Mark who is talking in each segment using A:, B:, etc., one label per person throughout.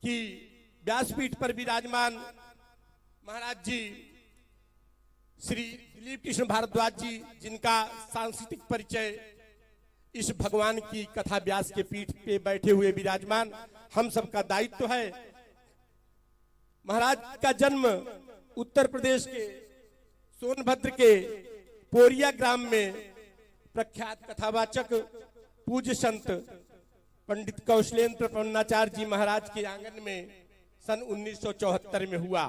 A: कि व्यासपीठ पर विराजमान महाराज जी श्री दिलीप कृष्ण भारद्वाज जी, जिनका सांस्कृतिक परिचय इस भगवान की कथा व्यास के पीठ पे बैठे हुए विराजमान हम सबका दायित्व है। महाराज का जन्म उत्तर प्रदेश के सोनभद्र के पोरिया ग्राम में प्रख्यात कथावाचक पूज्य संत पंडित कौशलेंद्र प्रपन्नाचार्य जी महाराज के आंगन में सन 1974 में हुआ।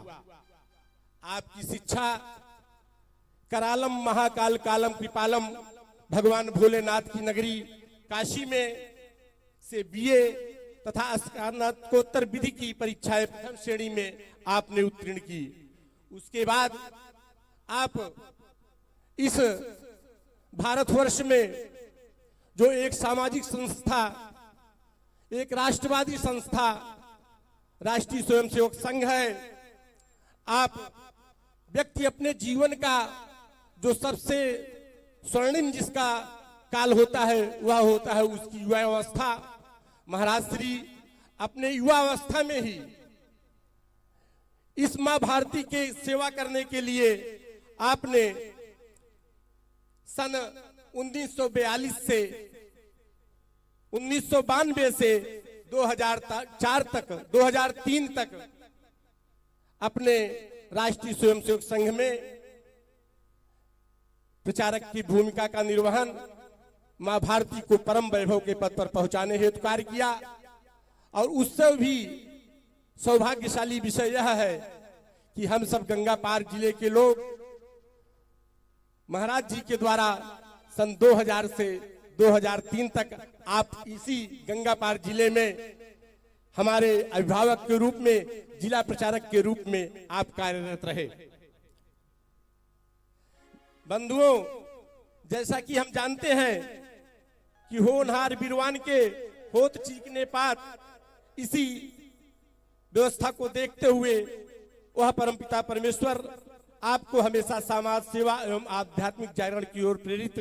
A: आपकी शिक्षा करालम महाकाल कालम कृपालम भगवान भोलेनाथ की नगरी काशी में से बीए तथा स्नातकोत्तर विधि की परीक्षाएं प्रथम श्रेणी में आपने उत्तीर्ण की। उसके बाद आप इस भारतवर्ष में जो एक सामाजिक संस्था, एक राष्ट्रवादी संस्था राष्ट्रीय स्वयंसेवक संघ है, आप व्यक्ति अपने जीवन का जो सबसे स्वर्णिम जिसका काल होता है वह होता है उसकी युवा अवस्था। महाराज श्री अपने युवा अवस्था में ही इस मां भारती के सेवा करने के लिए आपने सन 1942 से 1992 से 2003 तक अपने राष्ट्रीय स्वयंसेवक संघ में प्रचारक की भूमिका का निर्वहन, मां भारती को परम वैभव के पद पर पहुंचाने हेतु कार्य किया। और उससे भी सौभाग्यशाली विषय यह है कि हम सब गंगा पार जिले के लोग महाराज जी के द्वारा सन 2000 से 2003 तक आप इसी गंगा पार जिले में हमारे अभिभावक के रूप में, जिला प्रचारक के रूप में आप कार्यरत रहे। बंधुओं, जैसा कि हम जानते हैं कि होनहार बिरवान के होत चीकने पात, इसी व्यवस्था को देखते हुए वह परमपिता परमेश्वर आपको हमेशा समाज सेवा एवं आध्यात्मिक जागरण की ओर प्रेरित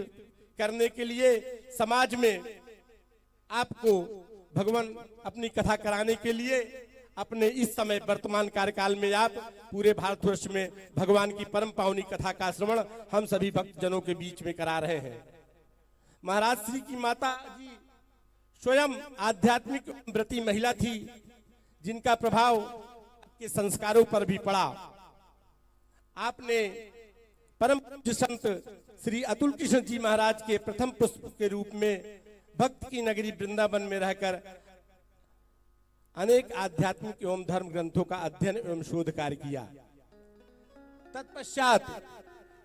A: करने के लिए समाज में आपको भगवान अपनी कथा कराने के लिए अपने इस समय वर्तमान कार्यकाल में आप पूरे भारतवर्ष में भगवान की परम पावनी कथा का श्रवण हम सभी भक्तजनों के बीच में करा रहे हैं। महाराज श्री की माता जी स्वयं आध्यात्मिक व्रती महिला थी, जिनका प्रभाव के संस्कारों पर भी पड़ा। आपने परम पूज्य संत श्री अतुल कृष्ण जी महाराज के प्रथम पुष्प के रूप में भक्त की नगरी वृंदावन में रहकर अनेक आध्यात्मिक एवं धर्म ग्रंथों का अध्ययन एवं शोध कार्य किया। तत्पश्चात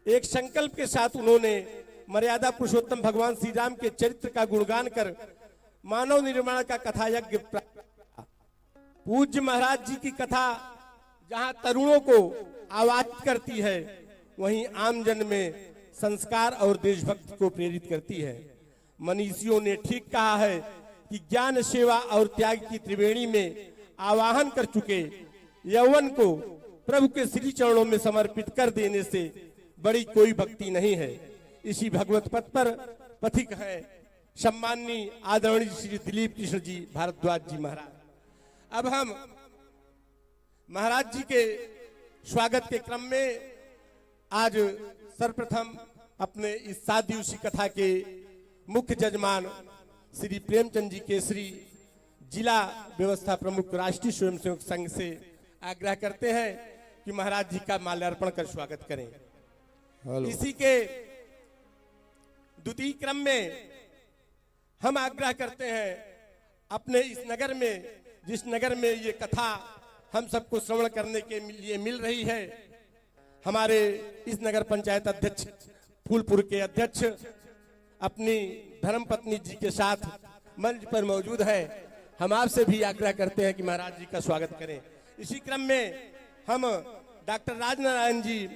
A: एक संकल्प के साथ उन्होंने मर्यादा पुरुषोत्तम भगवान श्री राम के चरित्र का गुणगान कर मानव निर्माण का कथा यज्ञ प्राप्त किया। पूज्य महाराज जी की कथा जहां तरुणों को आवाज करती है, वहीं आम जन में संस्कार और देशभक्ति को प्रेरित करती है। मनीषियों ने ठीक कहा है कि ज्ञान, सेवा और त्याग की त्रिवेणी में आवाहन कर चुके यौवन को प्रभु के श्री चरणों में समर्पित कर देने से बड़ी कोई भक्ति नहीं है। इसी भगवत पथ पर पथिक है सम्माननीय आदरणीय श्री दिलीप कृष्ण जी भारद्वाज जी महाराज। अब हम महाराज जी के स्वागत के क्रम में आज सर्वप्रथम अपने इस 7 दिवसीय कथा के मुख्य जजमान श्री प्रेमचंद जी केसरी, जिला व्यवस्था प्रमुख राष्ट्रीय स्वयंसेवक संघ से आग्रह करते हैं कि महाराज जी का माल्यार्पण कर स्वागत करें। इसी के द्वितीय क्रम में हम आग्रह करते हैं अपने इस नगर में, जिस नगर में ये कथा हम सबको श्रवण करने के लिए मिल रही है, हमारे इस नगर पंचायत अध्यक्ष फूलपुर के अध्यक्ष अपनी धर्मपत्नी जी के साथ मंच पर मौजूद है। हम आपसे भी आग्रह करते हैं कि महाराज जी का स्वागत करें। इसी क्रम में हम डॉक्टर राजनारायण जी,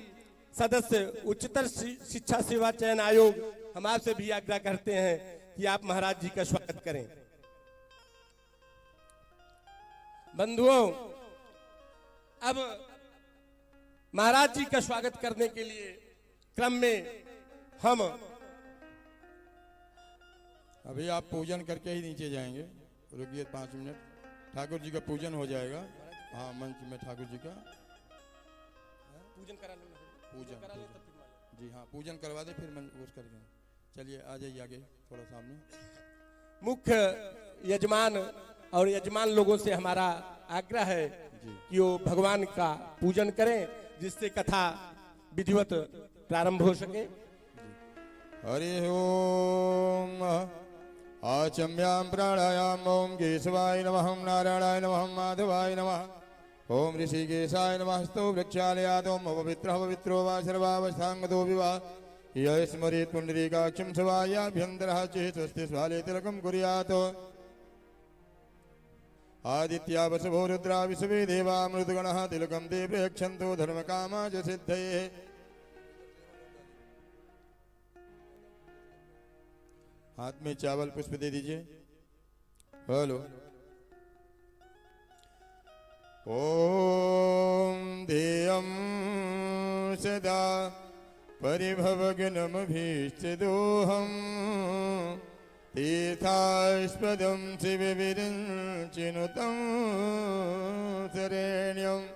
A: सदस्य उच्चतर शिक्षा सेवा चयन आयोग, हम आपसे भी आग्रह करते हैं कि आप महाराज जी का स्वागत करें। बंधुओं, अब महाराज जी का स्वागत करने के लिए क्रम में हम
B: अभी आप पूजन करके ही नीचे जाएंगे, रुकिए 5 मिनट। ठाकुर जी का पूजन हो जाएगा। हाँ, मंच में ठाकुर जी का
A: पूजन करा लो ना।
B: पूजन
A: करा ले
B: पूजन।
A: तब फिर मालूम।
B: जी हाँ, पूजन करवा दे फिर मन उस करके। चलिए आ जाइए आगे थोड़ा सामने।
A: मुख्य यजमान और यजमान लोगों से हमारा आग्रह है कि वो भगवान का पूजन करें, जिससे कथा विधिवत प्रारंभ हो सके।
B: हरि ओम। आचम्यां प्राणायाम ओम केशवाय नमः, ओम नारायणाय नमः, ओम माधवाय नमः, ओम ऋषिकेशाय नमः। स्तो वृक्षालयात् ओम पवित्रः पवित्रो वा सर्वावस्थांगतो विवाह यः स्मरेत् पुण्डरीकाक्षं सवायाभ्यन्तरः चेत् स्वस्ति स्वाले तिलकं कुर्यात्। आदित्या वसवो रुद्रा विश्वे देवा मृतगणः तिलकं ते प्रयच्छन्तो धर्मकामाच सिद्धये। हाथ में चावल पुष्प दे दीजिए। हेलो। ओम ध्येयं सदा परिभवग्नमभीष्टदोहम् तीर्थास्पदं शिवविरिञ्चिनुतं शरण्यं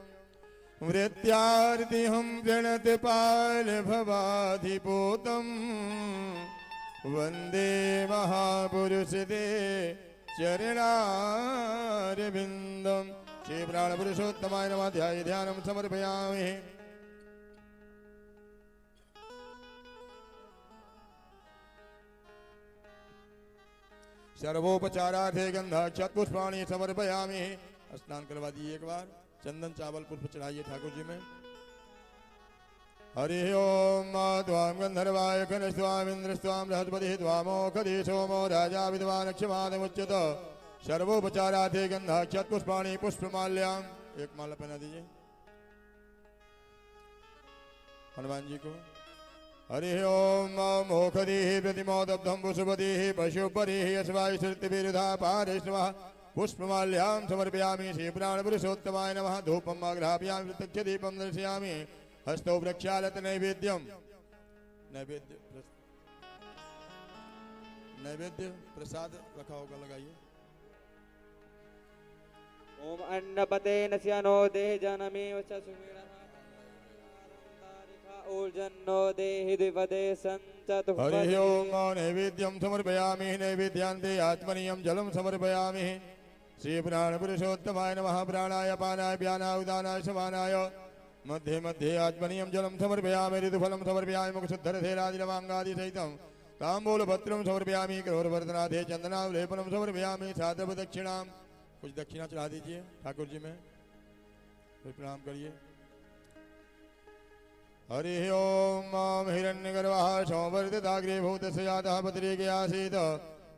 B: वृत्यार्तिहं प्रणतपालभवाधिपोतं वन्दे महापुरुषते चरणारविन्दं। श्री प्राणपुरुषोत्तमाय नमः। ध्याये ध्यानं समर्पयामि। सर्वोपचारार्थे गंधाक्षत पुष्पाणि समर्पयामि। स्नान करवा दीजिए एक बार। चंदन चावल पुष्प चढ़ाइए ठाकुर जी में। हरि ओम त्वां गंधर्वाय खनस्वामिन्द्र स्वाम बृहस्पति त्वामोखधि सोमो राजा विद्वान् क्षमादमुच्यत। सर्वोपचारार्थे गंधाक्षत पुष्पाणि पुष्पमाल्याम्। एक माला पहना दीजिए हनुमान जी को। हरि ओम मोखधीः प्रतिमोदब्धं पुष्पतिः पशुपरिः यस्वाय श्रुतिविरुधा पारिष्णवः पुष्पमाल्यां समर्पयामि। श्री प्राणपुरुषोत्तमाय नमः। धूपम् आग्रापयामि प्रत्यक्ष दीपं दर्शयामि। हस्तौ प्रक्षालत नैवेद्यं। नैवेद्य प्रसाद रखा होगा, लगाइए।
C: ओम अन्नपते नस्यानो देह जनमेव च सुमेरः ऊर्जन्नो देहि द्विपदे सञ्चतु।
B: हरि ओम नैवेद्यं समर्पयामि। नैवेद्यान्ते आत्मनीयं जलं समर्पयामि। श्री प्राणपुरुषोत्तमाय नमः। प्राणाय पानाय व्यानाय उदानाय समानाय मध्ये मध्ये आत्मनीयं जलं समर्पयामि। ऋतुफलं समर्पयामि। मुखशुद्धरथेरादिलवाङ्गादि सहितं ताम्बूलपत्रं समर्पयामि। करोरवर्धनाथे चन्दनावलेपनं समर्पयामि। साधव दक्षिणां। कुछ दक्षिणा चढ़ा दीजिए ठाकुर जी में, फिर प्रणाम करिए। हरि ओम हिरण्यगर्भः संवर्धिताग्रे भूतस्य जातः बद्रीके आसीत्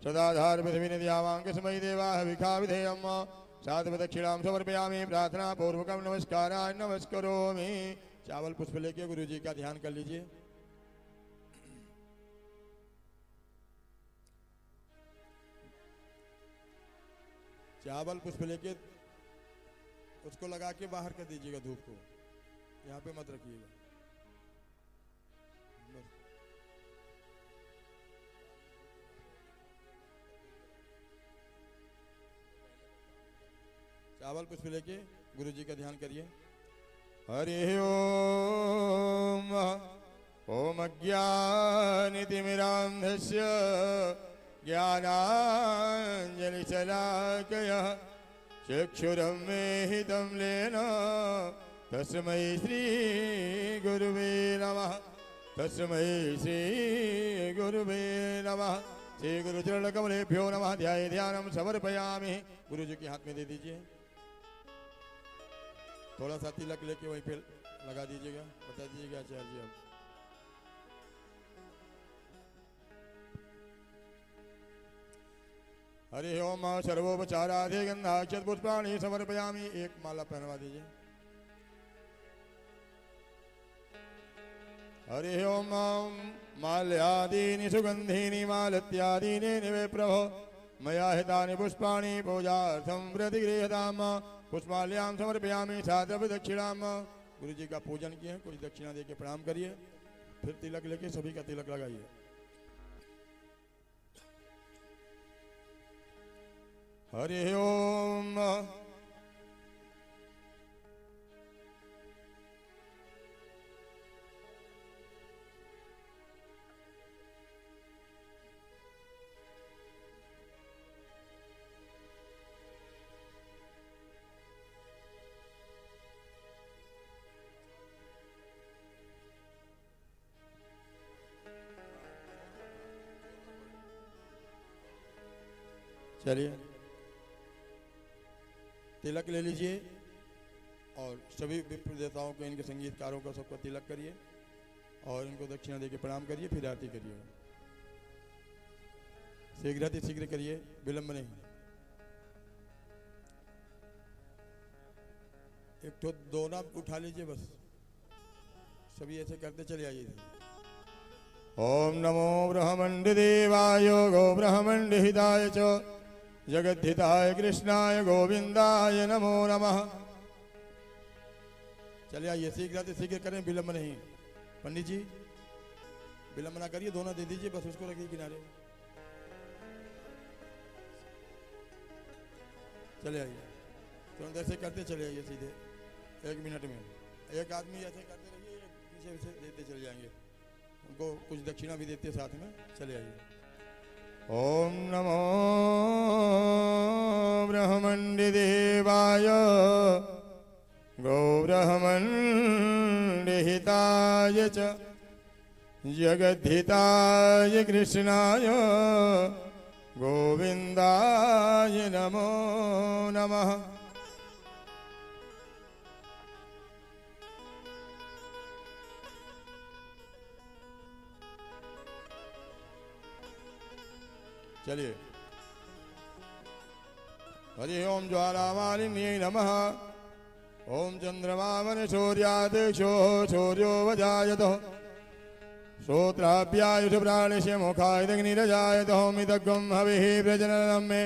B: सदाधार पृथ्वी निद्यावाङ्कस्मै देवाः विखा विधेयम्। साधव दक्षिणां समर्पयामि। प्रार्थना पूर्वकं नमस्काराय नमस्करोमि। चावल पुष्प लेके गुरु जी का ध्यान कर लीजिए। चावल पुष्प लेके उसको लगा के बाहर कर दीजिएगा धूप को, यहाँ पे मत रखिएगा। चावल पुष्प लेके गुरु जी का ध्यान करिए। हरि ओम। ओम अज्ञानतिमिरान्धस्य ज्ञानाञ्जलिशलाकया चक्षुरुन्मीलितं येन तस्मै श्री गुरुवे नमः। तस्मै श्री गुरुवे नमः। श्री गुरुचरण कमलेभ्यो नमः। ध्याये ध्यानं समर्पयामि। गुरु जी के हाथ में दे दीजिए। थोड़ा सा तिलक लेके वहीं पे लगा दीजिएगा। बता दीजिएगा आचार्य जी। अब हरि ओम सर्वोपचाराधे गंधाक्षत पुष्पाणि समर्पयामि। एक माला पहनवा दीजिए। हरि ओम माल्यादीनि सुगंधीनि मालत्यादीनि निवे प्रभो मया हितानि पुष्पाणि पूजार्थं प्रतिगृह्यताम्। पुष्पाल्यां समर्पयामि। साधव दक्षिणाम। गुरु जी का पूजन किए, कुछ दक्षिणा देके प्रणाम करिए, फिर तिलक लेके सभी का तिलक लगाइए। हरि ओम। चलिए तिलक ले लीजिए और सभी विप्र देवताओं को, इनके संगीतकारों को सबको तिलक करिए और इनको दक्षिणा देके प्रणाम करिए, फिर आरती करिए। शीघ्र करिए, विलंब नहीं। एक तो दोना उठा लीजिए बस, सभी ऐसे करते चले आइए। ओम नमो ब्रह्मंड देवाय गो ब्रह्मंड हिताय च जगद्धिताय कृष्णाय गोविंदाय नमो नमः। चले आइए, शीघ्र करें, विलंब नहीं। पंडित जी विलंब ना करिए, दोनों दे दीजिए बस, उसको रखिए किनारे। चले आइए, तुरंत ऐसे करते चले आइए सीधे 1 मिनट में। एक आदमी ऐसे करते रहिए, पीछे से देते चले जाएंगे, उनको कुछ दक्षिणा भी देते साथ में। चले आइए। ओम नमो ब्रह्मंड देवाय गो ब्रह्मंड हिताय च जगद्धिताय कृष्णाय गोविंदाय नमो नमः। चलिए। हरि ओम ज्वालामालिन्यै नमः। ओम चंद्रमावन सूर्यादिक्षो सूर्यो वजायतो श्रोत्राभ्यायुष प्राणस्य मुखायदग्निरजायतो मिदग्गं हविः प्रजननं मे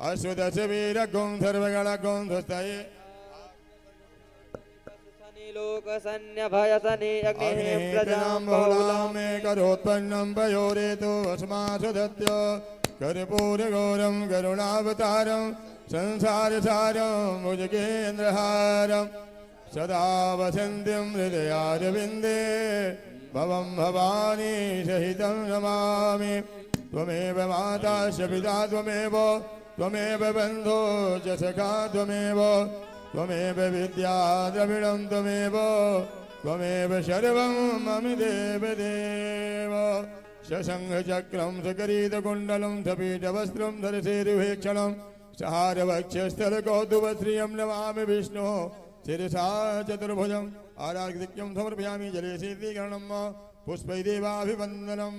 B: अश्वदस्य वीरगं सर्वगणगं ध्वस्तये
C: लोक सन्य भय सनि अग्निः प्रजां
B: बहुलां मे करोत्पन्नं पयोरेतो अस्मासु दत्य कर्पूरगौरं करुणावतारं संसारसारं भुजगेन्द्रहारं सदा वसन्त्यं हृदयारविन्दे भवं भवानी सहितं नमामि। त्वमेव माता च पिता त्वमेव बन्धो च सखा त्वमेव विद्या द्रविणं त्वमेव सर्वं मम देवदेव। शशङ्खचक्रं सकरीतकुण्डलं सपीठवस्त्रं धरसेरुहेक्षणं सहारवक्षस्थलकौतुभश्रियं नमामि विष्णुः शिरसा चतुर्भुजम्। आराग्यं समर्पयामि जले सिद्धिकरणं पुष्पैदेवाभिवन्दनं।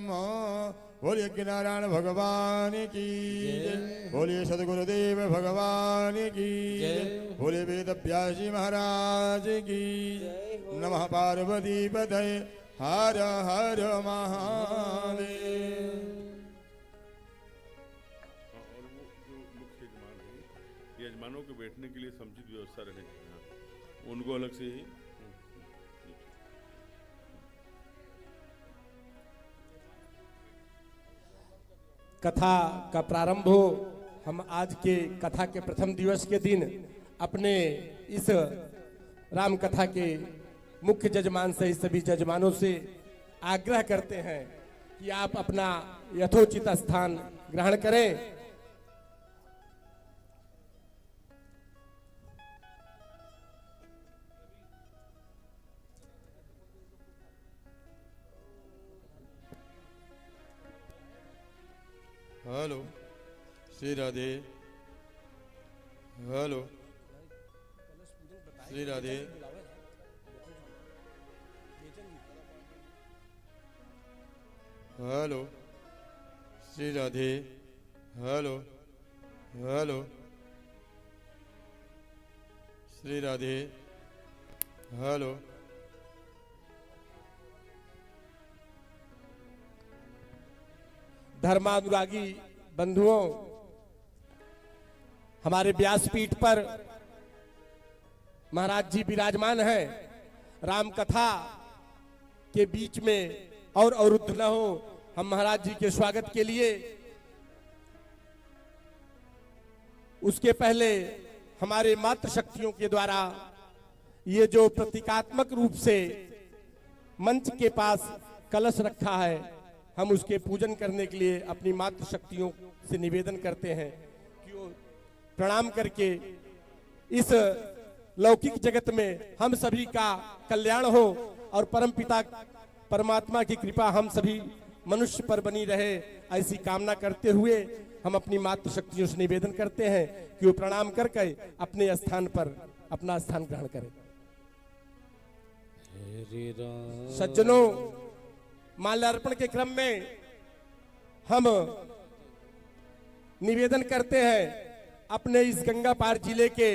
B: बोलिए नारायण भगवान की जय, बोलिए सदगुरुदेव भगवान की जय, बोलिए वेद व्यासी महाराज की नमः। पार्वती पतये हर हर महादेव।
D: और वो जो मुख्य यजमान है, यजमानों के बैठने के लिए समुचित व्यवस्था रहेगी, उनको अलग से ही।
A: कथा का प्रारंभ हो। हम आज के कथा के प्रथम दिवस के दिन अपने इस राम कथा के मुख्य जजमान सहित सभी जजमानों से आग्रह करते हैं कि आप अपना यथोचित स्थान ग्रहण करें।
B: Hello Shri Radhe, hello Shri Radhe, hello Shri Radhe, hello hello Shri Radhe, hello.
A: धर्मानुरागी बंधुओं, हमारे व्यासपीठ पर महाराज जी विराजमान हैं। राम कथा के बीच में और अवरुद्ध न हो, हम महाराज जी के स्वागत के लिए उसके पहले हमारे मातृशक्तियों के द्वारा ये जो प्रतीकात्मक रूप से मंच के पास कलश रखा है, हम उसके पूजन करने के लिए अपनी मातृशक्तियों से निवेदन करते हैं कि वो प्रणाम करके इस लौकिक जगत में हम सभी का कल्याण हो और परमपिता परमात्मा की कृपा हम सभी मनुष्य पर बनी रहे, ऐसी कामना करते हुए हम अपनी मातृशक्तियों से निवेदन करते हैं कि वो प्रणाम करके अपने स्थान पर अपना स्थान ग्रहण करें। सज्जनों, माल्यार्पण के क्रम में हम निवेदन करते हैं अपने इस गंगा पार जिले के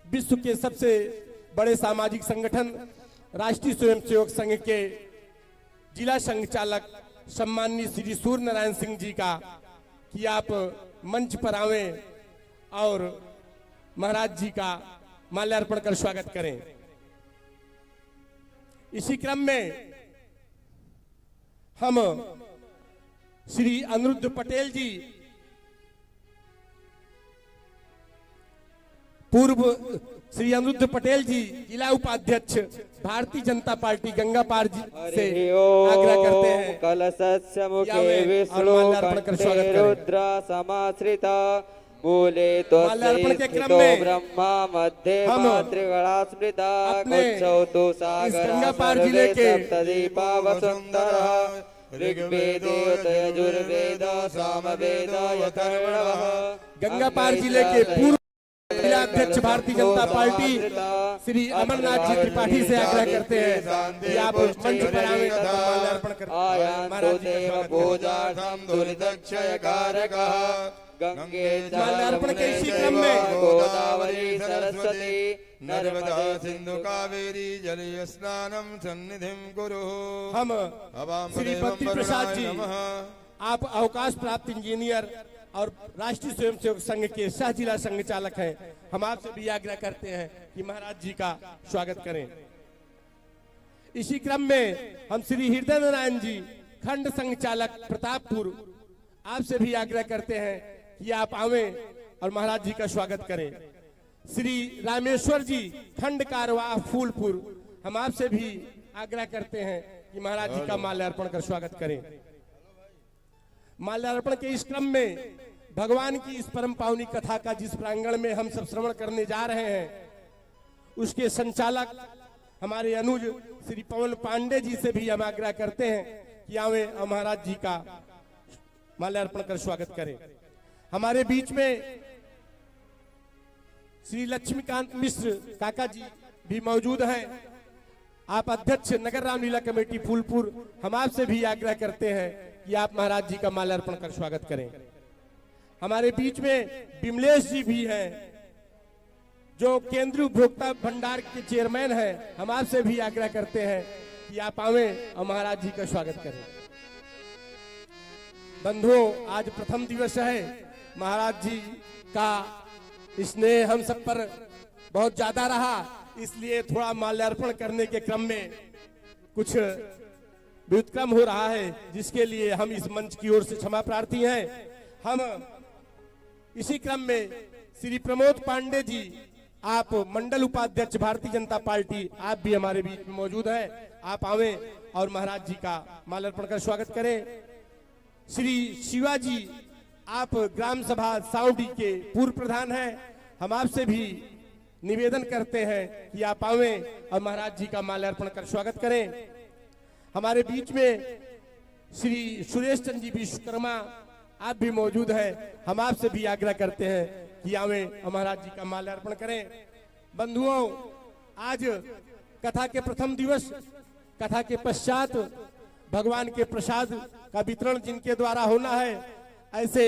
A: विश्व के सबसे बड़े सामाजिक संगठन राष्ट्रीय स्वयंसेवक संघ के जिला संचालक सम्माननीय श्री सूर्य नारायण सिंह जी का कि आप मंच पर आवें और महाराज जी का माल्यार्पण कर स्वागत करें। इसी क्रम में हम श्री अनिरुद्ध पटेल जी, पूर्व श्री अनिरुद्ध पटेल जी जिला उपाध्यक्ष भारतीय जनता पार्टी गंगा पार से आग्रह करते हैं
C: कलशस्य मुखे
A: और
C: विष्णु
A: माल्यार्पण कर स्वागत
C: कंठे
A: करें।
C: रुद्र समाश्रिता मूले
A: माल्यार्पण के क्रम
C: त्वस्ते
A: में
C: ब्रह्मा मध्ये
A: हम
C: मातृगणा स्मृता
A: अपने
C: कुक्षौतु
A: इस
C: सागरः
A: गंगापार जिले
C: सर्वे
A: के
C: सप्तदीपा वसुन्धरः ऋग्वेदे यजुर्वेद सामवेद अथर्वणः
A: गंगापार जिले के पूर्व जिला अध्यक्ष भारतीय जनता पार्टी श्री अमरनाथ जी त्रिपाठी से आग्रह करते हैं कि आप मंच पर आवें और माल्यार्पण करें।
C: आयान्तु
A: महाराज जी का
C: देव
A: स्वागत करें।
C: पूजार्थं दुरितक्षयकारकः गंगे
A: माल्यार्पण के इसी क्रम में
C: गोदावरी सरस्वती
B: नर्मदा सिंधु कावेरी जलीय स्नानम सन्निधिं कुरु।
A: हम
B: अवाम
A: श्री
B: देवं
A: बद्री प्रसाद जी,
B: वरुणाय नमः।
A: आप अवकाश प्राप्त इंजीनियर और राष्ट्रीय स्वयंसेवक संघ के सह जिला संघ चालक हैं, हम आपसे भी आग्रह करते हैं कि महाराज जी का स्वागत करें। इसी क्रम में हम श्री हृदय नारायण जी खंड संघ चालक प्रतापपुर, आपसे भी आग्रह करते हैं कि आप आवें और महाराज जी का स्वागत करें। श्री रामेश्वर जी खंड कारवाह फूलपुर, हम आपसे भी आग्रह करते हैं कि महाराज जी का माल्यार्पण कर स्वागत करें। माल्यार्पण के इस क्रम में भगवान की इस परम पावनी कथा का जिस प्रांगण में हम सब श्रवण करने जा रहे हैं, उसके संचालक हमारे अनुज श्री पवन पांडे जी से भी हम आग्रह करते हैं कि आवे और महाराज जी का माल्यार्पण कर स्वागत करें। हमारे बीच में श्री लक्ष्मीकांत मिश्र काका जी भी मौजूद हैं, आप अध्यक्ष नगर रामलीला कमेटी फूलपुर, हम आपसे भी आग्रह करते हैं कि आप महाराज जी का माल्यार्पण कर स्वागत करें। हमारे बीच में विमलेश जी भी हैं, जो केंद्रीय उपभोक्ता भंडार के चेयरमैन हैं, हम आपसे भी आग्रह करते हैं कि आप आवें और महाराज जी का स्वागत करें। बंधुओं, आज प्रथम दिवस है, महाराज जी का स्नेह हम सब पर बहुत ज्यादा रहा, इसलिए थोड़ा माल्यार्पण करने के क्रम में कुछ व्युत्क्रम हो रहा है, जिसके लिए हम इस मंच की ओर से क्षमा प्रार्थी हैं। हम इसी क्रम में श्री प्रमोद पांडे जी, आप मंडल उपाध्यक्ष भारतीय जनता पार्टी, आप भी हमारे बीच में मौजूद हैं, आप आवें और महाराज जी का माल्यार्पण कर स्वागत करें। श्री शिवाजी, आप ग्राम सभा साउडी के पूर्व प्रधान हैं, हम आपसे भी निवेदन करते हैं कि आप आवें और महाराज जी का माल्यार्पण कर स्वागत करें। हमारे बीच में श्री सुरेश चंद्र जी विश्वकर्मा, आप भी मौजूद हैं, हम आपसे भी आग्रह करते हैं कि आवें और महाराज जी का माल्यार्पण करें। बंधुओं, आज कथा के प्रथम दिवस, कथा के पश्चात भगवान के प्रसाद का वितरण जिनके द्वारा होना है, ऐसे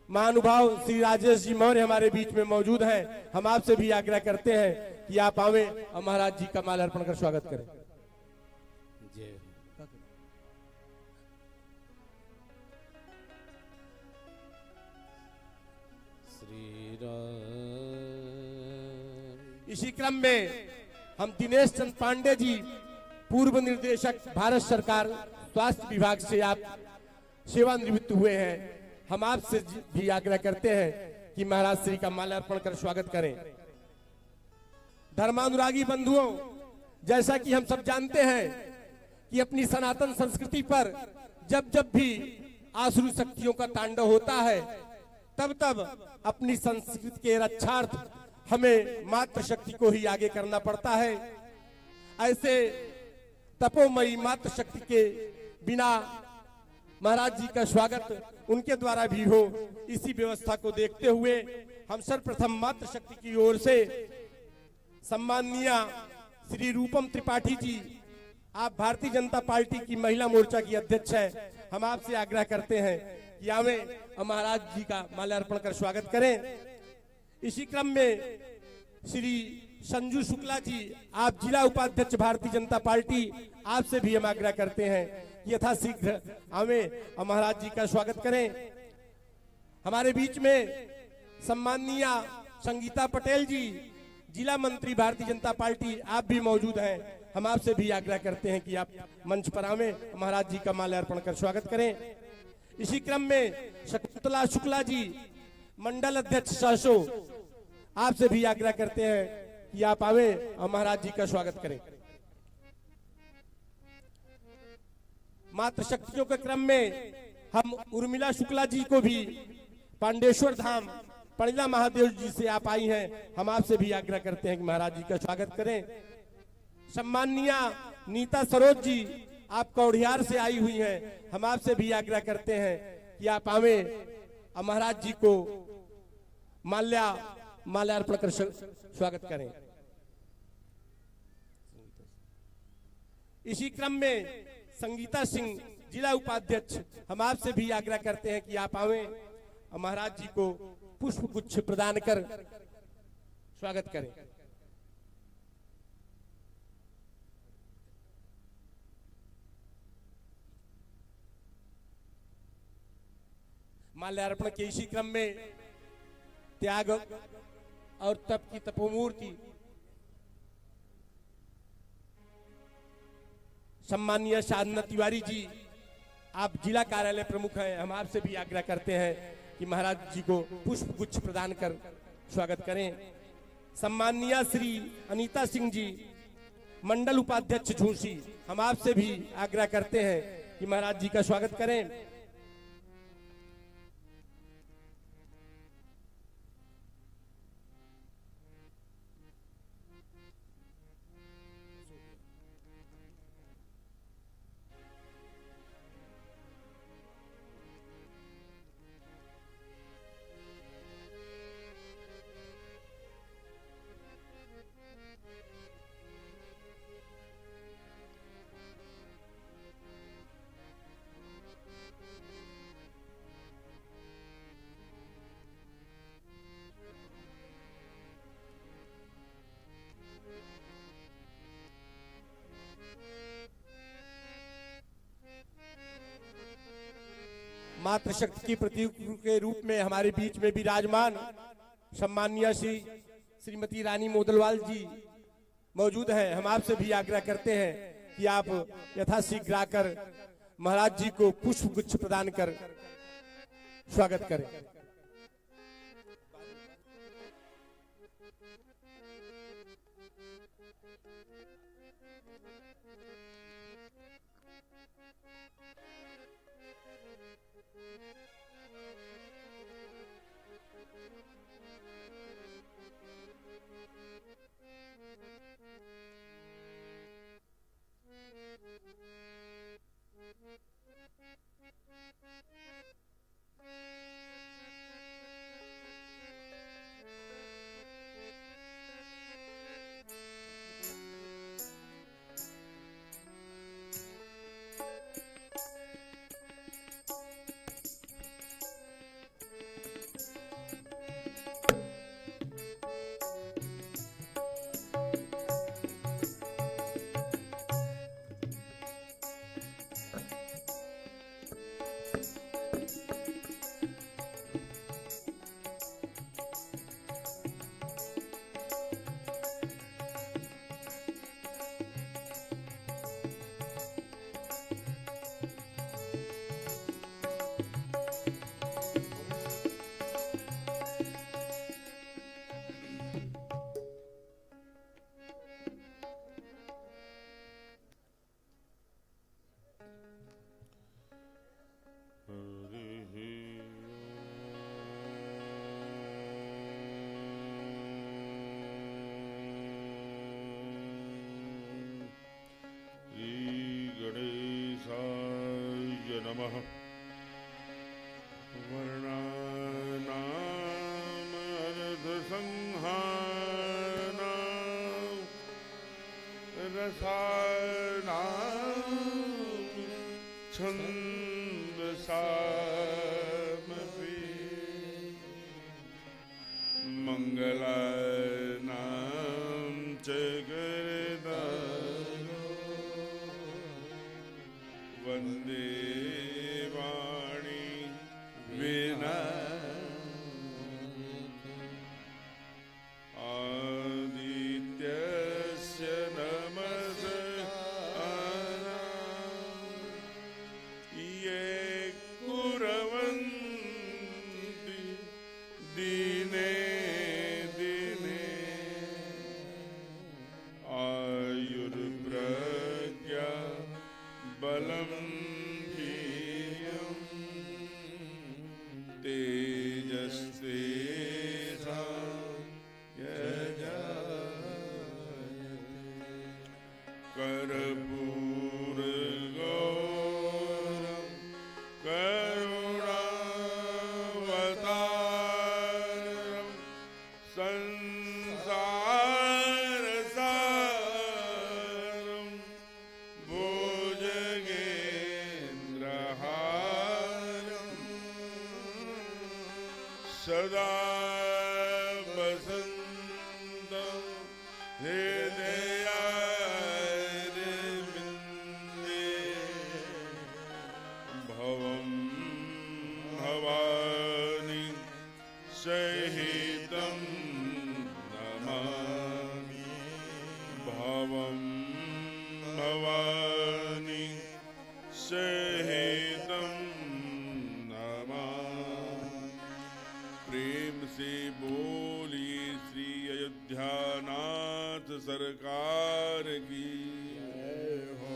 A: महानुभाव श्री राजेश जी मौर्य हमारे बीच में मौजूद हैं, हम आपसे भी आग्रह करते हैं कि आप आवें और महाराज जी का माल्यार्पण कर स्वागत करें। इसी क्रम में हम दिनेश चंद्र पांडे जी, पूर्व निदेशक भारत सरकार स्वास्थ्य विभाग से आप सेवानिवृत्त हुए हैं, हम आपसे भी आग्रह करते हैं कि कि महाराज श्री का माल्यार्पण कर स्वागत करें। धर्मानुरागी बंधुओं, जैसा कि हम सब जानते हैं कि अपनी सनातन संस्कृति पर जब जब भी आसुरी शक्तियों का तांडव होता है, तब तब अपनी संस्कृति के रक्षार्थ हमें मातृ शक्ति को ही आगे करना पड़ता है। ऐसे तपोमयी मातृ शक्ति के बिना महाराज जी का स्वागत उनके द्वारा भी हो, इसी व्यवस्था को देखते हुए हम सर्वप्रथम मातृ शक्ति की ओर से सम्माननीय श्री रूपम त्रिपाठी जी, आप भारतीय जनता पार्टी की महिला मोर्चा की अध्यक्ष हैं, हम आपसे आग्रह करते हैं कि आवे और महाराज जी का माल्यार्पण कर स्वागत करें। इसी क्रम में श्री संजू शुक्ला जी, आप जिला उपाध्यक्ष भारतीय जनता पार्टी, आपसे भी हम आग्रह करते हैं कि यथाशीघ्र आवे और महाराज जी का स्वागत करें। हमारे बीच में सम्माननीय संगीता पटेल जी, जिला मंत्री भारतीय जनता पार्टी, आप भी मौजूद हैं, हम आपसे भी आग्रह करते हैं कि आप मंच पर आवे, महाराज जी का माल्यार्पण कर स्वागत करें। इसी क्रम में शकुंतला शुक्ला जी, मंडल अध्यक्ष सहसो, आपसे भी आग्रह करते हैं कि आप आवे और महाराज जी का स्वागत करें। मातृ शक्तियों के क्रम में हम उर्मिला शुक्ला जी को भी पांडेश्वर धाम परिला महादेव जी से आप आई हैं, हम आपसे भी आग्रह करते हैं कि महाराज जी का स्वागत करें। सम्माननीय नीता सरोज जी, आप कौड़ियार से आई हुई हैं, हम आपसे भी आग्रह करते हैं कि आप आवे और महाराज जी को माल्यार्पण कर स्वागत करें। इसी क्रम में संगीता सिंह, जिला उपाध्यक्ष, हम आपसे भी आग्रह करते हैं कि आप आवे और महाराज जी को पुष्प गुच्छ प्रदान कर स्वागत करें। माल्यार्पण के इसी क्रम में त्याग और तप की तपोमूर्ति सम्माननीय साधना तिवारी जी, आप जिला कार्यालय प्रमुख हैं, हम आपसे भी आग्रह करते हैं कि महाराज जी को पुष्प गुच्छ प्रदान कर स्वागत करें। सम्माननीय श्री अनीता सिंह जी, मंडल उपाध्यक्ष झूसी, हम आपसे भी आग्रह करते हैं कि महाराज जी का स्वागत करें। मातृशक्ति की प्रतीक के रूप में हमारे बीच में विराजमान सम्माननीय श्रीमती रानी मोदलवाल जी मौजूद हैं, हम आपसे भी आग्रह करते हैं कि आप यथाशीघ्र आकर महाराज जी को पुष्प गुच्छ प्रदान कर स्वागत करें।
D: नमः। वर्णानाम् अर्धसंहाराणां रसानां छन्दसामपि मङ्गलानां च गरदारो वन्दे वाणी विना आदित्यस्य नमस्कारान् ये कुर्वन्ति दिने दिने आयुर्प्रज्ञा बलं वीर्यं तेजस्तेषां कर्पूरगौरं करुणावतारं संसारसारं भुजगेन्द्रहारं सदा वसन्तं हृदयारविन्दे भवं भवानी सहितं नमामि भवं भवानी सहितं नमामि। प्रेम से बोलिए श्री अयोध्यानाथ सरकार की जय हो।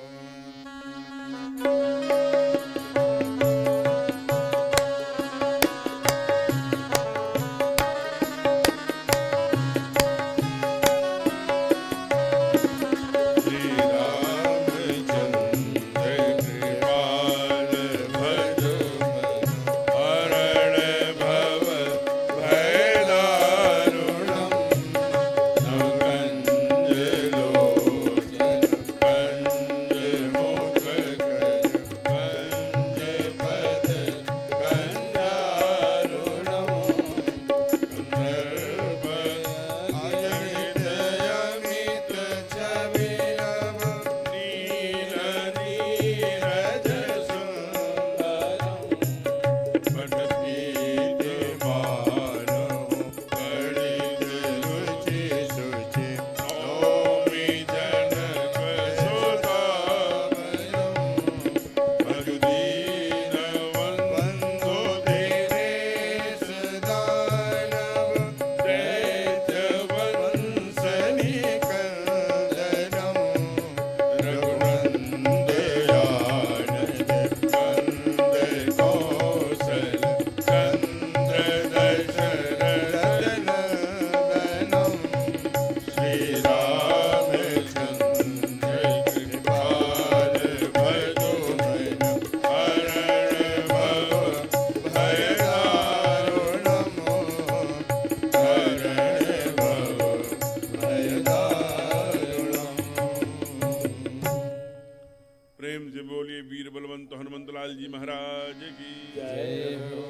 D: जी महाराज की जय हो।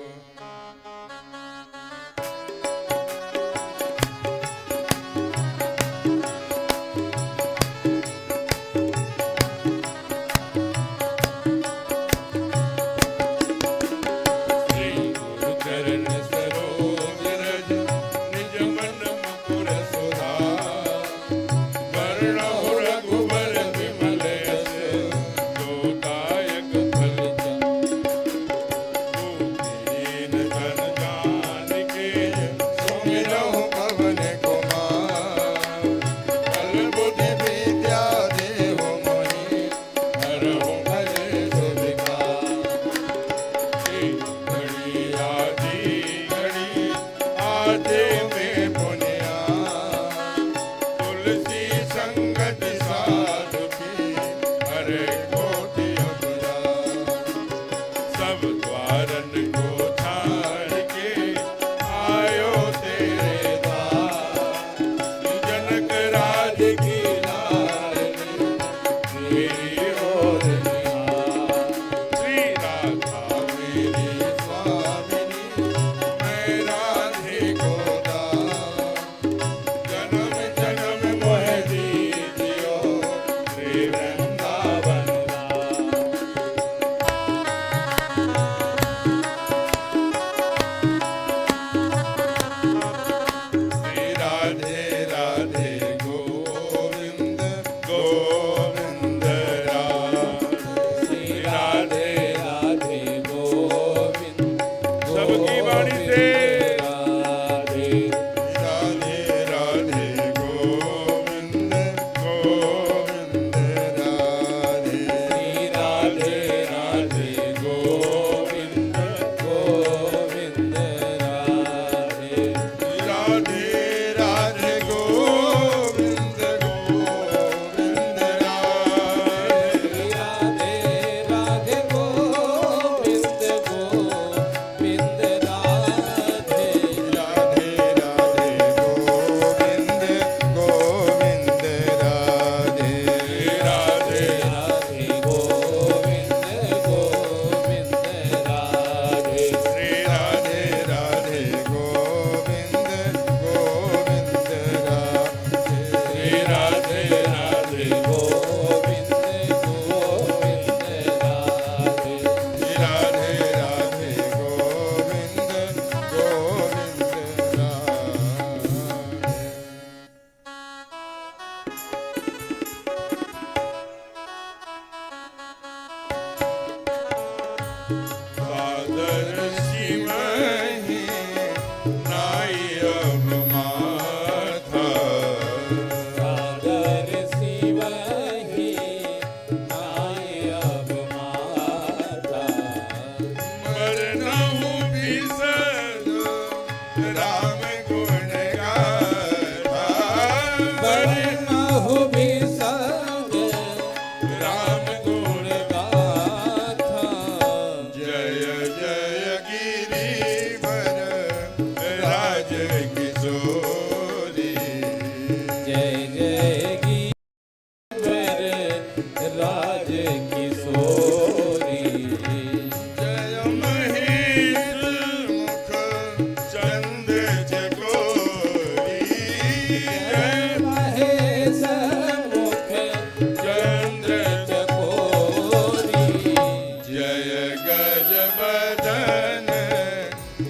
B: राधे राधे गोविंद गोविंद राधे
E: राधे राधे गोविंद गोविंद राधे
B: राधे राधे गोविंद गोविंद राधे
E: राधे राधे गोविंद गोविंद राधे
B: राधे राधे गोविंद गोविंद राधे
E: राधे राधे गोविंद गोविंद राधे
B: श्री राधे राधे गोविंद गोविंद राधे
E: श्री राधे राधे गोविंद गोविंद राधे
B: राधे राधे गोविंद गोविंद राधे सादर शिवहि नाई अब माथा
E: सादर शिवहि नाय अब माता
B: मरनहु बिसर राम गुण गाथा
E: बरनहु बिसर
B: राम
E: गुण गाथा
B: जय जय गिरिवर राज किशोरी
E: जय जय गिरिवर राज किशोरी
B: जय महेश मुख चंद चकोरी
E: जय महेश मुख चंद्र चकोरी
B: जय गज बदन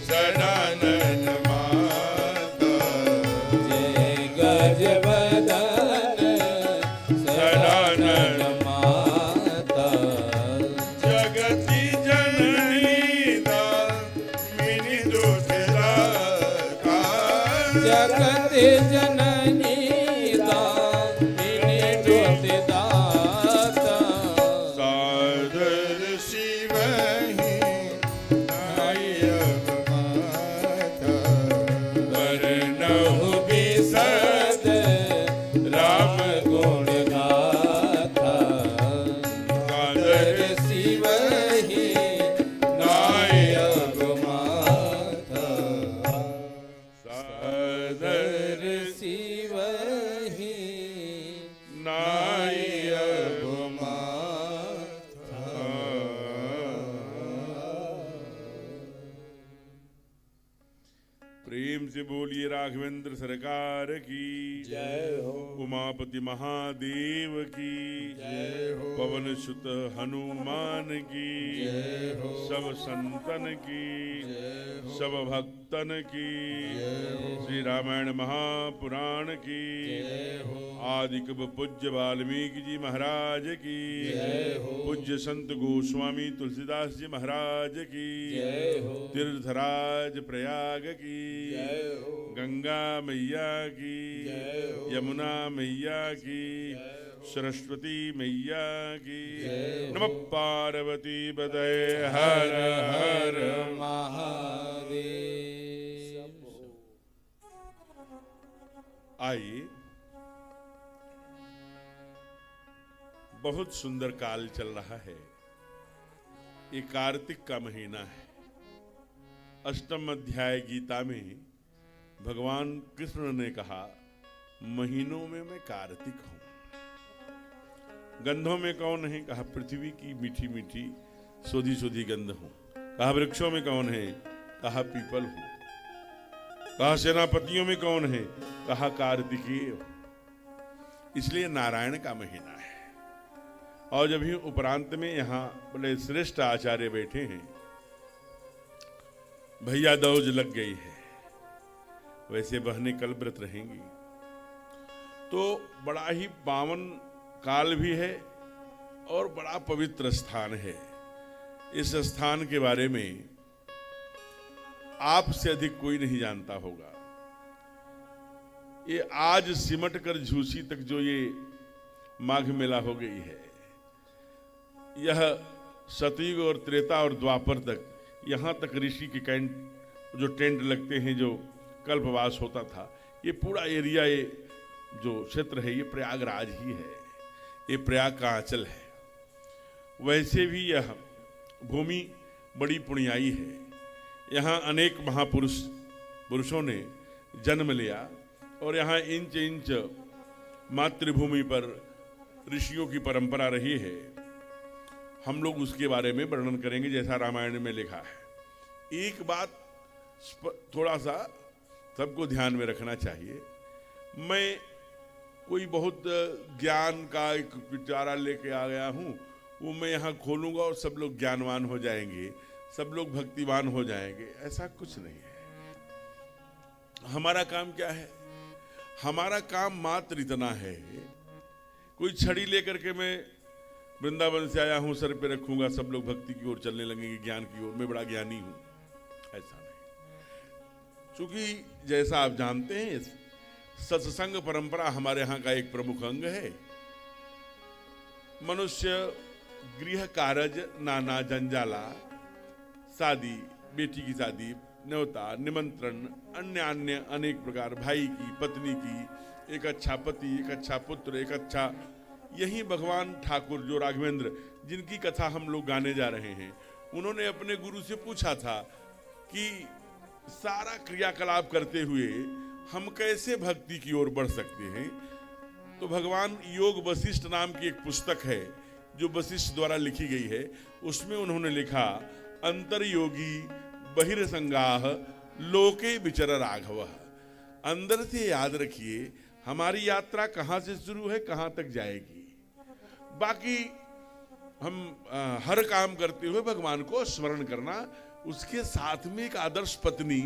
B: सदानन माता
E: जय गज बदन सदानन माता
B: जगति जननी दामिनी दुखदाता
E: जगत जननी दामिनी दुखदाता
B: सादर शिवहि नाई अब माता
E: वरनहु बिसद राम गुण गाथा
B: सादर
E: शिवहि नाय अब माथा
B: सादर
E: शिवहि
B: नाई अब
D: प्रेम से बोलिए राघवेंद्र सरकार की
E: जय हो
D: उमापति महादेव की
B: जय हो
D: पवन सुत हनुमान की सब संतन की सब भक्तन की श्री रामायण महापुराण की आदि कवि पूज्य वाल्मीकि जी महाराज की पूज्य संत गोस्वामी तुलसीदास जी महाराज की तीर्थराज प्रयाग की गंगा मैया की यमुना मैया की सरस्वती मैया की नमः पार्वती पतये हर हर
E: महादेव।
D: आइए, बहुत सुंदर काल चल रहा है। ये कार्तिक का महीना है। अष्टम अध्याय गीता में भगवान कृष्ण ने कहा, महीनों में मैं कार्तिक हूं। गंधों में कौन है? कहा पृथ्वी की मीठी मीठी सोधी सोधी गंध हूं। कहा वृक्षों में कौन है? कहा पीपल हूं। कहा सेनापतियों में कौन है? कहा कार्तिकेय हूं। इसलिए नारायण का महीना है। और जब ही उपरांत में यहां बोले श्रेष्ठ आचार्य बैठे हैं, भैया दौज लग गई है, वैसे बहने कल व्रत रहेंगी, तो बड़ा ही पावन काल भी है और बड़ा पवित्र स्थान है। इस स्थान के बारे में आपसे अधिक कोई नहीं जानता होगा। ये आज सिमट कर झूसी तक जो ये माघ मेला हो गई है, यह सतयुग और त्रेता और द्वापर तक, यहाँ तक ऋषि के कैंट जो टेंट लगते हैं, जो कल्पवास होता था, ये पूरा एरिया, ये जो क्षेत्र है, ये प्रयागराज ही है, ये प्रयाग का आंचल है। वैसे भी यह भूमि बड़ी पुण्याई है। यहाँ अनेक पुरुषों ने जन्म लिया और यहाँ इंच इंच मातृभूमि पर ऋषियों की परंपरा रही है। हम लोग उसके बारे में वर्णन करेंगे जैसा रामायण में लिखा है। एक बात थोड़ा सा सबको ध्यान में रखना चाहिए, मैं कोई बहुत ज्ञान का एक पिटारा लेके आ गया हूँ, वो मैं यहाँ खोलूंगा और सब लोग ज्ञानवान हो जाएंगे, सब लोग भक्तिवान हो जाएंगे, ऐसा कुछ नहीं है। हमारा काम क्या है? हमारा काम मात्र इतना है, कोई छड़ी लेकर के मैं वृंदावन से आया हूं, सर पे रखूंगा, सब लोग भक्ति की ओर चलने लगेंगे, ज्ञान की ओर, मैं बड़ा ज्ञानी हूं, ऐसा नहीं। क्योंकि जैसा आप जानते हैं, सत्संग परंपरा हमारे यहाँ का एक प्रमुख अंग है। मनुष्य गृह कारज नाना जंजाला, शादी, बेटी की शादी, न्योता, निमंत्रण, अन्य अनेक प्रकार, भाई की, पत्नी की, एक अच्छा पति, एक अच्छा पुत्र, एक अच्छा, यही भगवान ठाकुर जो राघवेंद्र, जिनकी कथा हम लोग गाने जा रहे हैं, उन्होंने अपने गुरु से पूछा था कि सारा क्रियाकलाप करते हुए हम कैसे भक्ति की ओर बढ़ सकते हैं। तो भगवान योग वशिष्ठ नाम की एक पुस्तक है जो वशिष्ठ द्वारा लिखी गई है, उसमें उन्होंने लिखा, अंतर्योगी बहिर्संगाह लोके विचर राघव। अंदर से याद रखिए हमारी यात्रा कहां से शुरू है, कहां तक जाएगी। बाकी हम हर काम करते हुए भगवान को स्मरण करना, उसके साथ में एक आदर्श पत्नी,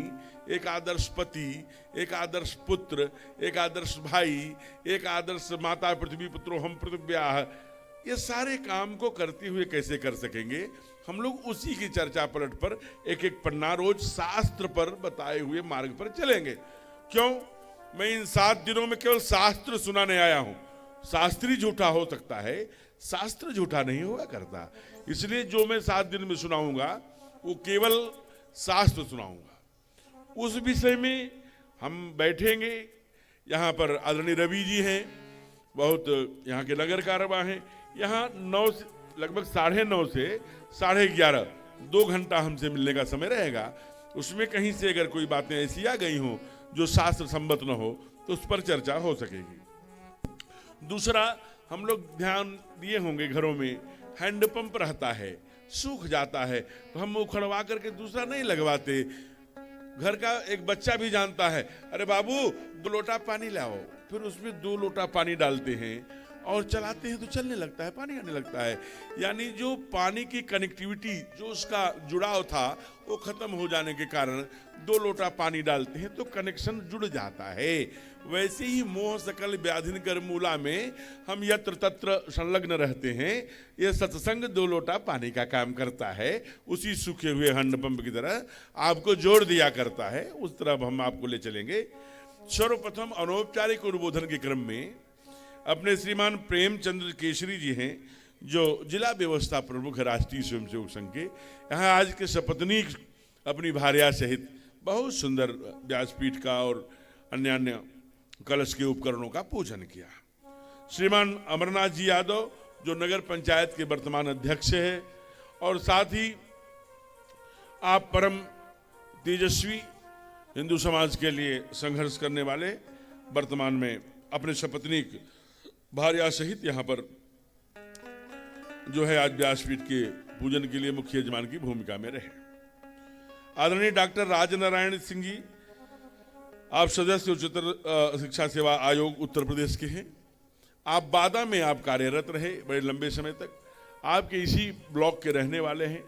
D: एक आदर्श पति, एक आदर्श पुत्र, एक आदर्श भाई, एक आदर्श माता पृथ्वी पुत्रो हम पृथ्व्याः, ये सारे काम को करते हुए कैसे कर सकेंगे, हम लोग उसी की चर्चा पलट पर एक एक पन्ना रोज शास्त्र पर बताए हुए मार्ग पर चलेंगे। क्यों? मैं इन 7 दिनों में केवल शास्त्र सुनाने आया हूं। शास्त्री झूठा हो सकता है, शास्त्र झूठा नहीं हुआ करता। इसलिए जो मैं 7 दिन में सुनाऊंगा वो केवल शास्त्र सुनाऊंगा। उस विषय में हम बैठेंगे। यहाँ पर आदरणीय रवि जी हैं, बहुत यहाँ के नगर कारवा हैं। यहाँ 9 से लगभग 9:30 से 11:30 2 घंटा हमसे मिलने का समय रहेगा। उसमें कहीं से अगर कोई बातें ऐसी आ गई हों जो शास्त्र संबद्ध न हो तो उस पर चर्चा हो सकेगी। दूसरा, हम लोग ध्यान दिए होंगे घरों में हैंडपंप रहता है, सूख जाता है तो हम उखड़वा करके दूसरा नहीं लगवाते। घर का एक बच्चा भी जानता है, अरे बाबू 2 लोटा पानी लाओ, फिर उसमें 2 लोटा पानी डालते हैं और चलाते हैं तो चलने लगता है, पानी आने लगता है। यानी जो पानी की कनेक्टिविटी, जो उसका जुड़ाव था, वो खत्म हो जाने के कारण 2 लोटा पानी डालते हैं तो कनेक्शन जुड़ जाता है। वैसे ही मोह सकल व्याधिन कर मूला में हम यत्र तत्र संलग्न रहते हैं। ये सत्संग 2 लोटा पानी का काम करता है, उसी सूखे हुए हैंडपंप की तरह आपको जोड़ दिया करता है। उस तरफ हम आपको ले चलेंगे। सर्वप्रथम अनौपचारिक उद्बोधन के क्रम में अपने श्रीमान प्रेमचंद्र केसरी जी हैं, जो जिला व्यवस्था प्रमुख राष्ट्रीय स्वयंसेवक संघ के, यहाँ आज के सपत्नीक अपनी भार्या सहित बहुत सुंदर व्यासपीठ का और अन्य कलश के उपकरणों का पूजन किया। श्रीमान अमरनाथ जी यादव जो नगर पंचायत के वर्तमान अध्यक्ष है, और साथ ही आप परम तेजस्वी हिंदू समाज के लिए संघर्ष करने वाले, वर्तमान में अपने सपत्नीक भार्या सहित यहाँ पर जो है आज व्यासपीठ के पूजन के लिए मुख्य यजमान की भूमिका में रहे। आदरणीय डॉक्टर राजनारायण सिंह जी, आप सदस्य उच्चतर शिक्षा सेवा आयोग उत्तर प्रदेश के हैं। आप बादा में आप कार्यरत रहे बड़े लंबे समय तक, आपके इसी ब्लॉक के रहने वाले हैं,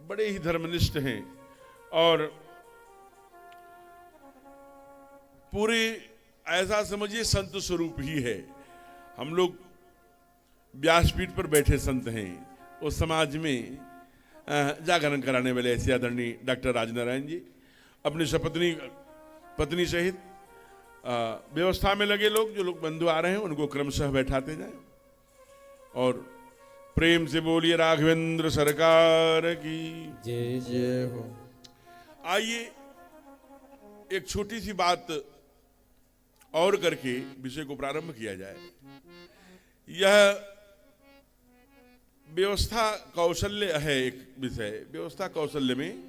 D: बड़े ही धर्मनिष्ठ हैं और पूरी ऐसा समझिए संत स्वरूप ही है। हम लोग व्यासपीठ पर बैठे संत हैं, वो समाज में जागरण कराने वाले ऐसे आदरणीय डॉक्टर राजनारायण जी अपनी सपत्नी पत्नी सहित व्यवस्था में लगे लोग, जो लोग बंधु आ रहे हैं उनको क्रमशः बैठाते जाएं और प्रेम से बोलिए राघवेंद्र सरकार की
E: जय जय हो।
D: आइए एक छोटी सी बात और करके विषय को प्रारंभ किया जाए। यह व्यवस्था कौशल्य है, एक विषय। व्यवस्था कौशल्य में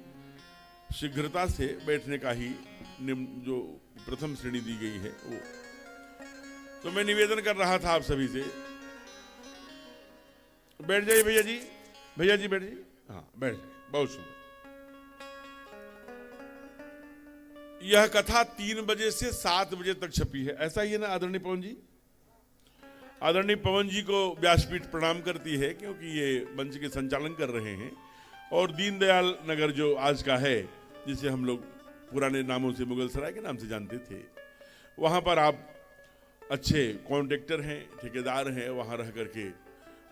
D: शीघ्रता से बैठने का ही जो प्रथम श्रेणी दी गई है वो। तो मैं निवेदन कर रहा था आप सभी से, बैठ जाइए भैया जी, भैया जी बैठ जाइए। हाँ बैठ जाइए, बहुत सुंदर। यह कथा 3 बजे से 7 बजे तक छपी है, ऐसा ही है ना आदरणीय पवन जी? आदरणीय पवन जी को व्यासपीठ प्रणाम करती है, क्योंकि ये मंच के संचालन कर रहे हैं। और दीनदयाल नगर जो आज का है, जिसे हम लोग पुराने नामों से मुगल सराय के नाम से जानते थे, वहाँ पर आप अच्छे कॉन्ट्रैक्टर हैं, ठेकेदार हैं, वहाँ रह करके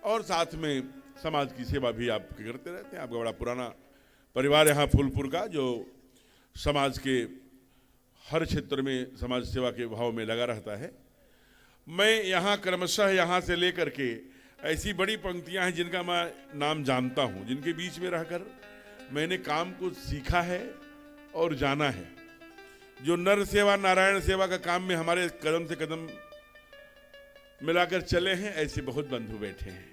D: और साथ में समाज की सेवा भी आप करते रहते हैं। आपका बड़ा पुराना परिवार यहाँ फूलपुर का, जो समाज के हर क्षेत्र में समाज सेवा के भाव में लगा रहता है। मैं यहाँ क्रमशः यहाँ से लेकर के ऐसी बड़ी पंक्तियाँ हैं जिनका मैं नाम जानता हूँ, जिनके बीच में रहकर मैंने काम को सीखा है और जाना है। जो नर सेवा नारायण सेवा का काम में हमारे कदम से कदम मिलाकर चले हैं, ऐसे बहुत बंधु बैठे हैं।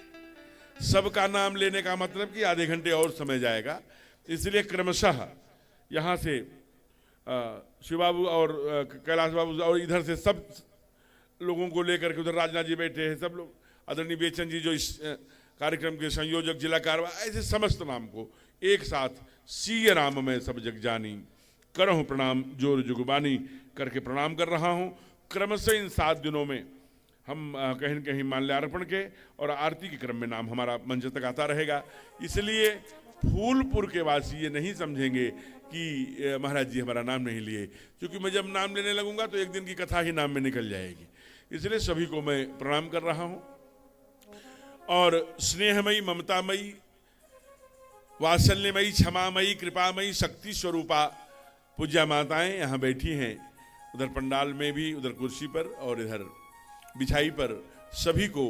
D: सबका नाम लेने का मतलब कि आधे घंटे और समय जाएगा, इसलिए क्रमशः यहाँ से शिव बाबू और कैलाश बाबू और इधर से सब लोगों को लेकर के, उधर राजनाथ जी बैठे हैं, सब लोग, आदरणीय बेचन जी जो इस कार्यक्रम के संयोजक, जिला कारवा, ऐसे समस्त नाम को एक साथ सीय राम में सब जग जानी, करहूँ प्रणाम जोर जुगबानी करके प्रणाम कर रहा हूँ। क्रमशः इन 7 दिनों में हम कहीं न कहीं माल्यार्पण के और आरती के क्रम में नाम हमारा मंच तक आता रहेगा। इसलिए फूलपुर के वासी ये नहीं समझेंगे कि महाराज जी हमारा नाम नहीं लिए, क्योंकि मैं जब नाम लेने लगूंगा तो एक दिन की कथा ही नाम में निकल जाएगी। इसलिए सभी को मैं प्रणाम कर रहा हूँ। और स्नेहमयी, ममतामयी, वात्सल्यमयी, क्षमामयी, कृपामयी, शक्ति स्वरूपा पूज्या माताएं यहाँ बैठी हैं, उधर पंडाल में भी, उधर कुर्सी पर और इधर बिछाई पर। सभी को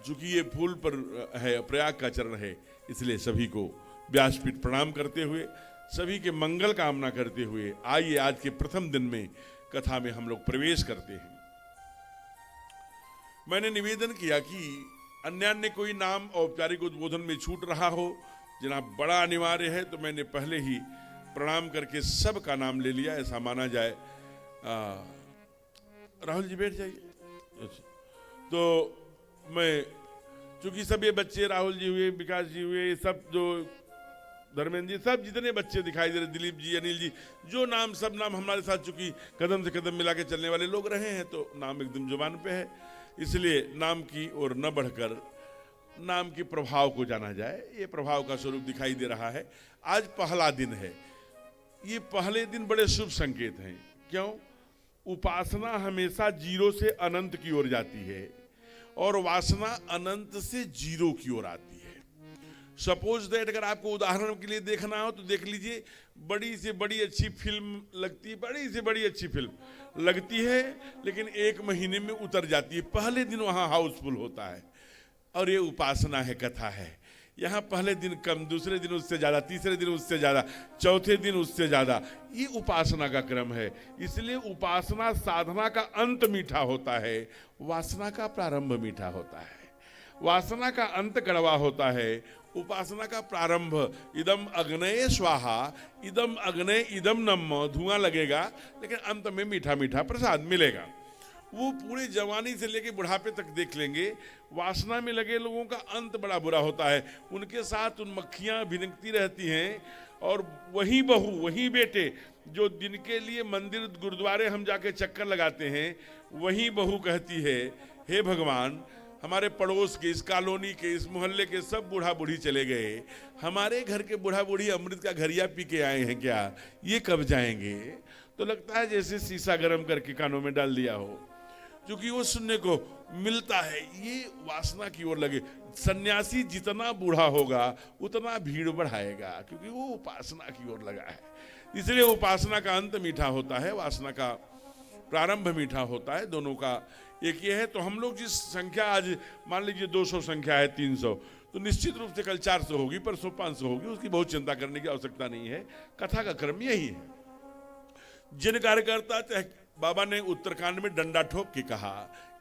D: चूंकि ये फूल पर है, प्रयाग का चरण है, इसलिए सभी को व्यासपीठ प्रणाम करते हुए, सभी के मंगल कामना करते हुए आइए आज के प्रथम दिन में कथा में हम लोग प्रवेश करते हैं। मैंने निवेदन किया कि अन्य कोई नाम औपचारिक उद्बोधन में छूट रहा हो, जनाब बड़ा अनिवार्य है, तो मैंने पहले ही प्रणाम करके सब का नाम ले लिया, ऐसा माना जाए। राहुल जी बैठ जाइए। तो मैं चूंकि सब ये बच्चे, राहुल जी हुए, विकास जी हुए, सब जो धर्मेंद्र जी, सब जितने बच्चे दिखाई दे रहे, दिलीप जी, अनिल जी, जो नाम, सब नाम हमारे साथ चूंकि कदम से कदम मिला के चलने वाले लोग रहे हैं, तो नाम एकदम जुबान पे है। इसलिए नाम की ओर न बढ़कर नाम के प्रभाव को जाना जाए। ये प्रभाव का स्वरूप दिखाई दे रहा है। आज पहला दिन है। ये पहले दिन बड़े शुभ संकेत हैं। क्यों? उपासना हमेशा 0 से अनंत की ओर जाती है और वासना अनंत से 0 की ओर आती है। सपोज दैट अगर आपको उदाहरण के लिए देखना हो तो देख लीजिए, बड़ी से बड़ी अच्छी फिल्म लगती है, बड़ी से बड़ी अच्छी फिल्म लगती है, लेकिन 1 महीने में उतर जाती है। पहले दिन वहाँ हाउसफुल होता है। और ये उपासना है, कथा है। यहाँ पहले दिन कम, दूसरे दिन उससे ज़्यादा, तीसरे दिन उससे ज़्यादा, चौथे दिन उससे ज़्यादा। ये उपासना का क्रम है। इसलिए उपासना साधना का अंत मीठा होता है, वासना का प्रारंभ मीठा होता है। वासना का अंत कड़वा होता है, उपासना का प्रारंभ इदम अग्नये स्वाहा, इदम अग्नये इदम नम, धुआं लगेगा लेकिन अंत में मीठा मीठा प्रसाद मिलेगा। वो पूरी जवानी से लेके बुढ़ापे तक देख लेंगे, वासना में लगे लोगों का अंत बड़ा बुरा होता है। उनके साथ उन मक्खियां भिनकती रहती हैं और वही बहू, वही बेटे जो दिन के लिए मंदिर गुरुद्वारे हम जाके चक्कर लगाते हैं, वही बहू कहती है, हे भगवान, हमारे पड़ोस के, इस कॉलोनी के, इस मोहल्ले के सब बूढ़ा बूढ़ी चले गए, हमारे घर के बूढ़ा बूढ़ी अमृत का घरिया पी के आए हैं क्या? ये कब जाएंगे? तो लगता है जैसे शीशा गर्म करके कानों में डाल दिया हो, क्योंकि वो सुनने को मिलता है। ये वासना की ओर लगे। सन्यासी जितना बूढ़ा होगा उतना भीड़ बढ़ाएगा, क्योंकि वो उपासना की ओर लगा है। इसलिए उपासना का अंत मीठा होता है, वासना का प्रारंभ मीठा होता है दोनों का एक ये है। तो हम लोग जिस संख्या आज मान लीजिए 200 संख्या है, 300, तो निश्चित रूप से कल 400 होगी, परसों 500 होगी, उसकी बहुत चिंता करने की आवश्यकता नहीं है। कथा का क्रम यही है। जिन कार्यकर्ता, चाहे बाबा ने उत्तरकांड में डंडा ठोक के कहा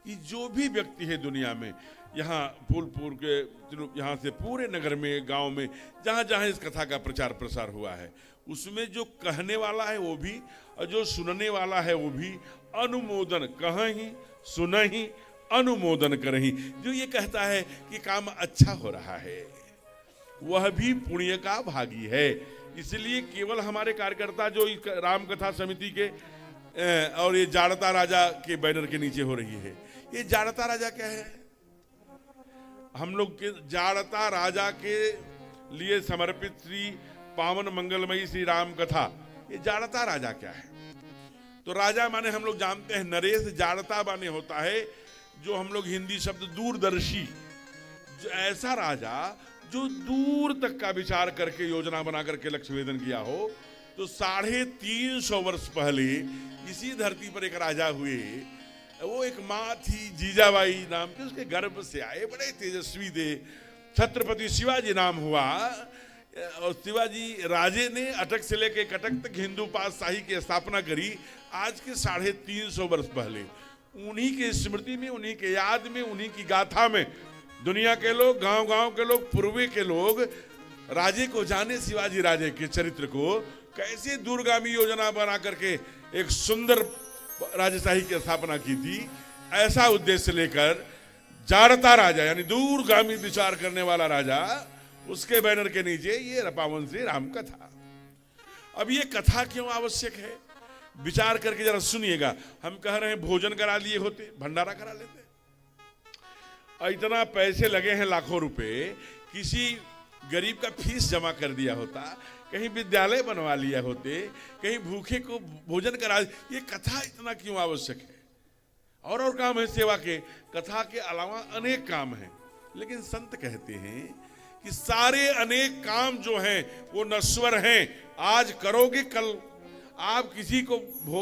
D: कि जो भी व्यक्ति है दुनिया में, यहाँ फूलपुर के यहाँ से पूरे नगर में, गांव में, जहाँ जहाँ इस कथा का प्रचार प्रसार हुआ है, उसमें जो कहने वाला है वो भी और जो सुनने वाला है वो भी अनुमोदन कहीं सुनहि अनुमोदन करहीं। जो ये कहता है कि काम अच्छा हो रहा है वह भी पुण्य का भागी है। इसलिए केवल हमारे कार्यकर्ता जो इस राम कथा समिति के और ये जाड़ता राजा के बैनर के नीचे हो रही है, ये जाड़ता राजा क्या है? हम लोग के जाड़ता राजा के लिए समर्पित श्री पावन मंगलमयी श्री राम कथा, ये जाड़ता राजा क्या है? तो राजा माने हम लोग जानते हैं नरेश, जाड़ता माने होता है जो हम लोग हिंदी शब्द दूरदर्शी, ऐसा राजा जो दूर तक का विचार करके योजना बना करके लक्ष्य वेधन किया हो। तो 350 वर्ष पहले इसी धरती पर एक राजा हुए, वो एक माँ थी जीजाबाई नाम की, उसके गर्भ से आए, बड़े तेजस्वी थे। छत्रपति शिवाजी नाम हुआ और शिवाजी राजे ने अटक से लेकर कटक तक हिंदू पातशाही की स्थापना करी आज के 350 वर्ष पहले। उन्हीं के स्मृति में, उन्हीं के याद में, उन्हीं की गाथा में दुनिया के लोग, गांव गांव के लोग, पूर्वी के लोग राजे को जाने, शिवाजी राजे के चरित्र को, कैसे दूरगामी योजना बना करके एक सुंदर राजशाही की स्थापना की थी। ऐसा उद्देश्य लेकर जाड़ता राजा यानी दूरगामी विचार करने वाला राजा, उसके बैनर के नीचे ये पावन श्री राम कथा। अब ये कथा क्यों आवश्यक है, विचार करके जरा सुनिएगा। हम कह रहे हैं भोजन करा लिए होते, भंडारा करा लेते, और इतना पैसे लगे हैं लाखों रुपए, किसी गरीब का फीस जमा कर दिया होता, कहीं विद्यालय बनवा लिया होते, कहीं भूखे को भोजन करा। ये कथा इतना क्यों आवश्यक है? और काम है सेवा के, कथा के अलावा अनेक काम हैं। लेकिन संत कहते हैं कि सारे अनेक काम जो हैं वो नश्वर हैं। आज करोगे कल आप किसी को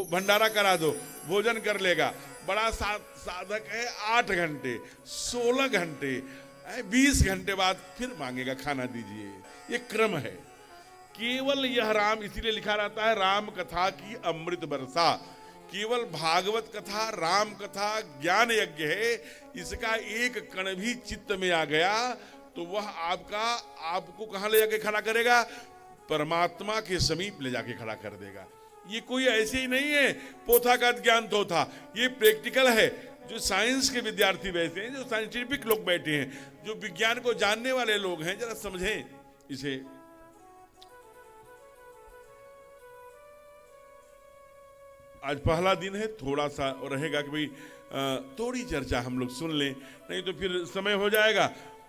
D: भंडारा करा दो, भोजन कर लेगा, बड़ा साधक है 8 घंटे, 16 घंटे, 20 घंटे बाद फिर मांगेगा खाना दीजिए। ये क्रम है। केवल यह राम, इसीलिए लिखा रहता है राम कथा की अमृत बरसा। केवल भागवत कथा, राम कथा ज्ञान यज्ञ है। इसका एक कण भी चित्त में आ गया तो वह आपको कहां ले जाके खड़ा करेगा? परमात्मा के समीप ले जाके खड़ा कर देगा। ये कोई ऐसे ही नहीं है पोथा का ज्ञान तो था, ये प्रैक्टिकल है। जो साइंस के विद्यार्थी बैठे हैं, जो साइंटिफिक लोग बैठे हैं, जो विज्ञान को जानने वाले लोग हैं, जरा समझें इसे। आज पहला दिन है, थोड़ा सा रहेगा कि भाई थोड़ी चर्चा हम लोग सुन लें, नहीं तो फिर समय हो जाएगा।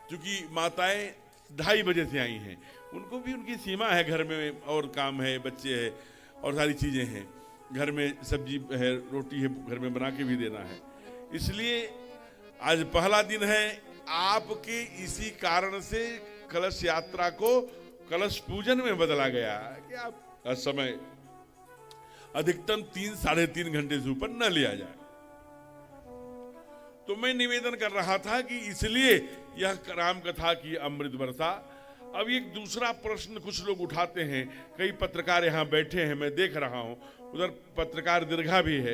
D: क्योंकि माताएं 2:30 बजे से आई हैं, उनको भी उनकी सीमा है, घर में और काम है, बच्चे हैं और सारी चीजें हैं, घर में सब्जी है, रोटी है, घर में बना के भी देना है। इसलिए आज पहला दिन है। आपके इसी कारण से कलश यात्रा को कलश पूजन में बदला गया कि आप समय अधिकतम 3-3.5 घंटे से ऊपर न लिया जाए। तो मैं निवेदन कर रहा था कि इसलिए यह राम कथा की अमृत वर्षा। अब एक दूसरा प्रश्न कुछ लोग उठाते हैं, कई पत्रकार यहाँ बैठे हैं, मैं देख रहा हूं, उधर पत्रकार दीर्घा भी है,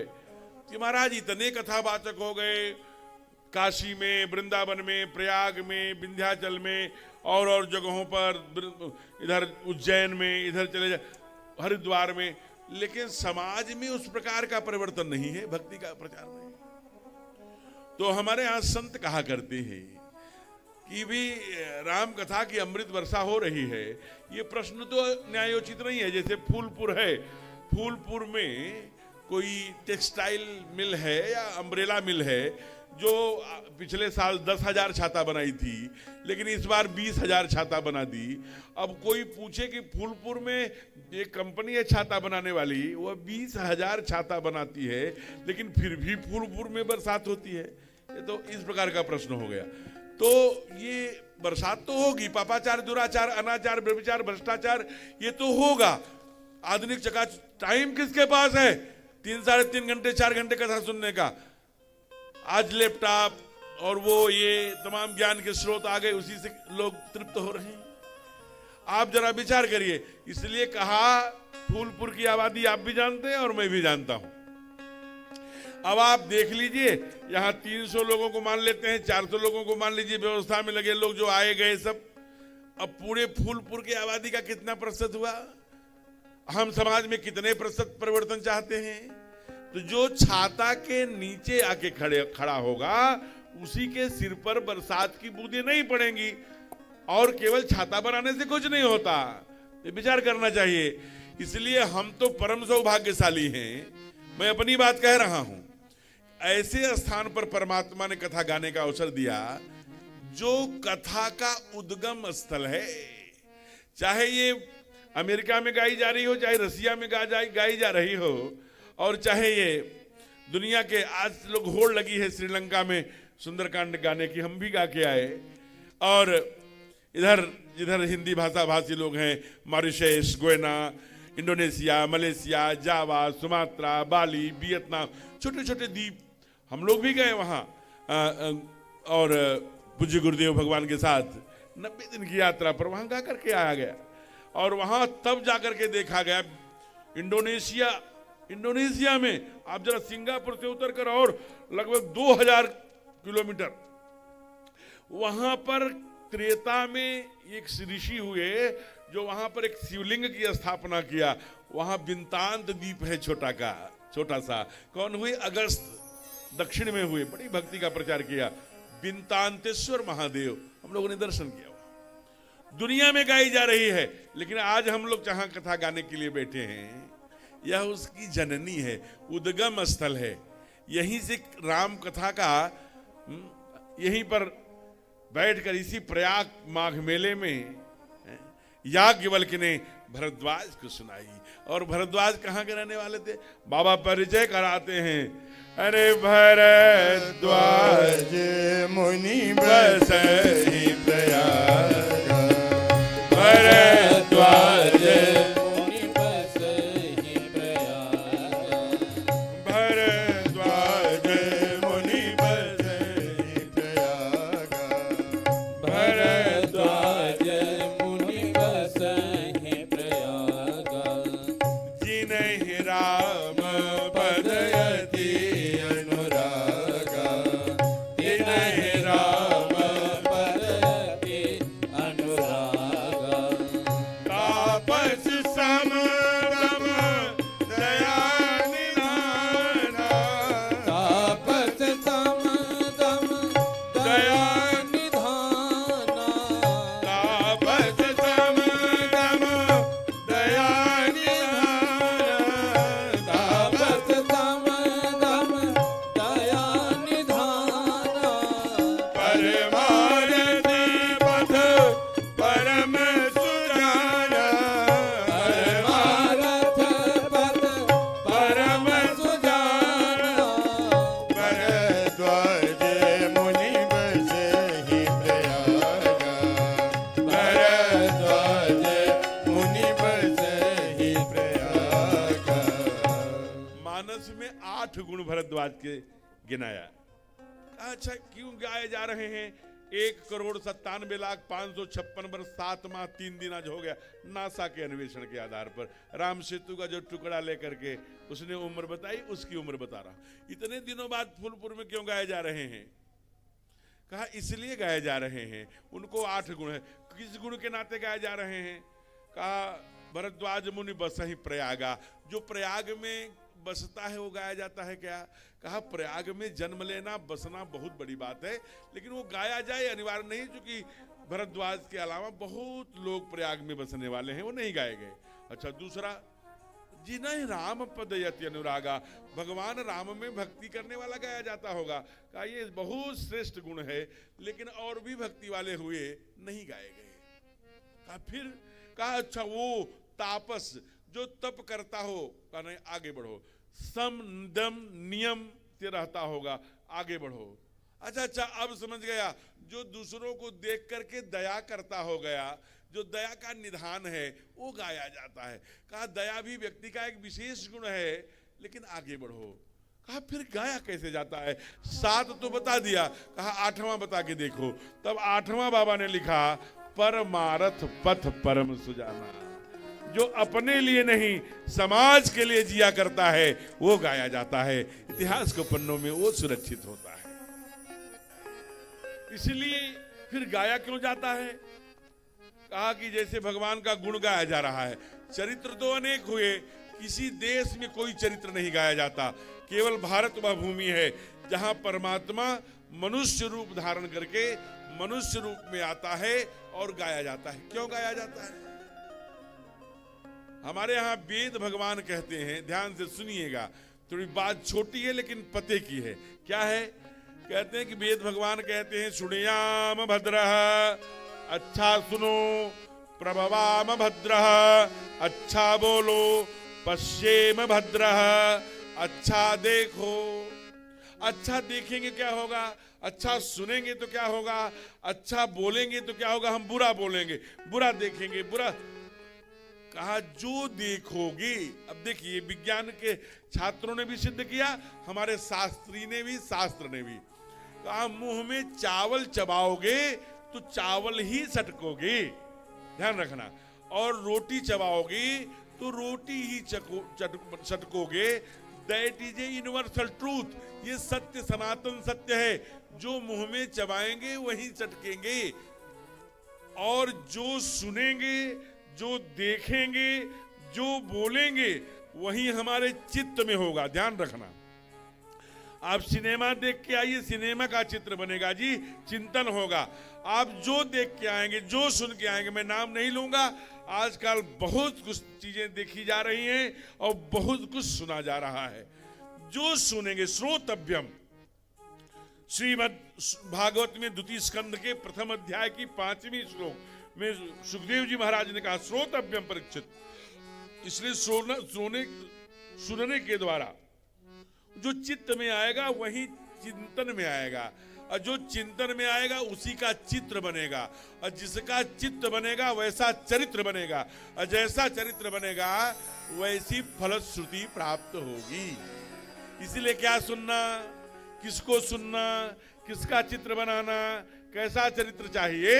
D: कि महाराज इतने कथावाचक हो गए, काशी में, वृंदावन में, प्रयाग में, विंध्याचल में और जगहों पर, इधर उज्जैन में, इधर चले जाए हरिद्वार में, लेकिन समाज में उस प्रकार का परिवर्तन नहीं है, भक्ति का प्रचार नहीं। तो हमारे यहाँ संत कहा करते हैं कि भी राम कथा की अमृत वर्षा हो रही है। ये प्रश्न तो न्यायोचित नहीं है। जैसे फूलपुर है, फूलपुर में कोई टेक्सटाइल मिल है या अम्ब्रेला मिल है जो पिछले साल 10,000 छाता बनाई थी, लेकिन इस बार 20,000 छाता बना दी। अब कोई पूछे कि फूलपुर में एक कंपनी है छाता बनाने वाली, वह 20,000 छाता बनाती है, लेकिन फिर भी फूलपुर में बरसात होती है। ये तो इस प्रकार का प्रश्न हो गया। तो ये बरसात तो होगी, पापाचार, दुराचार, अनाचार, व्यभिचार, भ्रष्टाचार, ये तो होगा। आधुनिक जगह टाइम किसके पास है? 3-3.5 घंटे 4 घंटे कथा सुनने का, आज लैपटॉप और वो ये तमाम ज्ञान के स्रोत आ गए, उसी से लोग तृप्त हो रहे हैं। आप जरा विचार करिए। इसलिए कहा फूलपुर की आबादी आप भी जानते हैं और मैं भी जानता हूं। अब आप देख लीजिए, यहां 300 लोगों को मान लेते हैं, 400 लोगों को मान लीजिए, व्यवस्था में लगे लोग जो आए गए सब, अब पूरे फूलपुर की आबादी का कितना प्रतिशत हुआ? हम समाज में कितने प्रतिशत परिवर्तन चाहते हैं? तो जो छाता के नीचे आके खड़ा होगा उसी के सिर पर बरसात की बूंदें नहीं पड़ेंगी, और केवल छाता बनाने से कुछ नहीं होता, ये विचार करना चाहिए। इसलिए हम तो परम सौभाग्यशाली हैं। मैं अपनी बात कह रहा हूं, ऐसे स्थान पर परमात्मा ने कथा गाने का अवसर दिया जो कथा का उद्गम स्थल है। चाहे ये अमेरिका में गाई जा रही हो, चाहे रसिया में गाई जा रही हो, और चाहे ये दुनिया के, आज लोग होड़ लगी है श्रीलंका में सुंदरकांड गाने की, हम भी गा के आए। और इधर जिधर हिंदी भाषा भाषी लोग हैं, मॉरिशस, गुयाना, इंडोनेशिया, मलेशिया, जावा, सुमात्रा, बाली, वियतनाम, छोटे छोटे द्वीप, हम लोग भी गए वहाँ। और पूज्य गुरुदेव भगवान के साथ 90 दिन की यात्रा पर वहाँ गा करके आया गया। और वहाँ तब जाकर के देखा गया, इंडोनेशिया में आप जरा सिंगापुर से उतर कर और लगभग 2000 किलोमीटर, वहां पर त्रेता में एक ऋषि हुए जो वहां पर एक शिवलिंग की स्थापना किया। वहां बिंतांत द्वीप है छोटा सा। कौन हुए? अगस्त, दक्षिण में हुए, बड़ी भक्ति का प्रचार किया। बिंतांतेश्वर महादेव, हम लोगों ने दर्शन किया। दुनिया में गाई जा रही है, लेकिन आज हम लोग जहां कथा गाने के लिए बैठे हैं, यह उसकी जननी है, उद्गम स्थल है। यहीं से राम कथा का, यहीं पर बैठकर इसी प्रयाग माघ मेले में याज्ञवल्क्य ने भरद्वाज को सुनाई। और भरद्वाज कहाँ के रहने वाले थे? बाबा परिचय कराते हैं, अरे भरद्वाज
B: मुनि बसहि प्रयाग,
E: भरद्वाज मुनि बसहि प्रयाग,
B: भरद्वाज मुनि बसहि प्रयाग,
E: भरद्वाज मुनि बसहि प्रयाग,
B: जिनहि राम पदयति अनुरागा,
E: तिनहि राम पदयति अनुरागा,
B: तापस समदम दया निधाना,
E: तापस समदम दया निधाना,
B: तापस समदम दया निधाना,
E: तापस समदम दया निधाना,
B: परमारति पथ परम सुजाना,
E: परमारथ पथ परम सुजाना,
B: भरद्वाज मुनि बसहि प्रयागा, भरद्वाज मुनि बसहि प्रयागा।
D: मानस में 8 गुण भरद्वाज के गिनाया। अच्छा, क्यों गाए जा रहे हैं? 1,97,05,56 वर्ष 7 माह 3 दिन आज हो गया नासा के अन्वेषण के आधार पर। राम सेतु का जो टुकड़ा लेकर के उसने उम्र बताई, उसकी उम्र बता रहा। इतने दिनों बाद फूलपुर में क्यों गाए जा रहे हैं? कहा इसलिए गाए जा रहे हैं, उनको 8 गुण है। किस गुण के नाते गाए जा रहे हैं? कहा भरद्वाज मुनि बसहि प्रयागा, जो प्रयाग में बसता है वो गाया जाता है क्या? कहा प्रयाग में जन्म लेना, बसना बहुत बड़ी बात है, लेकिन वो गाया जाए अनिवार्य नहीं, क्योंकि भरद्वाज के अलावा बहुत लोग प्रयाग में बसने वाले हैं, वो नहीं गाए गए। अच्छा, दूसरा, जिन्हें राम पदयति अनुरागा, भगवान राम में भक्ति करने वाला गाया जाता होगा। कहा ये बहुत श्रेष्ठ गुण है, लेकिन और भी भक्ति वाले हुए नहीं गाए गए। कहा फिर? कहा अच्छा, वो तापस जो तप करता हो, कहा नहीं आगे बढ़ो, सम दम नियम से रहता होगा, आगे बढ़ो। अच्छा, अब समझ गया, जो दूसरों को देख करके दया करता हो गया, जो दया का निधान है, वो गाया जाता है। कहा दया भी व्यक्ति का एक विशेष गुण है, लेकिन आगे बढ़ो। कहा फिर गाया कैसे जाता है? 7 तो बता दिया, कहा 8वां बता के देखो। तब 8वां बाबा ने लिखा, परमारथ पथ परम सुजाना। जो अपने लिए नहीं समाज के लिए जिया करता है वो गाया जाता है, इतिहास के पन्नों में वो सुरक्षित होता है। इसलिए फिर गाया क्यों जाता है? कहा कि जैसे भगवान का गुण गाया जा रहा है। चरित्र तो अनेक हुए, किसी देश में कोई चरित्र नहीं गाया जाता। केवल भारत वह भूमि है जहां परमात्मा मनुष्य रूप धारण करके मनुष्य रूप में आता है और गाया जाता है। क्यों गाया जाता है? हमारे यहाँ वेद भगवान कहते हैं, ध्यान से सुनिएगा, थोड़ी बात छोटी है लेकिन पते की है। क्या है? कहते हैं कि वेद भगवान कहते हैं, सुनयाम भद्रः, अच्छा सुनो, प्रभवाम भद्रः, अच्छा बोलो, पश्येम भद्रः, अच्छा देखो। अच्छा देखेंगे क्या होगा? अच्छा सुनेंगे तो क्या होगा? अच्छा बोलेंगे तो क्या होगा? हम बुरा बोलेंगे, बुरा देखेंगे, बुरा। कहा जो देखोगे। अब देखिए, विज्ञान के छात्रों ने भी सिद्ध किया, हमारे शास्त्री ने भी, शास्त्र ने भी कहा, मुंह में चावल चबाओगे तो चावल ही सटकोगे, ध्यान रखना, और रोटी चबाओगे तो रोटी ही सटकोगे। That is a universal truth. ये सत्य, सनातन सत्य है। जो मुंह में चबाएंगे वही चटकेंगे, और जो सुनेंगे, जो देखेंगे, जो बोलेंगे वही हमारे चित्त में होगा। ध्यान रखना। आप सिनेमा देख के आइए, सिनेमा का चित्र बनेगा जी, चिंतन होगा। आप जो देख के आएंगे, जो सुन के आएंगे, मैं नाम नहीं लूंगा, आजकल बहुत कुछ चीजें देखी जा रही हैं और बहुत कुछ सुना जा रहा है। जो सुनेंगे, श्रोतव्यम। श्रीमद् भागवत में 2 स्कंद के 1 अध्याय की 5वीं श्लोक में सुखदेव जी महाराज ने कहा, श्रोतव्यम परीक्षित। इसलिए सुनने के द्वारा जो चित्त में आएगा वही चिंतन में आएगा, और जो चिंतन में आएगा उसी का चित्र बनेगा, और जिसका चित्त बनेगा वैसा चरित्र बनेगा, और जैसा चरित्र बनेगा वैसी फलश्रुति प्राप्त होगी। इसीलिए क्या सुनना, किसको सुनना, किसका चित्र बनाना, कैसा चरित्र चाहिए।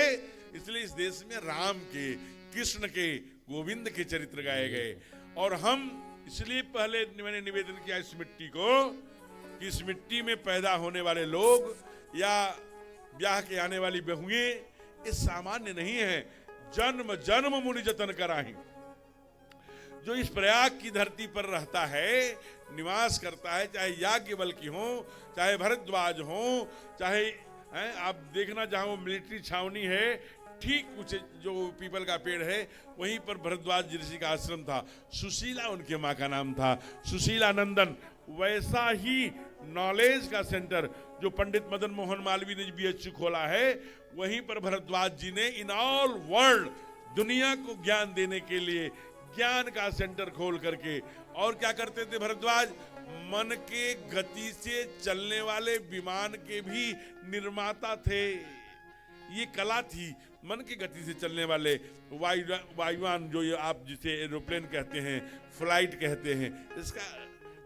D: इसलिए इस देश में राम के, कृष्ण के, गोविंद के चरित्र गाए गए। और हम इसलिए पहले मैंने निवेदन किया इस मिट्टी को, कि इस मिट्टी में पैदा होने वाले लोग या ब्याह के आने वाली बहुएं ये सामान्य नहीं है। जन्म जन्म मुनि जतन कराही। जो इस प्रयाग की धरती पर रहता है, निवास करता है, चाहे याज्ञवल्क्य हो, चाहे भरद्वाज हो, चाहे आप देखना जहां वो मिलिट्री छावनी है, ठीक कुछ जो पीपल का पेड़ है वहीं पर भरद्वाज ऋषि का आश्रम था। सुशीला उनके माँ का नाम था, सुशीला नंदन। वैसा ही नॉलेज का सेंटर जो पंडित मदन मोहन मालवीय ने BHU खोला है, वहीं पर भरद्वाज जी ने इन ऑल वर्ल्ड दुनिया को ज्ञान देने के लिए ज्ञान का सेंटर खोल करके, और क्या करते थे भरद्वाज, मन के गति से चलने वाले विमान के भी निर्माता थे। ये कला थी, मन की गति से चलने वाले वायुयान, जो ये आप जिसे एरोप्लेन कहते हैं, फ्लाइट कहते हैं, इसका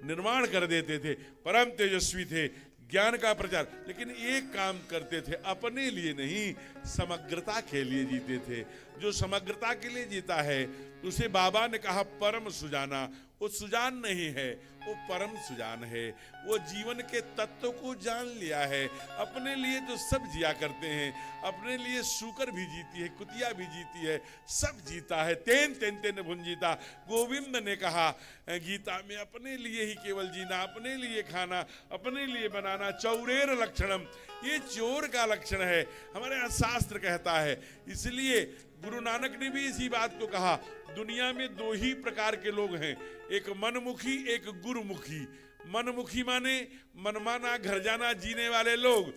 D: निर्माण कर देते थे। परम तेजस्वी थे, ज्ञान का प्रचार। लेकिन एक काम करते थे, अपने लिए नहीं, समग्रता के लिए जीते थे। जो समग्रता के लिए जीता है उसे बाबा ने कहा परम सुजाना। वो सुजान नहीं है, वो परम सुजान है। वो जीवन के तत्व को जान लिया है। अपने लिए तो सब जिया करते हैं, अपने लिए सूकर भी जीती है, कुतिया भी जीती है, सब जीता है। तेन तेन तेन भुंजीता। गोविंद ने कहा गीता में, अपने लिए ही केवल जीना, अपने लिए खाना, अपने लिए बनाना, चौरेर लक्षणम। ये चोर का लक्षण है, हमारे यहाँ शास्त्र कहता है। इसलिए गुरु नानक ने भी इसी बात को कहा। दुनिया में 2 ही प्रकार के लोग हैं, एक मनमुखी, एक गुरुमुखी। मनमुखी माने मनमाना घर जाना जीने वाले लोग,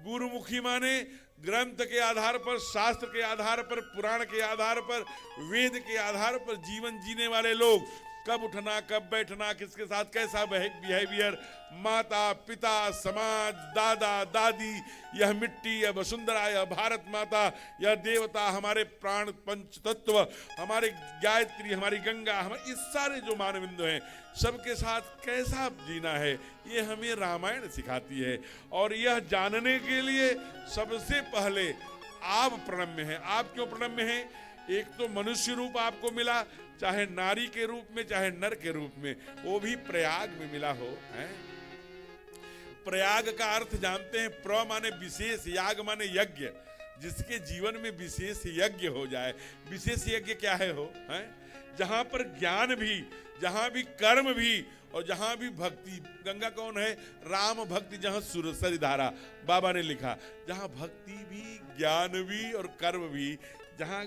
D: गुरुमुखी माने ग्रंथ के आधार पर, शास्त्र के आधार पर, पुराण के आधार पर, वेद के आधार पर जीवन जीने वाले लोग। कब उठना, कब बैठना, किसके साथ कैसा बिहेवियर, माता पिता, समाज, दादा दादी, यह मिट्टी, यह वसुंधरा, यह भारत माता, यह देवता, हमारे प्राण पंच तत्व, हमारे गायत्री, हमारी गंगा, हमारे इस सारे जो मानविंदु हैं सबके साथ कैसा जीना है, ये हमें रामायण सिखाती है। और यह जानने के लिए सबसे पहले आप प्रणम्य हैं। आप क्यों प्रणम्य हैं? एक तो मनुष्य रूप आपको मिला, चाहे नारी के रूप में चाहे नर के रूप में, वो भी प्रयाग में मिला हो है। प्रयाग का अर्थ जानते हैं, प्र माने विशेष, याग माने यज्ञ, जिसके जीवन में विशेष यज्ञ हो जाए। विशेष यज्ञ क्या है हो है? जहां पर ज्ञान भी, जहां भी कर्म भी और जहां भी भक्ति। गंगा कौन है? राम भक्ति जहां सुरसरी धारा, बाबा ने लिखा, जहां भक्ति भी, ज्ञान भी और कर्म भी, जहां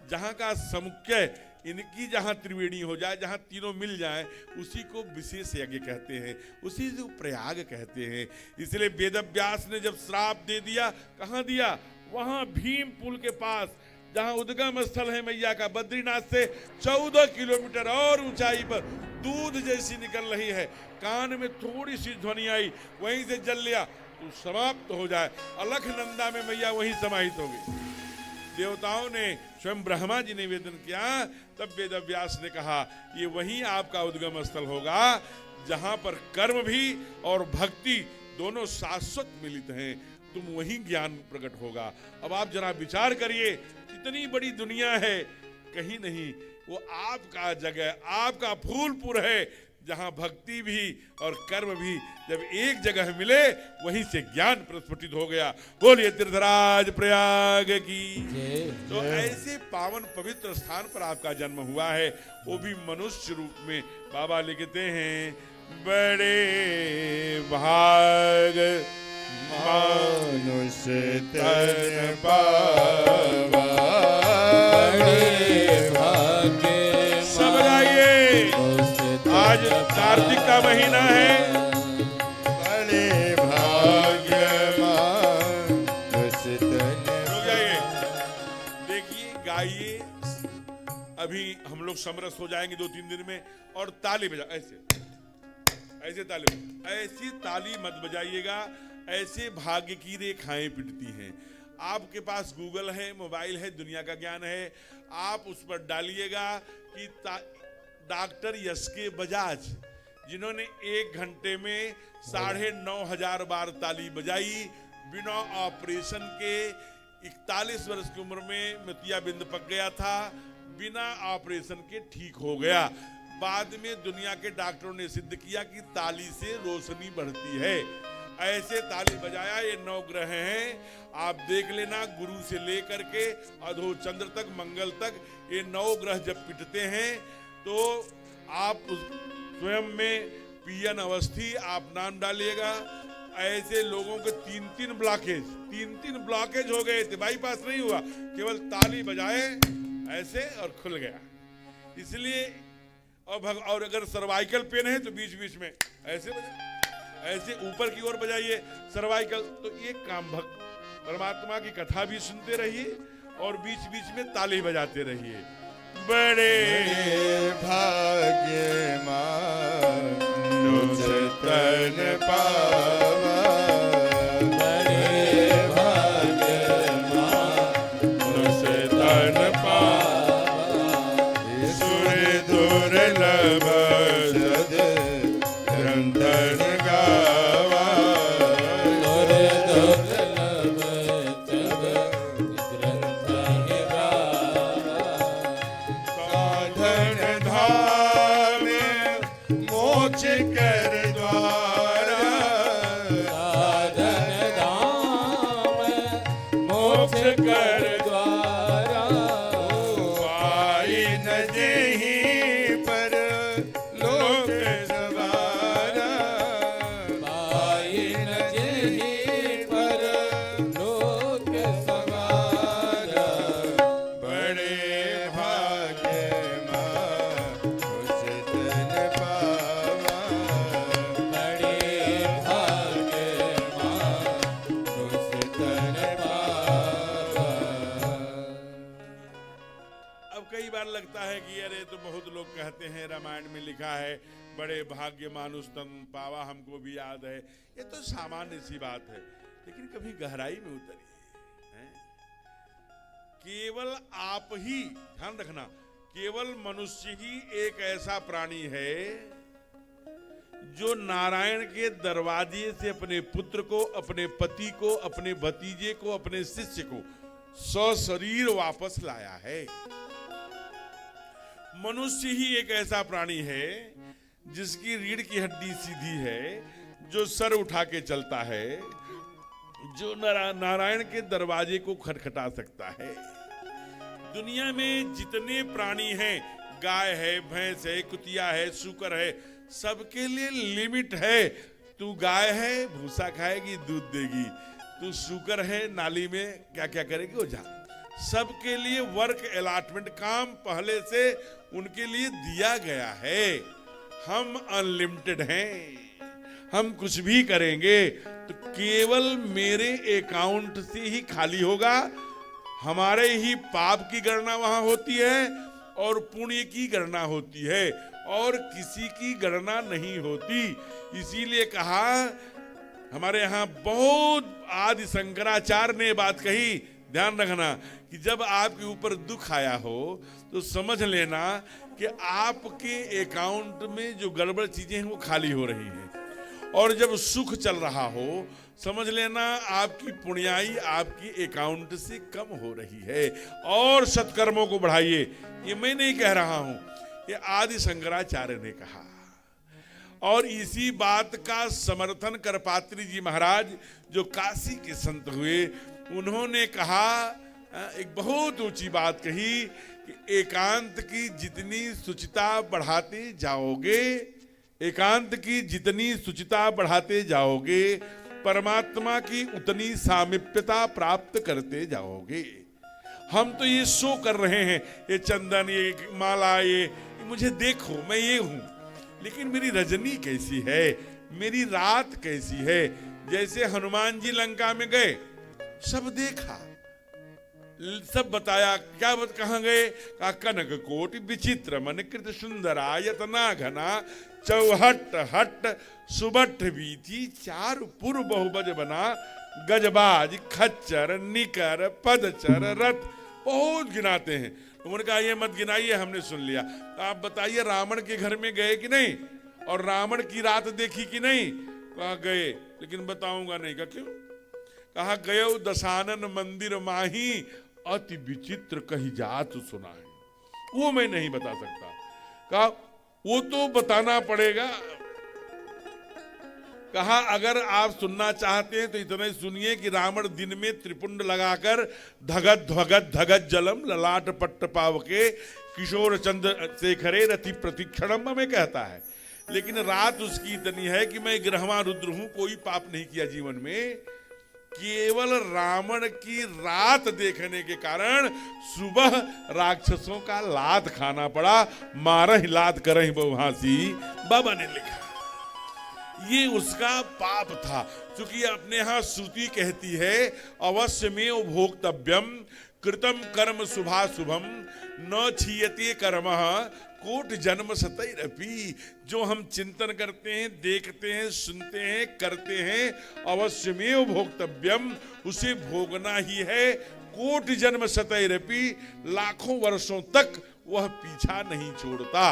D: जहां का समुच्चय इनकी जहां त्रिवेणी हो जाए, जहां तीनों मिल जाए, उसी को विशेष यज्ञ कहते हैं, उसी को प्रयाग कहते हैं। इसलिए वेदव्यास ने जब श्राप दे दिया, कहां दिया? वहां भीम पुल के पास, जहां उद्गम स्थल है मैया का, बद्रीनाथ से 14 किलोमीटर और ऊंचाई पर दूध जैसी निकल रही है। कान में थोड़ी सी ध्वनि आई, वहीं से जल लिया तो समाप्त हो जाए। अलखनंदा में मैया वहीं समाहित हो गई। देवताओं ने, स्वयं ब्रह्मा जी ने निवेदन किया, तब वेदव्यास ने कहा ये वहीं आपका उद्गम स्थल होगा जहां पर कर्म भी और भक्ति दोनों शाश्वत मिलित हैं, तुम वहीं ज्ञान प्रकट होगा। अब आप जरा विचार करिए, इतनी बड़ी दुनिया है, कहीं नहीं, वो आपका जगह, आपका फूलपुर है, जहां भक्ति भी और कर्म भी जब एक जगह मिले, वहीं से ज्ञान प्रस्फुटित हो गया। बोलिए तीर्थराज प्रयाग की। तो ऐसे पावन पवित्र स्थान पर आपका जन्म हुआ है, वो भी मनुष्य रूप में। बाबा लिखते हैं, बड़े भाग
B: मनुष्य तन पावा,
E: बड़े भाग्य
D: सब जाइए। आज कार्तिक का महीना है,
B: बड़े भाग्यवान मनुष्य तन।
D: रुक जाइए, देखिए, गाइए। अभी हम लोग समरस हो जाएंगे 2-3 दिन में, और ताली बजा, ऐसे ऐसे ताली, ऐसी ताली मत बजाइएगा, ऐसे भाग्य की रेखाएं पिटती हैं। आपके पास गूगल है, मोबाइल है, दुनिया का ज्ञान है, आप उस पर डालिएगा कि डॉक्टर यशके बजाज, जिन्होंने 1 घंटे में 9,500 बार ताली बजाई, बिना ऑपरेशन के, 41 वर्ष की उम्र में मोतियाबिंद पक गया था, बिना ऑपरेशन के ठीक हो गया। बाद में दुनिया के डॉक्टरों ने सिद्ध किया कि ताली से रोशनी बढ़ती है। ऐसे ताली बजाया। ये 9 ग्रह हैं, आप देख लेना, गुरु से लेकर के अधो चंद्र तक, मंगल तक, ये 9 ग्रह जब पिटते हैं तो आप स्वयं में पियन अवस्थी आप नाम डालिएगा। ऐसे लोगों के 3-3 ब्लॉकेज हो गए थे, बाईपास नहीं हुआ, केवल ताली बजाए ऐसे और खुल गया। इसलिए और अगर सर्वाइकल पेन है तो बीच बीच में ऐसे बजाए, ऐसे ऊपर की ओर बजाइए सर्वाइकल। तो एक काम, भक्त परमात्मा की कथा भी सुनते रहिए और बीच बीच में ताली बजाते रहिए। बड़े
B: भाग्यवान मनुष्य तन पावा,
E: बड़े भाग्यवान
D: मनुष्य तन
B: पावा, सुर दुर्लभ सद ग्रंथन गावा,
E: सुर दुर्लभ सद ग्रंथन गावा,
B: साधन धाम मोक्ष कर द्वारा,
D: रामायण में लिखा है, बड़े भाग्य मानुष तन पावा, हमको भी याद है। ये तो सामान्य सी बात है, लेकिन कभी गहराई में उतरिए हैं? केवल आप ही ध्यान रखना, केवल मनुष्य ही एक ऐसा प्राणी है जो नारायण के दरवाजे से अपने पुत्र को, अपने पति को, अपने भतीजे को, अपने शिष्य को सशरीर वापस लाया है। मनुष्य ही एक ऐसा प्राणी है जिसकी रीढ़ की हड्डी सीधी है, जो सर उठा के चलता है, जो नारायण के दरवाजे को खटखटा सकता है। दुनिया में जितने प्राणी हैं, गाय है, भैंस है, कुतिया है, सूकर है, सबके लिए लिमिट है। तू गाय है, भूसा खाएगी, दूध देगी। तू सूकर है, नाली में क्या क्या करेगी वो जा। सबके लिए वर्क अलॉटमेंट, काम पहले से उनके लिए दिया गया है। हम अनलिमिटेड हैं, हम कुछ भी करेंगे तो केवल मेरे अकाउंट से ही खाली होगा। हमारे ही पाप की गणना वहां होती है और पुण्य की गणना होती है, और किसी की गणना नहीं होती। इसीलिए कहा, हमारे यहाँ बहुत आदि शंकराचार्य ने बात कही, ध्यान रखना, कि जब आपके ऊपर दुख आया हो तो समझ लेना कि आपके अकाउंट में जो गड़बड़ चीजें हैं वो खाली हो रही हैं, और जब सुख चल रहा हो समझ लेना आपकी पुण्याई आपकी अकाउंट से कम हो रही है। और सत्कर्मों को बढ़ाइए। ये मैं नहीं कह रहा हूं, ये आदि शंकराचार्य ने कहा। और इसी बात का समर्थन करपात्री जी महाराज जो काशी के संत हुए, उन्होंने कहा, एक बहुत ऊंची बात कही कि एकांत की जितनी सुचिता बढ़ाते जाओगे, एकांत की जितनी सुचिता बढ़ाते जाओगे, परमात्मा की उतनी सामीप्यता प्राप्त करते जाओगे। हम तो ये शो कर रहे हैं, ये चंदन, ये माला, ये मुझे देखो, मैं ये हूं, लेकिन मेरी रजनी कैसी है, मेरी रात कैसी है। जैसे हनुमान जी लंका में गए, सब देखा, सब बताया, क्या कहां गए? कहा कनक कोटि विचित्र मन कृत सुंदरा यतना घना चौहट हट सुबठ बीती चार पुर बहुबज बना गजबाज खच्चर निकर पदचर रथ। बहुत गिनाते हैं। उन्होंने कहा ये मत गिनाइए, हमने सुन लिया। आप बताइए रावण के घर में गए कि नहीं, और रावण की रात देखी कि नहीं? कहा गए, लेकिन बताऊंगा नहीं। का क्यों? कहा गयो दशानन मंदिर माही अति विचित्र कही जात सुना है, वो मैं नहीं बता सकता। कहा वो तो बताना पड़ेगा। कहा अगर आप सुनना चाहते हैं तो इतना ही सुनिए कि रावण दिन में त्रिपुंड लगाकर धगत धगत धगत जलम ललाट पट्ट पावके किशोर चंद्र शेखरे रति प्रतिक्षणम में कहता है, लेकिन रात उसकी इतनी है कि मैं ग्रहवा रुद्र हूं, कोई पाप नहीं किया जीवन में। केवल रावण की रात देखने के कारण सुबह राक्षसों का लात खाना पड़ा। मारह लात करही बहुहासी, बाबा ने लिखा। ये उसका पाप था। क्योंकि अपने यहां श्रुति कहती है अवश्य में भोक्तव्यम कृतम कर्म शुभाशुभम न क्षीयते कर्मः कोट जन्म सतैरपि। जो हम चिंतन करते हैं, देखते हैं, सुनते हैं, करते हैं, अवश्य में भोक्तव्यम, उसे भोगना ही है। कोट जन्म सतैरपि, लाखों वर्षों तक वह पीछा नहीं छोड़ता।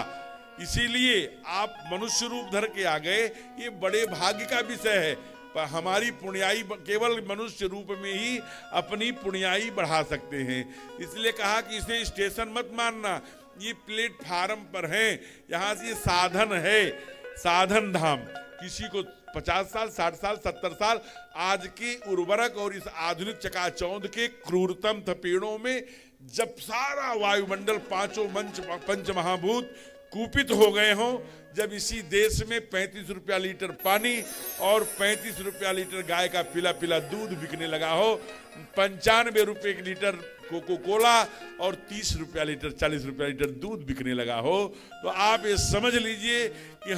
D: इसीलिए आप मनुष्य रूप धर के आ गए, ये बड़े भाग्य का विषय है। पर हमारी पुण्याई केवल मनुष्य रूप में ही अपनी पुण्याई बढ़ा सकते हैं। इसलिए कहा कि इसे स्टेशन मत मानना, ये प्लेटफार्म पर है, यहाँ से साधन है, साधन धाम। किसी को 50 साल, 60 साल, 70 साल, आज के उर्वरक और इस आधुनिक चकाचौंध के क्रूरतम थपेड़ों में जब सारा वायुमंडल, पांचों पंच महाभूत कुपित हो गए हों, जब इसी देश में 35 रुपया लीटर पानी और 35 रुपया लीटर गाय का पीला पीला दूध बिकने लगा हो, 95 रुपये लीटर कोको कोला और 30 रुपया लीटर, 40 रुपया लीटर दूध बिकने लगा हो, तो आप ये समझ लीजिए कि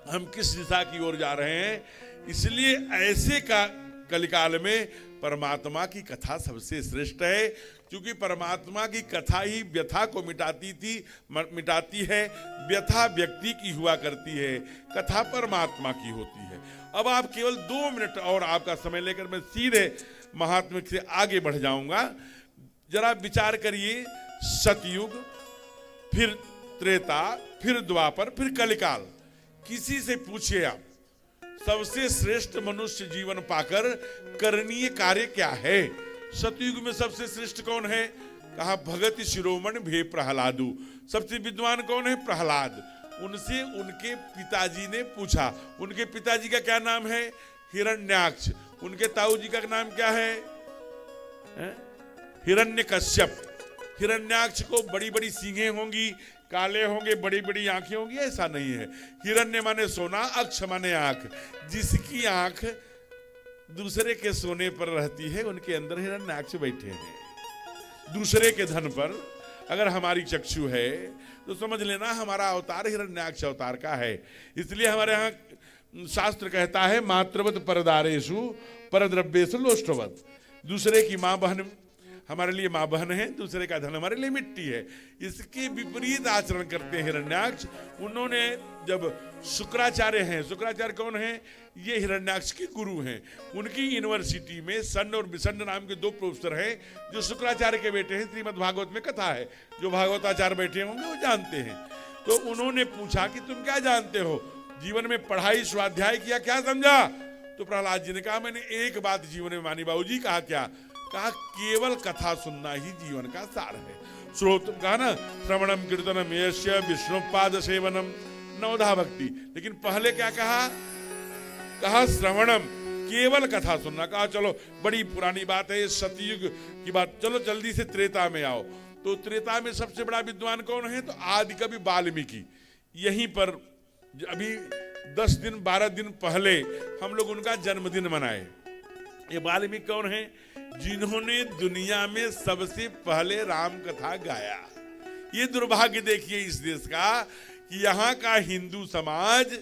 D: हम किस दिशा की ओर जा रहे हैं। इसलिए ऐसे का कलिकाल में परमात्मा की कथा सबसे श्रेष्ठ है, क्योंकि परमात्मा की कथा ही व्यथा को मिटाती है। व्यथा व्यक्ति की हुआ करती है, कथा परमात्मा की होती है। अब आप केवल 2 मिनट और आपका समय लेकर मैं सीधे महात्म्य से आगे बढ़ जाऊंगा। जरा विचार करिए, सतयुग, फिर त्रेता, फिर द्वापर, फिर कलिकाल। किसी से पूछिए आप, सबसे श्रेष्ठ मनुष्य जीवन पाकर करणीय कार्य क्या है? सतयुग में सबसे श्रेष्ठ कौन है? कहा भगत शिरोमणि भे प्रहलादु। सबसे विद्वान कौन है? प्रहलाद। उनसे उनके पिताजी ने पूछा। उनके पिताजी का क्या नाम है? हिरण्याक्ष। उनके ताऊ जी का नाम क्या है? हिरण्यकश्यप। हिरण्याक्ष को बड़ी बड़ी सींगें होंगी, काले होंगे, बड़ी बड़ी आंखें होंगी, ऐसा नहीं है। हिरण्य माने सोना, अक्ष माने आंख। जिसकी आंख दूसरे के सोने पर रहती है, उनके अंदर हिरण्याक्ष बैठे हैं। दूसरे के धन पर अगर हमारी चक्षु है तो समझ लेना हमारा अवतार हिरण्याक्ष अवतार का है। इसलिए हमारे यहाँ शास्त्र कहता है, मातृवत परदारेषु परद्रव्येषु लोष्टवत। दूसरे की माँ बहन हमारे लिए माँ बहन है, दूसरे का धन हमारे लिए मिट्टी है। इसके विपरीत आचरण करते हैं हिरण्याक्ष। उन्होंने जब शुक्राचार्य हैं, शुक्राचार्य कौन हैं? ये हिरण्याक्ष के गुरु हैं। उनकी यूनिवर्सिटी में सन और विसन्न नाम के 2 प्रोफेसर हैं जो शुक्राचार्य के बेटे हैं। श्रीमद् भागवत में कथा है, जो भागवताचार्य बैठे होंगे वो जानते हैं। तो उन्होंने पूछा कि तुम क्या जानते हो? जीवन में पढ़ाई स्वाध्याय किया, क्या समझा? तो प्रहलाद जी ने कहा, मैंने एक बात जीवन में मानी बाबूजी। कहा क्या? कहा केवल कथा सुनना ही जीवन का सार है। श्रोतम, कहा ना, श्रवणम कीर्तनम यस्य विष्णुपाद सेवनम नवधा भक्ति। लेकिन पहले क्या कहा? कहा श्रवणम, केवल कथा सुनना। कहा चलो बड़ी पुरानी बात है, सतयुग की बात, चलो जल्दी से त्रेता में आओ। तो त्रेता में सबसे बड़ा विद्वान कौन है? तो आदि कवि वाल्मीकि। यहीं पर अभी 10 दिन 12 दिन पहले हम लोग उनका जन्मदिन मनाए। ये वाल्मीकि कौन है? जिन्होंने दुनिया में सबसे पहले राम कथा गाया। ये दुर्भाग्य देखिए इस देश का कि यहाँ का हिंदू समाज,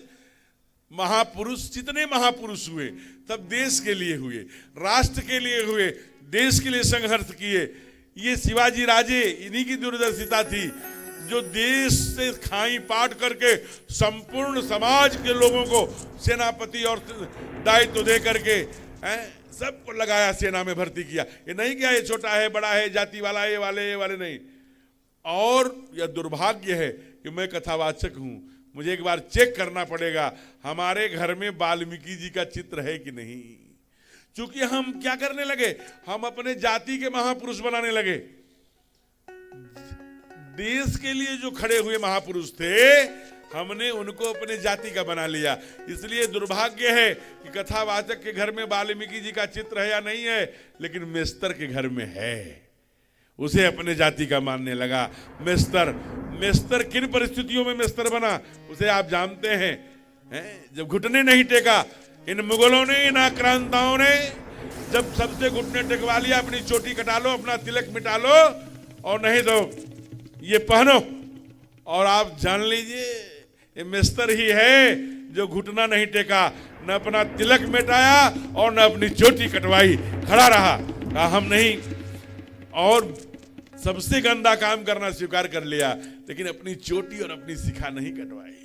D: महापुरुष, जितने महापुरुष हुए तब देश के लिए हुए, राष्ट्र के लिए हुए, देश के लिए संघर्ष किए। ये शिवाजी राजे, इन्हीं की दूरदर्शिता थी जो देश से खाई पाट करके संपूर्ण समाज के लोगों को सेनापति और दायित्व दे करके सबको लगाया, सेना में भर्ती किया। ये नहीं क्या ये छोटा है, बड़ा है, जाति वाला है, ये वाले नहीं। और यह दुर्भाग्य है कि मैं कथावाचक हूं, मुझे एक बार चेक करना पड़ेगा हमारे घर में वाल्मीकि जी का चित्र है कि नहीं। क्योंकि हम क्या करने लगे? हम अपने जाति के महापुरुष बनाने लगे। देश के लिए जो खड़े हुए महापुरुष थे, हमने उनको अपने जाति का बना लिया। इसलिए दुर्भाग्य है कि कथावाचक के घर में वाल्मीकि जी का चित्र है या नहीं है, लेकिन मेस्तर के घर में है। उसे अपने जाति का मानने लगा। मेस्तर किन परिस्थितियों में मेस्तर बना उसे आप जानते हैं, जब घुटने नहीं टेका इन मुगलों ने, इन आक्रांताओं ने, जब सबसे घुटने टेकवा लिया, अपनी चोटी कटा लो, अपना तिलक मिटा लो, और नहीं तो ये पहनो, और आप जान लीजिए ये मेस्तर ही है जो घुटना नहीं टेका, न अपना तिलक मिटाया और न अपनी चोटी कटवाई, खड़ा रहा, कहा हम नहीं। और सबसे गंदा काम करना स्वीकार कर लिया, लेकिन अपनी चोटी और अपनी शिखा नहीं कटवाई।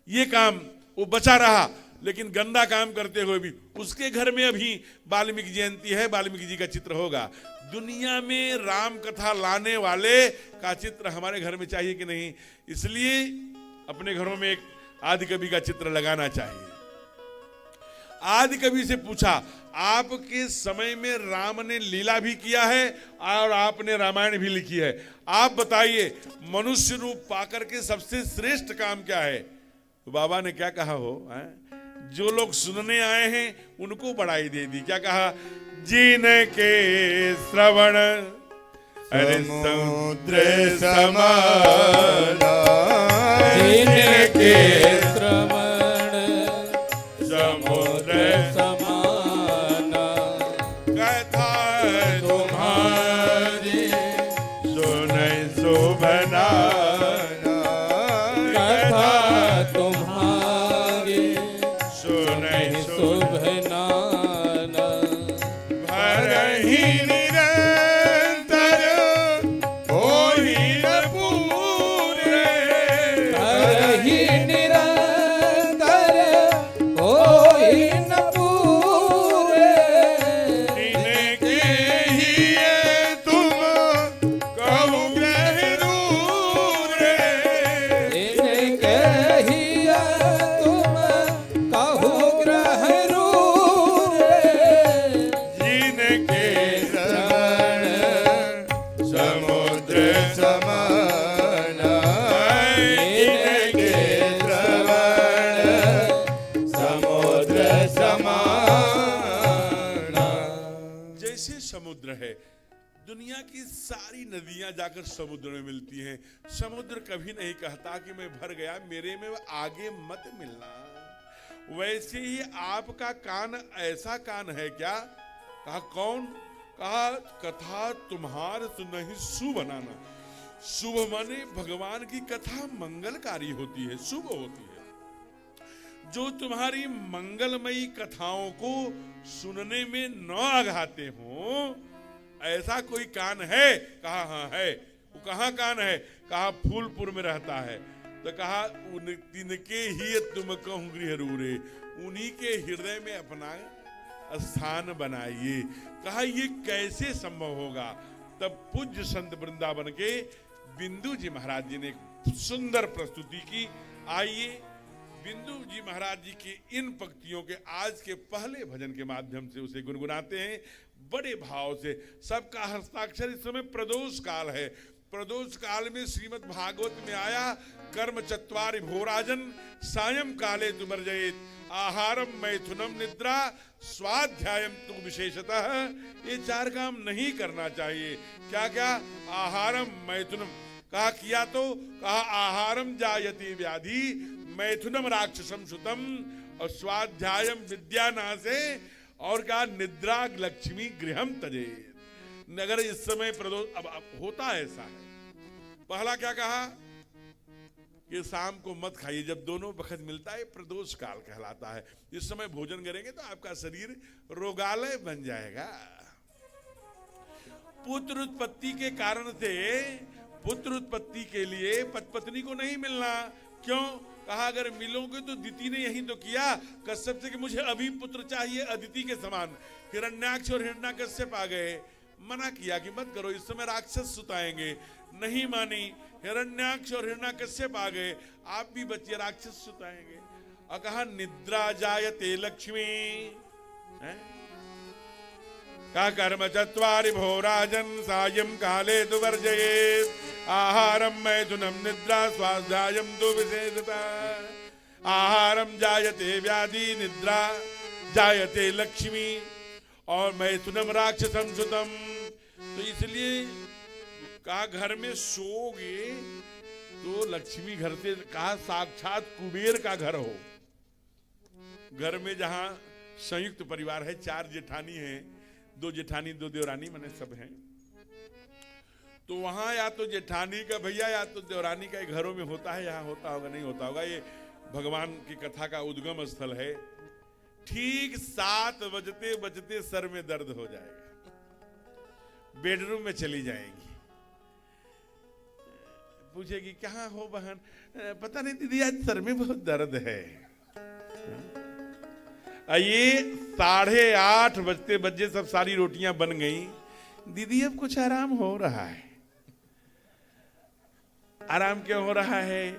D: ये काम वो बचा रहा, लेकिन गंदा काम करते हुए भी उसके घर में अभी वाल्मीकि जयंती है, वाल्मीकि जी का चित्र होगा। दुनिया में राम कथा लाने वाले का चित्र हमारे घर में चाहिए कि नहीं? इसलिए अपने घरों में एक आदि कवि का चित्र लगाना चाहिए। आदि कवि से पूछा, आपके समय में राम ने लीला भी किया है और आपने रामायण भी लिखी है, आप बताइए मनुष्य रूप पाकर के सबसे श्रेष्ठ काम क्या है? तो बाबा ने क्या कहा हो, जो लोग सुनने आए हैं उनको बड़ाई दे दी। क्या कहा? जिनके श्रवण
B: समुद्र समान,
E: जिनके श्रवण समुद्र समान,
B: कथा तुम्हारी सुनै शोभना,
E: कथा तुम्हारी
B: सुनै
E: शोभना।
D: समुद्र है। दुनिया की सारी नदियां जाकर समुद्र में मिलती हैं। समुद्र कभी नहीं कहता कि मैं भर गया, मेरे में आगे मत मिलना। वैसे ही आपका कान ऐसा कान है क्या? कहा कौन? कहा कथा तुम्हार सुनहि शुभ बनाना। शुभ माने भगवान की कथा मंगलकारी होती है, शुभ होती है। जो तुम्हारी मंगलमयी कथाओं को सुनने में न आघाते हो, ऐसा कोई कान है? कहा हाँ है। वो कहाँ कान है? कहा फूलपुर में रहता है। तो कहा तिनके ही तुम कहूँ गृह रूरे, उन्हीं के हृदय में अपना स्थान बनाइए। कहा ये कैसे संभव होगा? तब पूज्य संत वृंदावन के बिंदु जी महाराज जी ने एक सुंदर प्रस्तुति की। आइए बिंदु जी महाराज जी की इन पंक्तियों के आज के पहले भजन के माध्यम से उसे गुनगुनाते हैं बड़े भाव से। सबका हस्ताक्षर इस समय प्रदोष काल है। प्रदोष काल में श्रीमद् भागवत में आया कर्म चत्वारि भोराजन सायं काले तुमर्जयेत आहारम मैथुनम निद्रा स्वाध्यायम तु विशेषतः। ये 4 काम नहीं करना चाहिए। क्या क्या? आहारम मैथुनम। कहा किया तो? कहा आहारम जायति व्याधि, मैथुनम राक्षसम सुतम, और स्वाध्यायम विद्यानाशे, और कहा निद्रा लक्ष्मी गृहम तजे। नगर इस समय प्रदोष अब होता ऐसा है। पहला क्या कहा कि शाम को मत खाइए, जब दोनों वक्त मिलता है प्रदोष काल कहलाता है। इस समय भोजन करेंगे तो आपका शरीर रोगालय बन जाएगा। पुत्र उत्पत्ति के कारण से पुत्र उत्पत्ति के लिए पत्नी को नहीं मिलना। क्यों? कहा अगर मिलोगे तो दिति ने यही तो किया कश्यप से कि मुझे अभी पुत्र चाहिए अदिति के समान। हिरण्याक्ष और हिरण्यकश्यप आ गए, मना किया कि मत करो, इस समय राक्षस सुताएंगे। नहीं मानी, हिरण्याक्ष और हिरण्यकश्यप आ गए, आप भी बचिए, राक्षस सुताएंगे। और कहा निद्रा जायते लक्ष्मी। का कर्म चत्वारि भोराजन सायं काले तु वर्जयेत् आहारम मैथुनम निद्रा स्वाध्यायम तु विशेषतः। आहारम जायते व्याधि, निद्रा जायते लक्ष्मी, और मैथुनम राक्षसम सुतम। तो इसलिए कहा घर में सोओगे तो लक्ष्मी घर से, कहा साक्षात कुबेर का घर हो। घर में जहां संयुक्त परिवार है, 4 जेठानी हैं, 2 जेठानी 2 देवरानी, माने सब हैं, तो वहां या तो जेठानी का भैया या तो देवरानी का घरों में होता है। यहाँ होता होगा, नहीं होता होगा। ये भगवान की कथा का उद्गम स्थल है। ठीक 7 बजते बजते सर में दर्द हो जाएगा, बेडरूम में चली जाएंगी, पूछेगी कहाँ हो बहन? पता नहीं दीदी, आज सर में बहुत दर्द है। ये 8:30 बजते बजे सब सारी रोटियां बन गई। दीदी अब कुछ आराम हो रहा है। आराम क्यों हो रहा है?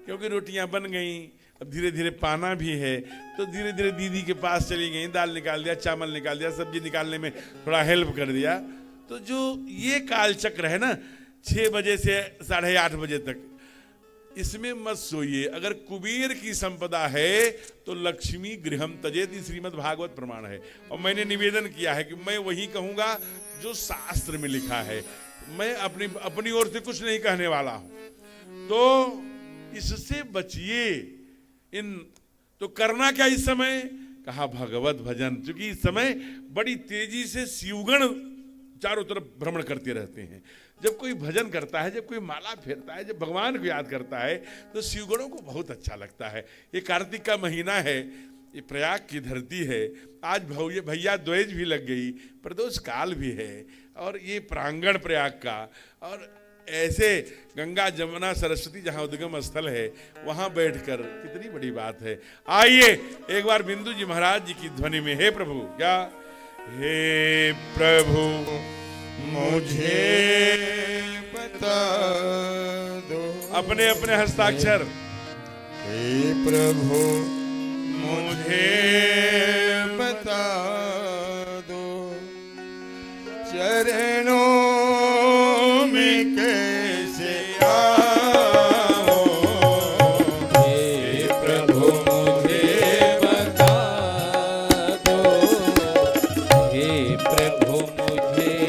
D: क्योंकि रोटियां बन गई, अब धीरे धीरे पाना भी है। तो धीरे धीरे दीदी के पास चली गई, दाल निकाल दिया, चावल निकाल दिया, सब्जी निकालने में थोड़ा हेल्प कर दिया। तो जो ये काल चक्र है ना, 6 बजे से 8:30 बजे तक, इसमें मत सोइए। अगर कुबेर की संपदा है तो लक्ष्मी गृहम तजेति, श्रीमद् भागवत प्रमाण है। और मैंने निवेदन किया है कि मैं वही कहूंगा जो शास्त्र में लिखा है। मैं अपनी ओर से कुछ नहीं कहने वाला हूं। तो इससे बचिए। तो करना क्या इस समय? कहा भगवत भजन। क्योंकि इस समय बड़ी तेजी से शिवगण चारों तरफ भ्रमण करते रहते हैं। जब कोई भजन करता है, जब कोई माला फेरता है, जब भगवान को याद करता है, तो शिवगणों को बहुत अच्छा लगता है। ये कार्तिक का महीना है, ये प्रयाग की धरती है। आज भैया द्वेज भी लग गई, प्रदोष काल भी है, और ये प्रांगण प्रयाग का, और ऐसे गंगा जमुना सरस्वती जहां उद्गम स्थल है, वहां बैठकर कितनी बड़ी बात है। आइए एक बार बिंदु जी महाराज जी की ध्वनि में, हे प्रभु, क्या? हे प्रभु
B: मुझे बता दो,
D: अपने अपने हस्ताक्षर।
B: हे प्रभु मुझे बता दो, चरणों में कैसे आओ।
E: हे प्रभु मुझे बता दो, हे प्रभु मुझे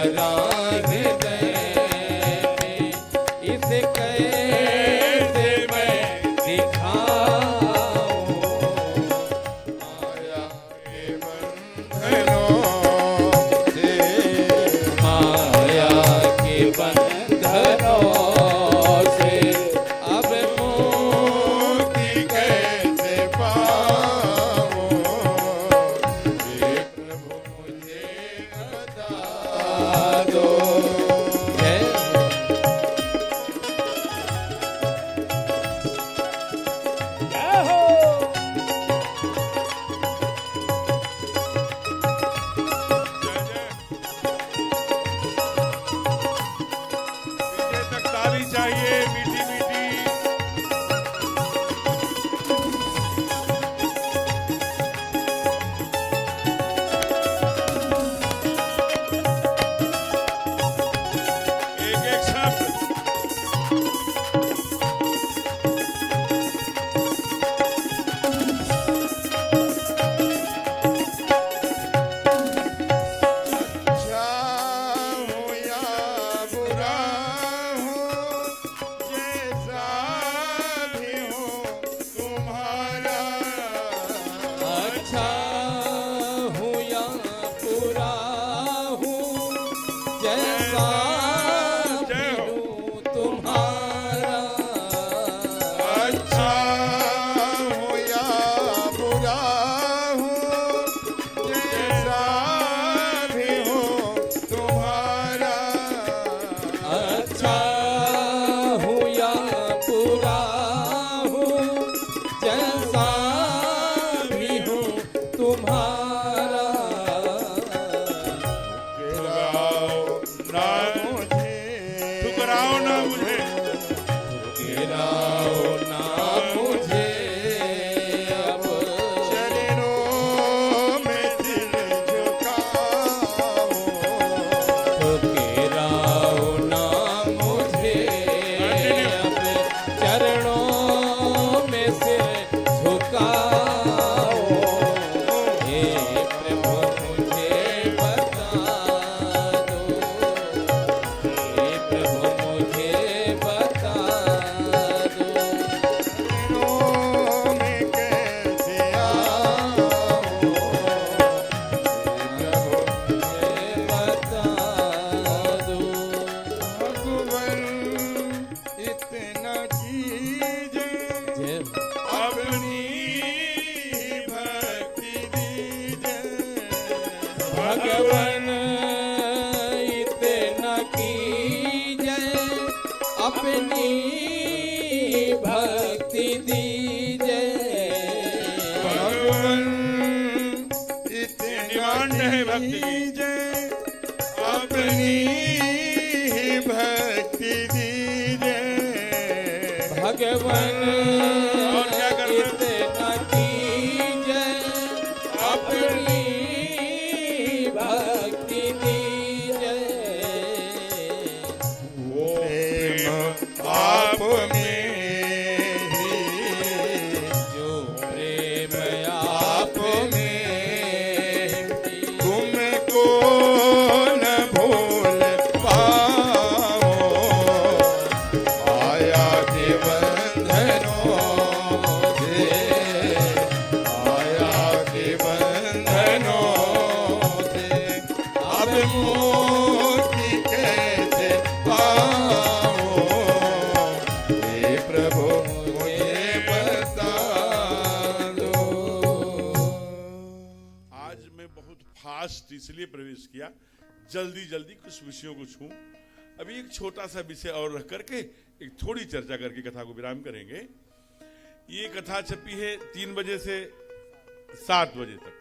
E: तुम्हारा हृदय में इसे कैसे मैं दिखाऊं।
B: माया के बंधनों से
E: माया के बंधनों से अब
B: मुक्ति कैसे पाऊं। हे प्रभु मुझे बता दो।
E: जय
D: पीछे तक ताली चाहिए, मीठी मीठी। एक एक शब्द।
B: अच्छा हूँ या बुरा हूँ, जैसा भी हूँ तुम्हारा।
E: अच्छा हूँ या बुरा हूँ जैसा भी हूँ तुम्हारा।
B: अच्छा हूँ या बुरा हूँ, जैसा भी हूँ तुम्हारा।
E: अच्छा हूँ या बुरा हूँ जैसा भी हूँ तुम्हारा।
D: ठुकराओ ना मुझे,
E: गिराओ ना मुझे अब
B: चरणों में सिर झुकाओ।
E: तो गिराओ ना मुझे अब चरणों में सिर झुकाओ। हे प्रभु मुझे बता दो, हे प्रभु मुझे बता दो।
B: चरणों में कैसे आऊं।
E: मुझे बता दो।
B: भगवन इतना कीजिए,
E: जय
B: अपनी भक्ति दीजिए।
E: भगवन इतना कीजय अपनी भक्ति दीजय।
B: भगवन
D: डिमांड है भक्ति की।
B: दीजिए, अपनी ही भक्ति दीजिए।
E: भगवन
D: और क्या करना?
E: इतना कीजय अपनी भक्ति दीजय।
B: प्रेम आप में ही,
E: जो प्रेम आप में
B: तुमको न भूल पाओ। आया के बंधनों से, आया के बंधनों से अब मुक्ति कैसे पाओ। हे प्रभु मुझे बता दो।
D: आज मैं बहुत फास्ट इसलिए प्रवेश किया, जल्दी जल्दी कुछ विषयों को छूं। अभी एक छोटा सा विषय और रख करके एक थोड़ी चर्चा करके कथा को विराम करेंगे। ये कथा छपी है 3 बजे से 7 बजे तक,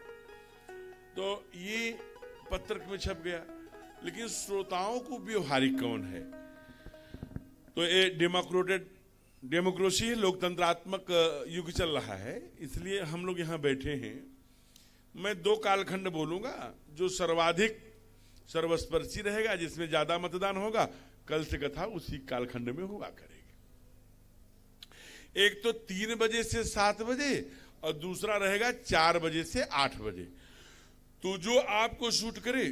D: तो ये पत्रक में छप गया, लेकिन श्रोताओं को व्यवहारिक कौन है? तो ये डेमोक्रेसी है, लोकतंत्रात्मक युग चल रहा है, इसलिए हम लोग यहाँ बैठे हैं। मैं 2 कालखंड बोलूंगा जो सर्वाधिक सर्वस्पर्शी रहेगा, जिसमें ज्यादा मतदान होगा। कल से कथा उसी कालखंड में हुआ करेगी। एक तो 3 बजे से 7 बजे और दूसरा रहेगा 4 बजे से 8 बजे। तो जो आपको शूट करे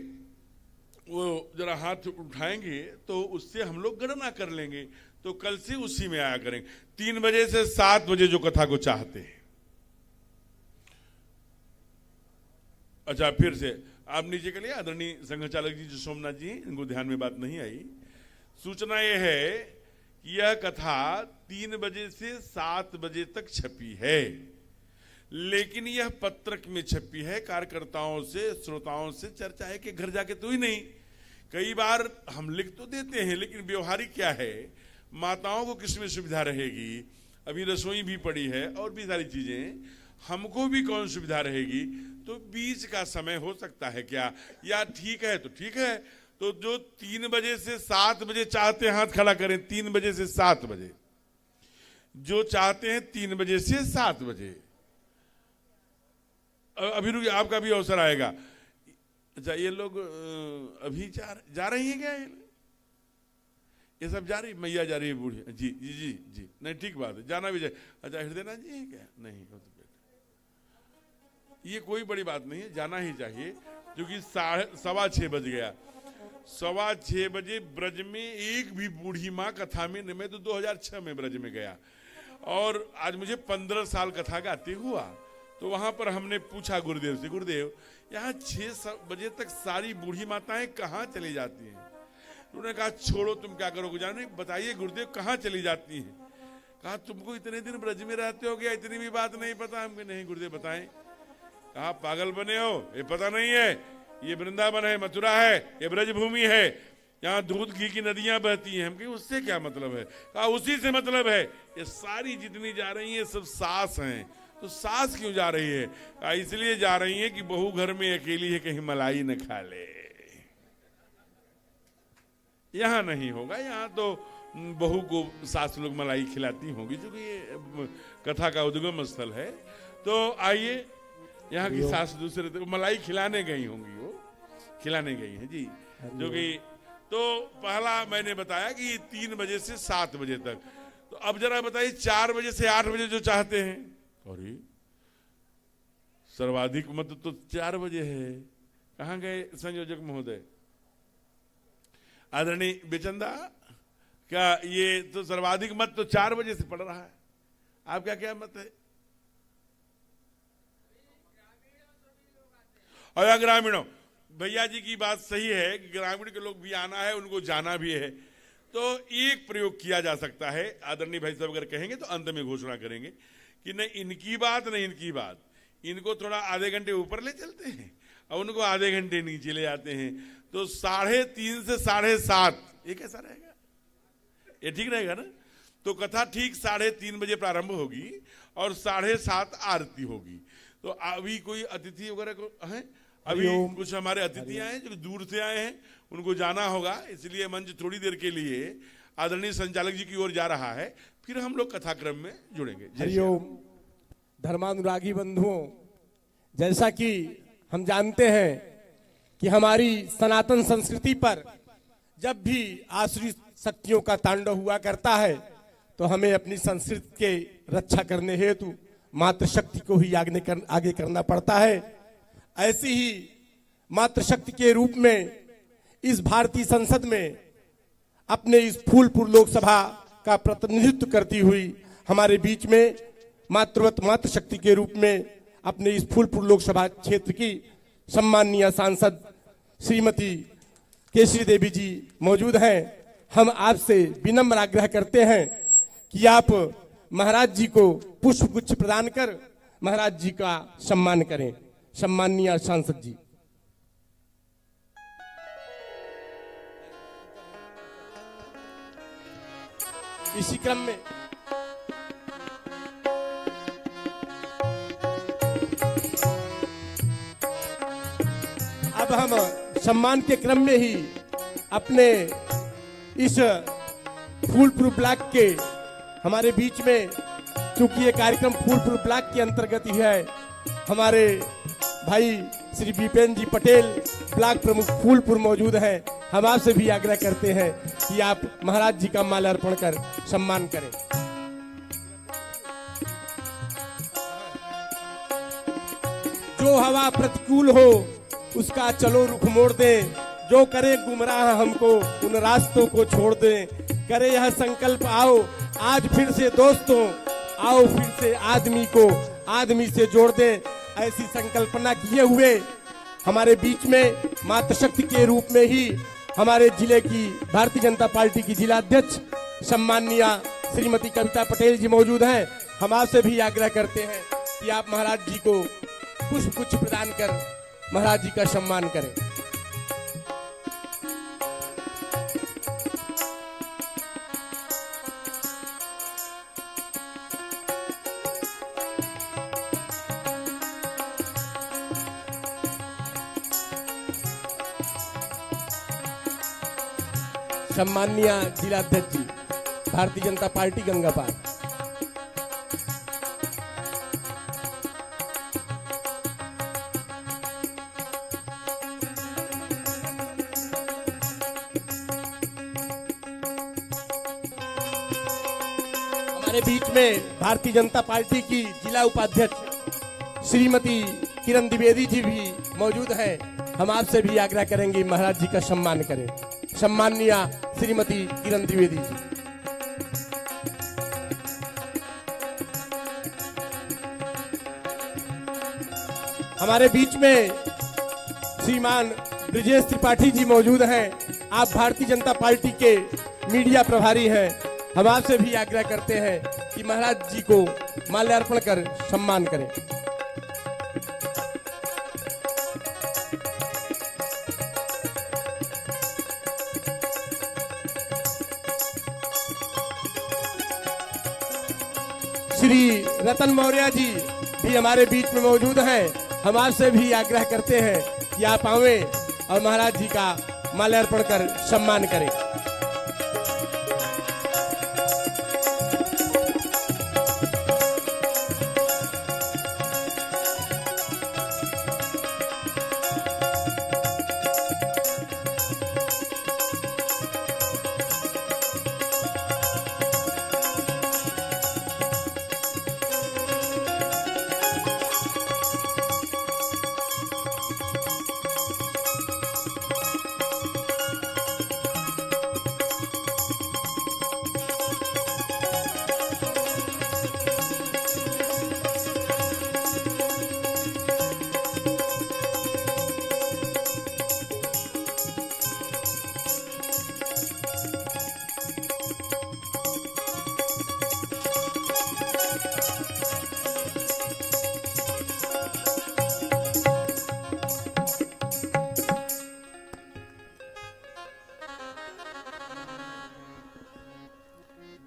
D: वो जरा हाथ उठाएंगे तो उससे हम लोग गणना कर लेंगे, तो कल से उसी में आया करेंगे। 3 बजे से 7 बजे जो कथा को चाहते हैं। अच्छा, फिर से आप नीचे के लिए आदरणीय संघ चालक जी जो सोमनाथ जी, इनको ध्यान में बात नहीं आई। सूचना यह है कि यह कथा 3 बजे से 7 बजे तक छपी है, लेकिन यह पत्रक में छपी है। कार्यकर्ताओं से, श्रोताओं से चर्चा है कि घर जाके तो ही नहीं, कई बार हम लिख तो देते हैं, लेकिन व्यवहारिक क्या है, माताओं को किसमें सुविधा रहेगी, अभी रसोई भी पड़ी है और भी सारी चीजें, हमको भी कौन सुविधा रहेगी, तो बीच का समय हो सकता है क्या, या ठीक है तो ठीक है। तो जो 3 बजे से 7 बजे चाहते हैं हाथ खड़ा करें। 3 बजे से 7 बजे जो चाहते हैं, 3 बजे से 7 बजे। अभी रुकिए, आपका भी अवसर आएगा। अच्छा, ये लोग अभी जा रही है क्या? ये सब जा रही, मैया जा रही है, बूढ़ी जी जी जी जी, नहीं ठीक बात है, जाना भी चाहिए। अच्छा, हृदयनाथ जी है क्या? नहीं, ये कोई बड़ी बात नहीं है, जाना ही चाहिए, क्योंकि 6:15 बज गया। 6:15 बजे ब्रज में एक भी बूढ़ी माँ कथा में, मैं तो 2006 में ब्रज में गया और आज मुझे 15 साल कथा गाते हुआ। तो वहां पर हमने पूछा गुरुदेव से, गुरुदेव यहाँ 6 बजे तक सारी बूढ़ी माताएं कहाँ चली जाती हैं? उन्होंने कहा छोड़ो, तुम क्या करोगे, जाने बताइए गुरुदेव कहाँ चली जाती हैं? कहा तुमको इतने दिन ब्रज में रहते हो गया, इतनी भी बात नहीं पता? हमको नहीं गुरुदेव बताएं। कहा पागल बने हो, ये पता नहीं है, ये वृंदावन है, मथुरा है, ये ब्रज भूमि है, यहाँ दूध घी की नदियां बहती हैं। हम कहीं उससे क्या मतलब है? कहा उसी से मतलब है, ये सारी जितनी जा रही है सब सास हैं। तो सास क्यों जा रही है? कहा इसलिए जा रही है कि बहू घर में अकेली है, कहीं मलाई न खा ले। यहाँ नहीं होगा, यहाँ तो बहू को सास लोग मलाई खिलाती होंगी, क्योंकि ये कथा का उद्गम स्थल है। तो आइए, यहाँ की सास दूसरे तो मलाई खिलाने गई होंगी, वो खिलाने गई है जी, जो कि तो पहला मैंने बताया कि 3 बजे से 7 बजे तक। तो अब जरा बताइए 4 बजे से 8 बजे जो चाहते हैं, अरे सर्वाधिक मत तो 4 बजे है। कहाँ गए संयोजक महोदय? आदरणीय बेचंदा, क्या ये तो सर्वाधिक मत तो 4 बजे से पड़ रहा है, आपका क्या मत है? और ग्रामीणों, भैया जी की बात सही है कि ग्रामीण के लोग भी आना है, उनको जाना भी है। तो एक प्रयोग किया जा सकता है, आदरणीय भाई साहब अगर कहेंगे तो अंत में घोषणा करेंगे कि नहीं इनकी बात नहीं इनकी बात, इनको थोड़ा आधे घंटे ऊपर ले चलते हैं और उनको आधे घंटे नीचे ले जाते हैं। तो 3:30 से 7:30, ये कैसा रहेगा? ये ठीक रहेगा ना? तो कथा ठीक 3:30 बजे प्रारंभ होगी और 7:30 आरती होगी। तो अभी कोई अतिथि वगैरह को है? अभी कुछ हमारे अतिथि आए हैं जो दूर से आए हैं, उनको जाना होगा, इसलिए मंच थोड़ी देर के लिए आदरणीय संचालक जी की ओर जा रहा है, फिर हम लोग कथाक्रम में जुड़ेंगे।
A: हरिओम। धर्मानुरागी बंधुओं, जैसा कि हम जानते हैं कि हमारी सनातन संस्कृति पर जब भी आसुरी शक्तियों का तांडव हुआ करता है, तो हमें अपनी संस्कृति के रक्षा करने हेतु मातृशक्ति को ही आगे करना पड़ता है। ऐसी ही मातृशक्ति के रूप में इस भारतीय संसद में अपने इस फूलपुर लोकसभा का प्रतिनिधित्व करती हुई हमारे बीच में मातृवत मातृशक्ति के रूप में अपने इस फूलपुर लोकसभा क्षेत्र की सम्माननीय सांसद श्रीमती केशरी देवी जी मौजूद हैं। हम आपसे विनम्र आग्रह करते हैं कि आप महाराज जी को पुष्प गुच्छ प्रदान कर महाराज जी का सम्मान करें। सम्माननीय सांसद जी। इसी क्रम में अब हम सम्मान के क्रम में ही अपने इस फूलपुर ब्लॉक के हमारे बीच में, चूंकि ये कार्यक्रम फूलपुर ब्लॉक के अंतर्गत ही है, हमारे भाई श्री विपेन जी पटेल ब्लॉक प्रमुख फूलपुर मौजूद हैं। हम आपसे भी आग्रह करते हैं कि आप महाराज जी का माल्यार्पण कर सम्मान करें। जो हवा प्रतिकूल हो उसका चलो रुख मोड़ दे, जो करे गुमराह हमको उन रास्तों को छोड़ दे। करे यह संकल्प आओ आज फिर से दोस्तों, आओ फिर से आदमी को आदमी से जोड़ दे। ऐसी संकल्पना किए हुए हमारे बीच में मातृ शक्ति के रूप में ही हमारे जिले की भारतीय जनता पार्टी की जिला अध्यक्ष सम्माननीय श्रीमती कविता पटेल जी मौजूद हैं। हम आपसे भी आग्रह करते हैं कि आप महाराज जी को पुष्प गुच्छ प्रदान कर महाराज जी का सम्मान करें। सम्माननीय जिला अध्यक्ष जी भारतीय जनता पार्टी गंगापार। हमारे बीच में भारतीय जनता पार्टी की जिला उपाध्यक्ष श्रीमती किरण द्विवेदी जी भी मौजूद हैं। हम आपसे भी आग्रह करेंगे महाराज जी का सम्मान करें। सम्माननीय श्रीमती किरण द्विवेदी जी। हमारे बीच में श्रीमान ब्रिजेश त्रिपाठी जी मौजूद हैं। आप भारतीय जनता पार्टी के मीडिया प्रभारी हैं। हम आपसे भी आग्रह करते हैं कि महाराज जी को माल्यार्पण कर सम्मान करें। श्री रतन मौर्य जी भी हमारे बीच में मौजूद हैं। हम आपसे भी आग्रह करते हैं कि आप आवें और महाराज जी का माल्यार्पण कर सम्मान करें।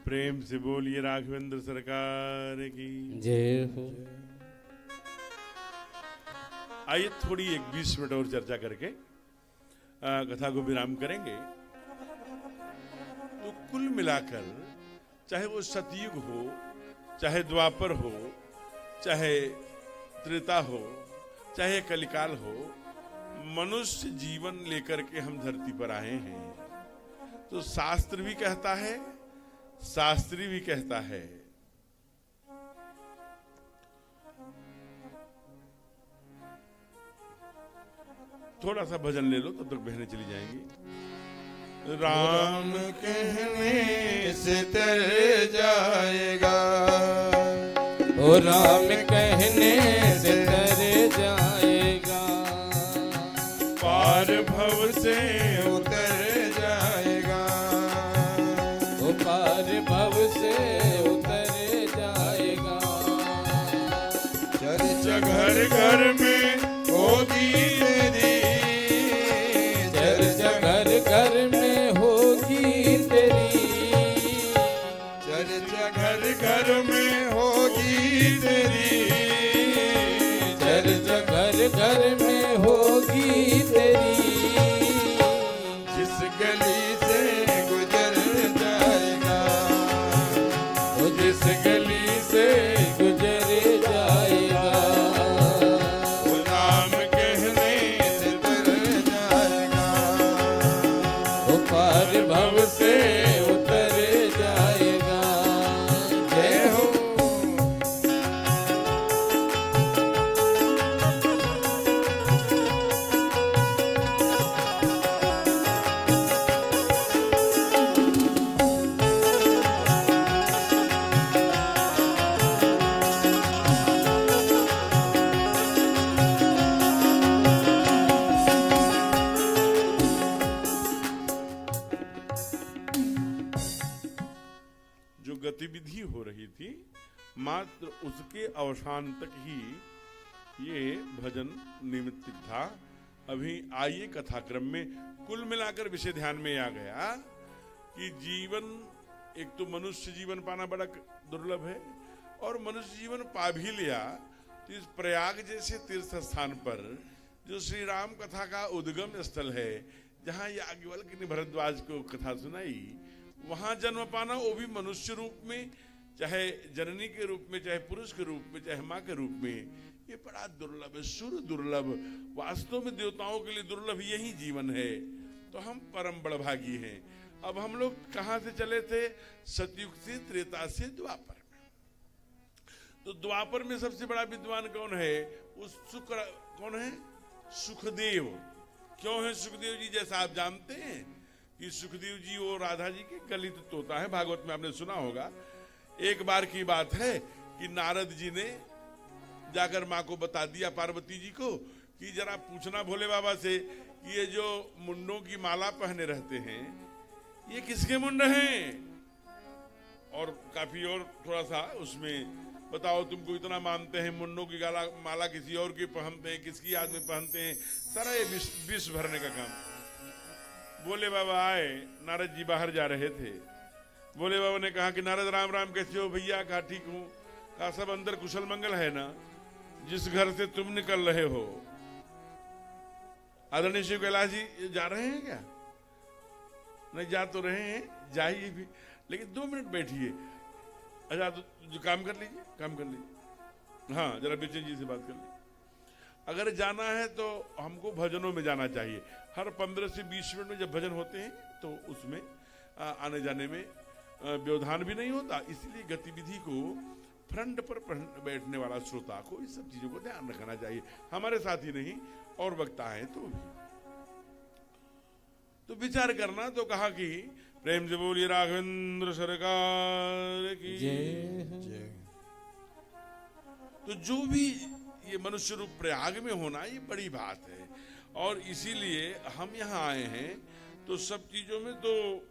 D: प्रेम से बोलिए राघवेंद्र सरकार की
E: जय हो।
D: आइए थोड़ी 20 मिनट और चर्चा करके कथा को विराम करेंगे। तो कुल मिलाकर चाहे वो सतयुग हो, चाहे द्वापर हो, चाहे त्रेता हो, चाहे कलिकाल हो, मनुष्य जीवन लेकर के हम धरती पर आए हैं। तो शास्त्र भी कहता है, शास्त्री भी कहता है, थोड़ा सा भजन ले लो तब तक बहनें चली जाएंगी।
B: राम कहने से तर जाएगा,
E: ओ राम कहने से तर जाएगा,
B: पार भव से उतर जाएगा,
E: ओ पार भव से उतर जाएगा।
B: चर्चा घर घर में होगी तेरी,
E: चर्चा घर घर में होगी तेरी,
B: चर्चा घर घर में होगी तेरी,
D: गतिविधि हो रही थी, मात्र उसके अवसान तक ही ये भजन निमित्त था। अभी आइए कथाक्रम में कुल मिलाकर विषय ध्यान में आ गया कि जीवन, एक तो मनुष्य जीवन पाना बड़ा दुर्लभ है, और मनुष्य जीवन पा भी लिया तो इस प्रयाग जैसे तीर्थ स्थान पर जो श्री राम कथा का उद्गम स्थल है, जहाँ याज्ञवल्क्य ने भरद्वाज को कथा सुनाई, वहां जन्म पाना, वो भी मनुष्य रूप में, चाहे जननी के रूप में, चाहे पुरुष के रूप में, चाहे माँ के रूप में, ये बड़ा दुर्लभ है, सुर दुर्लभ। वास्तव में देवताओं के लिए दुर्लभ यही जीवन है। तो हम परम बड़भागी हैं। अब हम लोग कहां से चले थे? सतयुग से, त्रेता से, द्वापर में। तो द्वापर में सबसे बड़ा विद्वान कौन है? उस कौन है? सुखदेव। क्यों है सुखदेव जी? जैसा आप जानते हैं कि सुखदेव जी वो राधा जी के गलित तोता है, भागवत में आपने सुना होगा। एक बार की बात है कि नारद जी ने जाकर माँ को बता दिया, पार्वती जी को, कि जरा पूछना भोले बाबा से कि ये जो मुंडों की माला पहने रहते हैं, ये किसके मुंड हैं? और काफी और थोड़ा सा उसमें बताओ, तुमको इतना मानते हैं, मुंडों की माला किसी और की पहनते हैं, किसकी याद में पहनते हैं, सारा ये विष भरने का काम। भोले बाबा आए, नारद जी बाहर जा रहे थे। भोले बाबा ने कहा कि नारद राम राम, कैसे हो भैया? कहा ठीक हूं। कहा सब अंदर कुशल मंगल है ना? जिस घर से तुम निकल रहे हो, आदरणीय श्री कैलाश जी जा रहे हैं क्या? नहीं, जा तो रहे हैं, जाइए भी, लेकिन 2 मिनट बैठिए। अच्छा तो जो काम कर लीजिए, काम कर लीजिए। हाँ, जरा बेचन जी से बात कर लीजिए। अगर जाना है तो हमको भजनों में जाना चाहिए। हर 15 से 20 मिनट में जब भजन होते हैं तो उसमें आने जाने में व्यवधान भी नहीं होता। इसलिए गतिविधि को फ्रंट पर बैठने वाला श्रोता को इस सब चीजों को ध्यान रखना चाहिए। हमारे साथ ही नहीं, और वक्ता है तो भी। तो विचार करना, तो कहा कि प्रेम से बोलिए राघवेंद्र सरकार की
E: जय।
D: तो जो भी ये मनुष्य रूप प्रयाग में होना, ये बड़ी बात है। और इसीलिए हम यहाँ आए हैं। तो सब चीजों में तो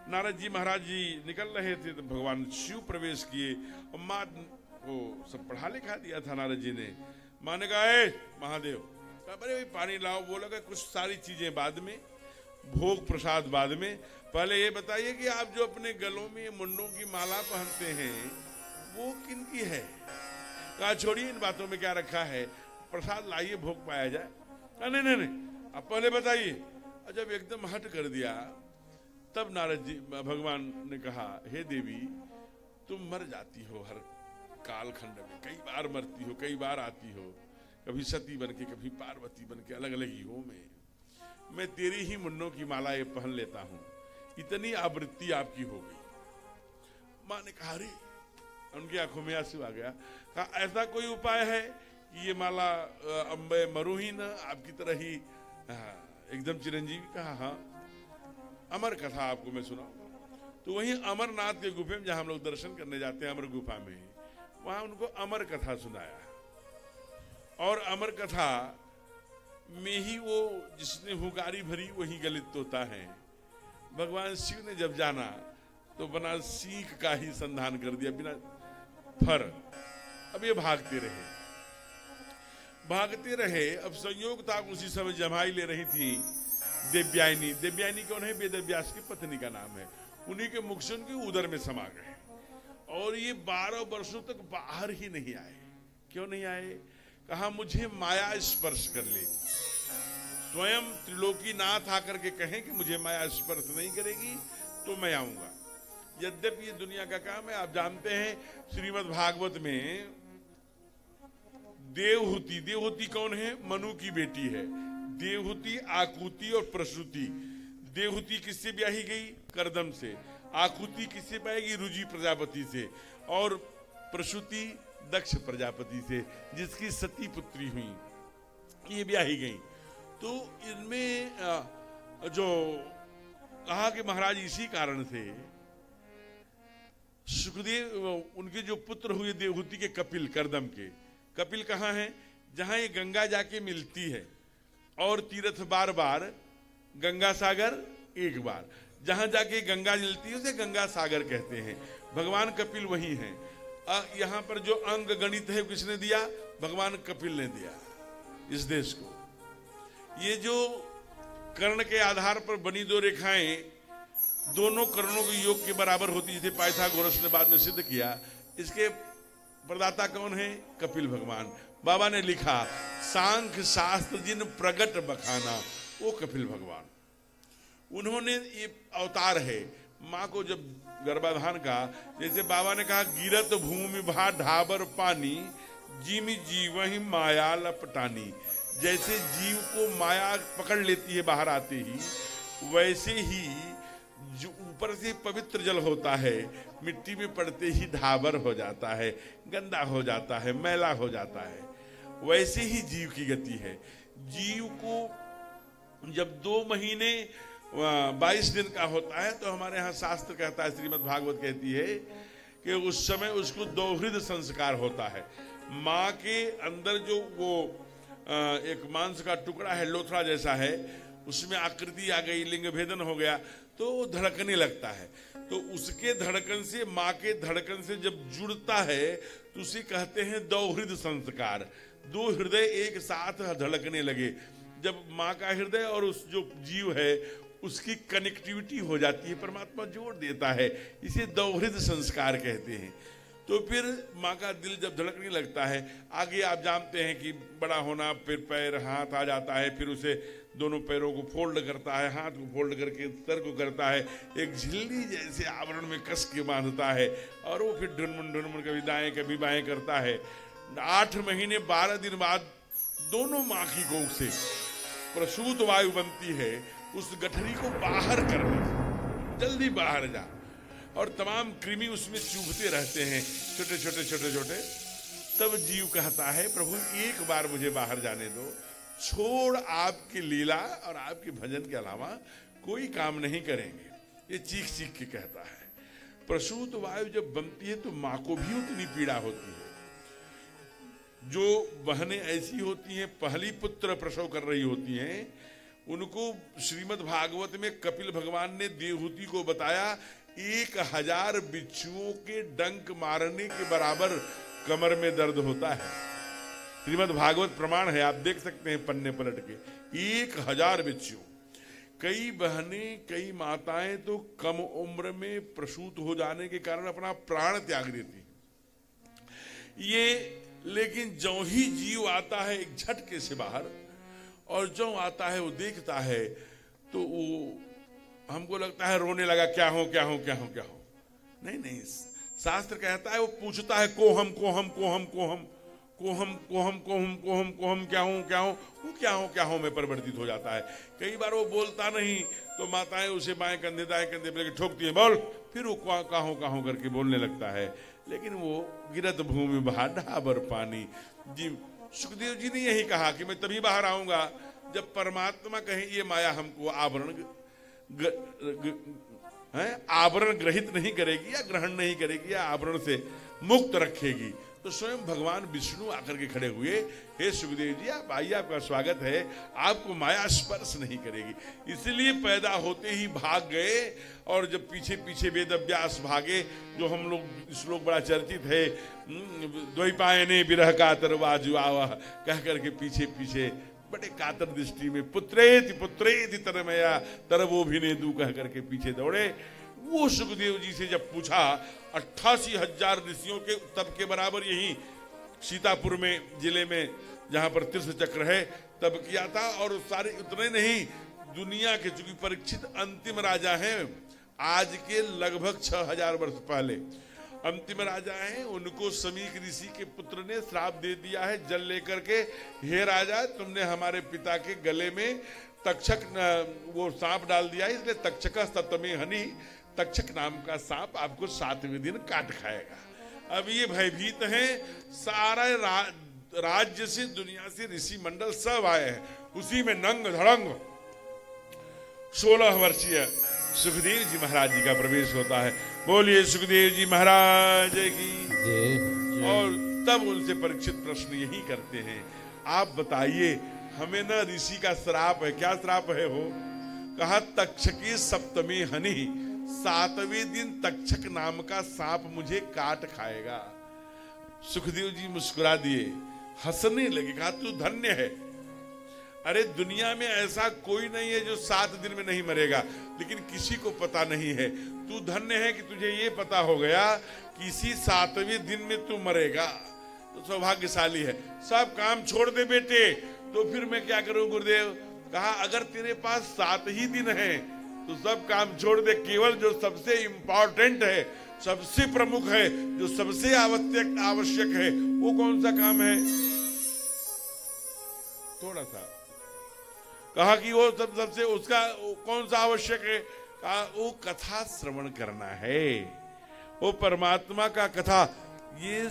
D: नारद जी महाराज जी निकल रहे थे तो भगवान शिव प्रवेश किए, और माँ को सब पढ़ा लिखा दिया था नारद जी ने। माँ ने कहा, ए महादेव, अरे भाई पानी लाओ। बोला कि कुछ सारी चीजें बाद में, भोग प्रसाद बाद में, पहले ये बताइए कि आप जो अपने गलों में मुंडों की माला पहनते हैं वो किनकी है? कहा छोड़िए, इन बातों में क्या रखा है, प्रसाद लाइए, भोग पाया जाए। नहीं नहीं नहीं, आप पहले बताइए। जब एकदम हट कर दिया, तब नारद जी भगवान ने कहा, हे देवी, तुम मर जाती हो हर कालखंड में, कई बार मरती हो, कई बार आती हो, कभी सती बन के, कभी पार्वती बन के, अलग अलग युगों में। मैं तेरी ही मुंडों की माला ये पहन लेता हूं, इतनी आवृत्ति आपकी हो गई। माँ ने कहा, अरे, उनकी आंखों में आंसू आ गया। कहा, ऐसा कोई उपाय है कि ये माला अम्बे मरू ही ना, आपकी तरह ही एकदम चिरंजीवी? कहा, हाँ, अमर कथा आपको मैं सुनाऊंगा। तो वहीं अमरनाथ के गुफे में, जहां हम लोग दर्शन करने जाते हैं, अमर गुफा में, वहां उनको अमर कथा सुनाया। और अमर कथा में ही वो जिसने हुंकारी भरी वही गलित तोता है। भगवान शिव ने जब जाना तो बना सीख का ही संधान कर दिया, बिना फर। अब ये भागते रहे। अब संयोग था, उसी समय जमाई ले रही थी देवयानी। देवयानी कौन है? वेद व्यास की पत्नी का नाम है। उन्हीं के मुख से उनके उदर में समा गए, और ये 12 वर्षों तक बाहर ही नहीं आए। क्यों नहीं आए? कहा, मुझे माया स्पर्श कर लेगी। स्वयं त्रिलोकीनाथ आकर के कहें कि मुझे माया स्पर्श नहीं करेगी तो मैं आऊंगा। यद्यपि ये दुनिया का काम है। आप जानते हैं श्रीमद् भागवत में देवहूति कौन है? मनु की बेटी है। देवहूति, आकुति और प्रसूति। देवहूति किससे ब्याही गई? कर्दम से। आकुति किससे पाएगी? रुचि प्रजापति से। और प्रसूति दक्ष प्रजापति से, जिसकी सती पुत्री हुई, ये ब्याही गई। तो इनमें जो कहा कि महाराज इसी कारण से सुखदेव, उनके जो पुत्र हुए देवहूति के, कपिल, कर्दम के। कपिल कहाँ है? जहां ये गंगा जाके मिलती है, और तीर्थ बार बार, गंगा सागर एक बार। जहां जाके गंगा जलती है उसे गंगा सागर कहते हैं। भगवान कपिल वही हैं। यहाँ पर जो अंग गणित है किसने दिया? भगवान कपिल ने दिया इस देश को। ये जो कर्ण के आधार पर बनी दो रेखाएं दोनों कर्णों के योग के बराबर होती, जिसे पाइथागोरस ने बाद में सिद्ध किया। इसके प्रदाता कौन है? कपिल भगवान। बाबा ने लिखा सांख्य शास्त्र जिन प्रगट बखाना, वो कपिल भगवान। उन्होंने ये अवतार है। माँ को जब गर्भाधान का, जैसे बाबा ने कहा गिरत भूमि भा ढाबर पानी जिमि जीव ही माया लपटानी। जैसे जीव को माया पकड़ लेती है बाहर आते ही, वैसे ही जो ऊपर से पवित्र जल होता है मिट्टी में पड़ते ही ढाबर हो जाता है, गंदा हो जाता है, मैला हो जाता है। वैसे ही जीव की गति है। जीव को जब 2 महीने 22 दिन का होता है तो हमारे यहाँ शास्त्र कहता है, श्रीमद् भागवत कहती है कि उस समय उसको दोहृद संस्कार होता है। माँ के अंदर जो वो एक मांस का टुकड़ा है, लोथड़ा जैसा है, उसमें आकृति आ गई, लिंग भेदन हो गया तो वो धड़कने लगता है। तो उसके धड़कन से, माँ के धड़कन से जब जुड़ता है तो उसे कहते हैं दोहृद संस्कार। 2 हृदय एक साथ धड़कने लगे। जब माँ का हृदय और उस जो जीव है उसकी कनेक्टिविटी हो जाती है, परमात्मा जोड़ देता है, इसे दोहृद संस्कार कहते हैं। तो फिर माँ का दिल जब धड़कने लगता है, आगे आप जानते हैं कि बड़ा होना, फिर पैर हाथ आ जाता है, फिर उसे दोनों पैरों को फोल्ड करता है, हाथ को फोल्ड करके सर को करता है, एक झिल्ली जैसे आवरण में कस के बांधता है और वो फिर ढुनमुन कभी दाएं कभी बाएं करता है। 8 महीने 12 दिन बाद दोनों माँ की गोद से प्रसूत वायु बनती है। उस गठरी को बाहर करने, जल्दी बाहर जा, और तमाम कृमि उसमें चुभते रहते हैं, छोटे छोटे छोटे छोटे। तब जीव कहता है प्रभु एक बार मुझे बाहर जाने दो, छोड़ आपकी लीला और आपके भजन के अलावा कोई काम नहीं करेंगे। ये चीख चीख के कहता है। प्रसूत वायु जब बनती है तो माँ को भी उतनी पीड़ा होती है। जो बहनें ऐसी होती हैं पहली पुत्र प्रसव कर रही होती हैं, उनको श्रीमद् भागवत में कपिल भगवान ने देवहूति को बताया 1000 बिच्छुओं के डंक मारने के बराबर कमर में दर्द होता है। श्रीमद् भागवत प्रमाण है, आप देख सकते हैं पन्ने पलट के। 1000 बिच्छू। कई बहनें, कई माताएं तो कम उम्र में प्रसूत हो जाने के कारण अपना प्राण त्याग देती। ये लेकिन जो ही जीव आता है एक झटके से बाहर, और जो आता है वो देखता है तो वो हमको लगता है रोने लगा, क्या हो क्या हो क्या हो क्या हो। नहीं नहीं, शास्त्र कहता है वो पूछता है कोहम कोहम कोहम कोहम कोहम कोहम कोहम कोहम कोहम क्या हूँ क्या हूँ, वो क्या हूँ में परिवर्तित हो जाता है। कई बार वो बोलता नहीं तो माताएं उसे बाएं कंधे दाएं कंधे पे ठोकती हैं, बोल, फिर वो काहों करके बोलने लगता है। लेकिन वो गिरत भूमि बहा ढाबर पानी। जी सुखदेव जी ने यही कहा कि मैं तभी बाहर आऊंगा जब परमात्मा कहे ये माया हमको आवरण ग्रहित नहीं करेगी या ग्रहण नहीं करेगी या आवरण से मुक्त रखेगी। तो स्वयं भगवान विष्णु आकर के खड़े हुए, हे सुखदेव जी आप आइए, आपका स्वागत है, आपको माया स्पर्श नहीं करेगी। इसलिए पैदा होते ही भाग गए, और जब पीछे पीछे वेद व्यास भागे, जो हम लोग श्लोक बड़ा चर्चित है, द्वैपायने विरह कातर वाजुआवा कह करके पीछे पीछे बड़े कातर दृष्टि में पुत्रेति पुत्रेति तरमया तरवोभिनेदु कह करके पीछे दौड़े। वो सुखदेव जी से जब पूछा, 88,000 ऋषियों के तब के बराबर यही सीतापुर में जिले में जहां पर तीर्थ चक्र है तब किया था। और सारे उतने नहीं, दुनिया के, चूंकि परीक्षित अंतिम राजा हैं, आज के लगभग 6000 वर्ष पहले अंतिम राजा हैं, उनको समीक ऋषि के पुत्र ने श्राप दे दिया है जल लेकर के, हे राजा तुमने हमारे पिता के गले में तक्षक वो सांप डाल दिया है, इसलिए तक्षक सतमे हनी, तक्षक नाम का सांप आपको 7वें दिन काट खाएगा। अब ये भयभीत हैं, सारा राज्य से, दुनिया से ऋषि मंडल सब आए हैं, उसी में नंग धड़ंग 16 वर्षीय सुखदेव जी महाराज जी का प्रवेश होता है। बोलिए सुखदेव जी महाराज की। और तब उनसे परीक्षित प्रश्न यही करते हैं, आप बताइए हमें ना ऋषि का श्राप है, क्या श्राप है हो? कहा तक्षकी सप्तमी हनि, 7वें दिन तक्षक नाम का सांप मुझे काट खाएगा। सुखदेव जी मुस्कुरा दिए, हंसने लगे, कहा तू धन्य है। अरे दुनिया में ऐसा कोई नहीं है जो 7 दिन में नहीं मरेगा, लेकिन किसी को पता नहीं है। तू धन्य है कि तुझे ये पता हो गया कि इसी 7वें दिन में तू मरेगा, तो सौभाग्यशाली है। सब काम छोड़ दे बेटे। तो फिर मैं क्या करूं गुरुदेव? कहा अगर तेरे पास 7 ही दिन है तो सब काम छोड़ दे, केवल जो सबसे इंपॉर्टेंट है, सबसे प्रमुख है, जो सबसे आवश्यक है, वो कौन सा काम है? थोड़ा सा कहा कि वो सबसे उसका कौन सा आवश्यक है? कहा वो कथा श्रवण करना है, वो परमात्मा का कथा। ये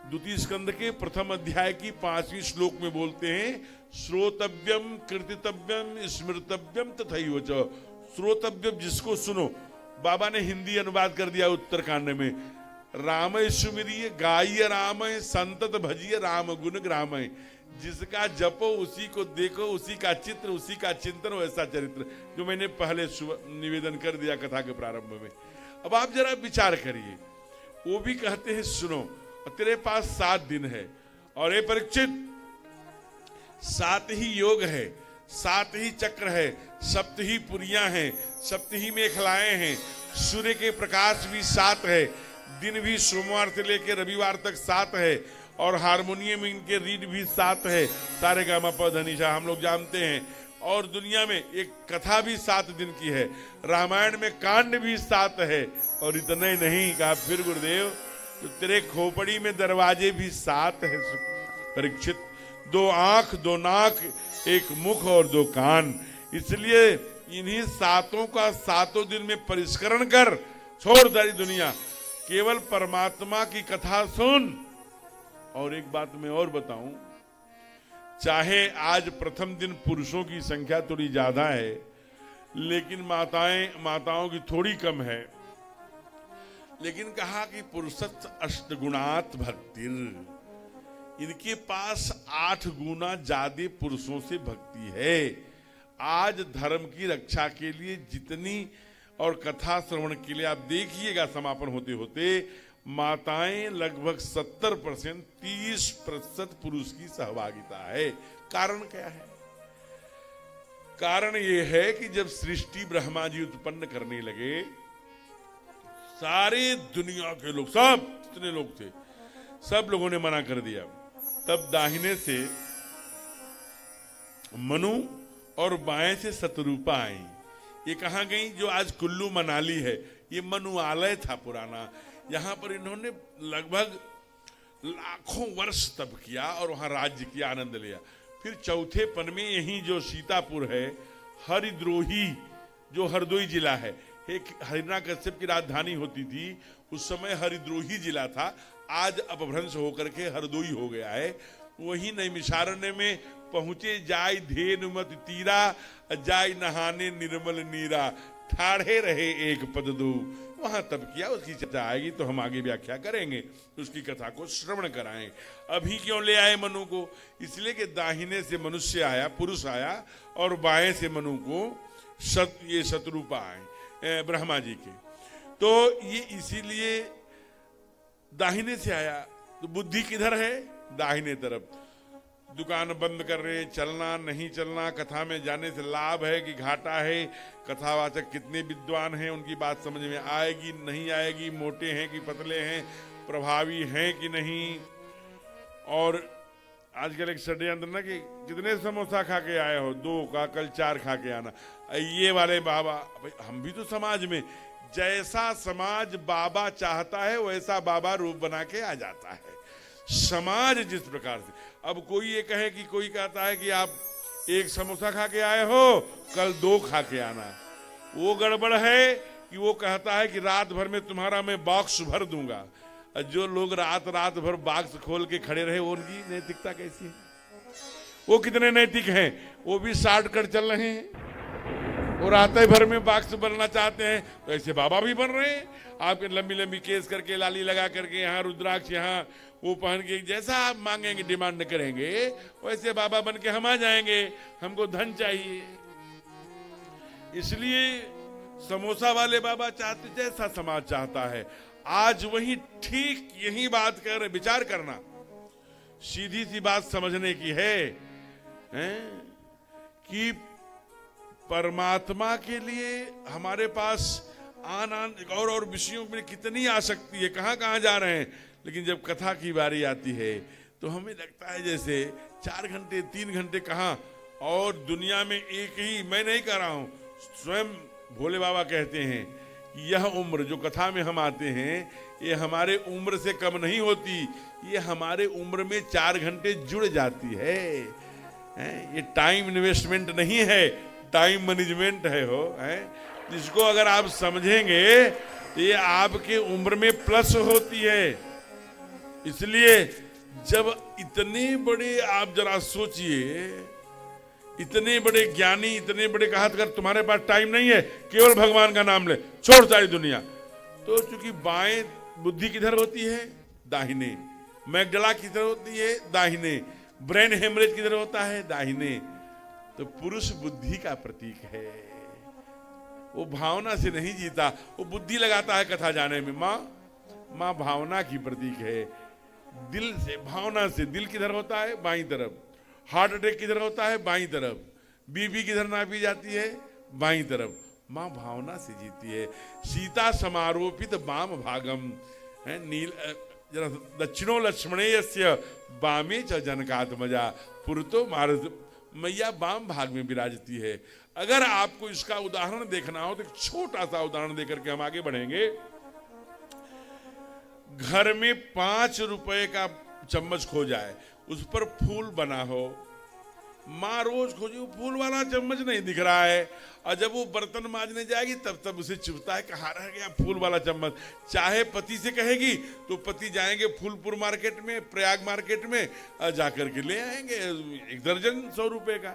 D: द्वितीय स्कंद के प्रथम अध्याय की 5वीं श्लोक में बोलते हैं, श्रोतव्यम कीर्तितव्यम स्मृतव्यम तथैव च। श्रोतव्यम जिसको सुनो, बाबा ने हिंदी अनुवाद कर दिया उत्तरकांड में, रामय सुमिरिय गाय रामय संतत भजिय राम गुण ग्रामय। जिसका जपो उसी को देखो, उसी का चित्र, उसी का चिंतन, वैसा चरित्र, जो मैंने पहले निवेदन कर दिया कथा के प्रारंभ में। अब आप जरा विचार करिए, वो भी कहते हैं सुनो, तेरे पास 7 दिन है, और ये परीक्षित 7 ही योग है, 7 ही चक्र है, 7 ही पुरियां हैं, 7 ही मेखलाएं हैं, सूर्य के प्रकाश भी 7 है, दिन भी सोमवार से लेकर रविवार तक 7 है, और हारमोनियम इनके रीड भी 7 है, सारे गामा पधनिशा हम लोग जानते हैं। और दुनिया में एक कथा भी 7 दिन की है, रामायण में कांड भी 7 है। और इतना ही नहीं, कहा फिर गुरुदेव तो तेरे खोपड़ी में दरवाजे भी 7 है परीक्षित, 2 आंख 2 नाक 1 मुख और 2 कान। इसलिए इन्हीं 7 का 7 दिन में परिष्करण कर, छोड़ सारी दुनिया, केवल परमात्मा की कथा सुन। और एक बात मैं और बताऊं, चाहे आज प्रथम दिन पुरुषों की संख्या थोड़ी ज्यादा है, लेकिन माताओं की थोड़ी कम है, लेकिन कहा कि पुरुषत्व 8 गुणात भक्तिर्, इनके पास 8 गुना ज्यादा पुरुषों से भक्ति है। आज धर्म की रक्षा के लिए जितनी, और कथा श्रवण के लिए आप देखिएगा समापन होते होते माताएं लगभग 70%, 30% पुरुष की सहभागिता है। कारण क्या है? कारण यह है कि जब सृष्टि ब्रह्मा जी उत्पन्न करने लगे, सारे दुनिया के लोग, सब जितने लोग थे, सब लोगों ने मना कर दिया। तब दाहिने से मनु और बाएं से शतरूपा आई। ये कहां गई? जो आज कुल्लू मनाली है, ये मनुआलय था पुराना। यहां पर इन्होंने लगभग लाखों वर्ष तप किया और वहां राज्य किया, आनंद लिया। फिर चौथे पन में यही जो सीतापुर है, हरिद्रोही जो हरदोई जिला है, एक हिरण्यकश्यप की राजधानी होती थी, उस समय हरिद्रोही जिला था, आज अपभ्रंश होकर के हरदोई हो गया है। वही नैमिषारण्य में पहुंचे, जाय धेनुमत तीरा, जाय नहाने निर्मल नीरा, ठाढ़े रहे एक पद दो। वहां तब किया, उसकी चर्चा आएगी तो हम आगे व्याख्या करेंगे, उसकी कथा को श्रवण कराएं। अभी क्यों ले आए मनु को? इसलिए कि दाहिने से मनुष्य आया, पुरुष आया, और बाएं से मनु को ये शत्रुपा आए ब्रह्मा जी के। तो ये इसीलिए दाहिने से आया। तो बुद्धि किधर है? दाहिने तरफ। दुकान बंद कर रहे, चलना नहीं चलना, कथा में जाने से लाभ है कि घाटा है, कथावाचक कितने विद्वान हैं, उनकी बात समझ में आएगी नहीं आएगी, मोटे हैं कि पतले हैं, प्रभावी हैं कि नहीं। और आजकल एक षड्यंत्र ना कि कितने समोसा खा के आए हो? 2 का, कल 4 खा के आना। ये वाले बाबा, भाई हम भी तो समाज में, जैसा समाज बाबा चाहता है वैसा बाबा रूप बना के आ जाता है। समाज जिस प्रकार से, अब कोई ये कहे कि, कोई कहता है कि आप 1 समोसा खा के आए हो, कल 2 खा के आना, वो गड़बड़ है कि वो कहता है कि रात भर में तुम्हारा मैं बॉक्स भर दूंगा। जो लोग रात भर बॉक्स खोल के खड़े रहे, उनकी नैतिकता कैसी है? वो कितने नैतिक हैं? वो भी शॉर्टकट चल रहे हैं और रात भर में बॉक्स बनना चाहते हैं। तो ऐसे बाबा भी बन रहे हैं, आपके लंबी लंबी केस करके, लाली लगा करके, यहाँ रुद्राक्ष, यहाँ वो पहन के, जैसा आप मांगेंगे डिमांड करेंगे, वैसे बाबा बन के हम आ जाएंगे, हमको धन चाहिए। इसलिए समोसा वाले बाबा चाहते जैसा समाज चाहता है। आज वही ठीक यही बात कर विचार करना, सीधी सी बात समझने की है, कि परमात्मा के लिए हमारे पास आन और विषयों में कितनी आसक्ति है, कहां कहां जा रहे हैं। लेकिन जब कथा की बारी आती है तो हमें लगता है जैसे 4 घंटे 3 घंटे कहां, और दुनिया में एक ही, मैं नहीं कह रहा हूं, स्वयं भोले बाबा कहते हैं कि यह उम्र जो कथा में हम आते हैं ये हमारे उम्र से कम नहीं होती, ये हमारे उम्र में 4 घंटे जुड़ जाती है। ये टाइम इन्वेस्टमेंट नहीं है, टाइम मैनेजमेंट है हो, जिसको अगर आप समझेंगे तो ये आपके उम्र में प्लस होती है। इसलिए जब इतने बड़े, आप जरा सोचिए, इतने बड़े ज्ञानी, इतने बड़े कहा अगर तुम्हारे पास टाइम नहीं है, केवल भगवान का नाम ले, छोड़ सारी दुनिया, तो चूंकि बाएं बुद्धि किधर होती है, दाहिने, मैगडला किधर होती है, दाहिने, ब्रेन हेमरेज किधर होता है, दाहिने। तो पुरुष बुद्धि का प्रतीक है, वो भावना से नहीं जीता, वो बुद्धि लगाता है कथा जाने में। माँ भावना की प्रतीक है, दिल से, भावना से। दिल किधर होता है, बाईं तरफ। हार्ट अटैक किधर होता है, बाईं तरफ। बीपी किधर नापी जाती है, बाईं तरफ। माँ भावना से जीती है। सीता समारोपित वाम भागम है, नील दक्षिणो लक्ष्मणेयस्य वामे च जनकात्मजा पुरतो मारत, मैया वाम भाग में विराजती है। अगर आपको इसका उदाहरण देखना हो तो एक छोटा सा उदाहरण देकर के हम आगे बढ़ेंगे। घर में 5 रुपए का चम्मच खो जाए, उस पर फूल बना हो, माँ रोज खोजी, वो फूल वाला चम्मच नहीं दिख रहा है, और जब वो बर्तन मांजने जाएगी तब उसे चुभता है, कहाँ रह गया फूल वाला चम्मच। चाहे पति से कहेगी तो पति जाएंगे फूलपुर मार्केट में, प्रयाग मार्केट में, जाकर के ले आएंगे 1 दर्जन 100 रुपए का,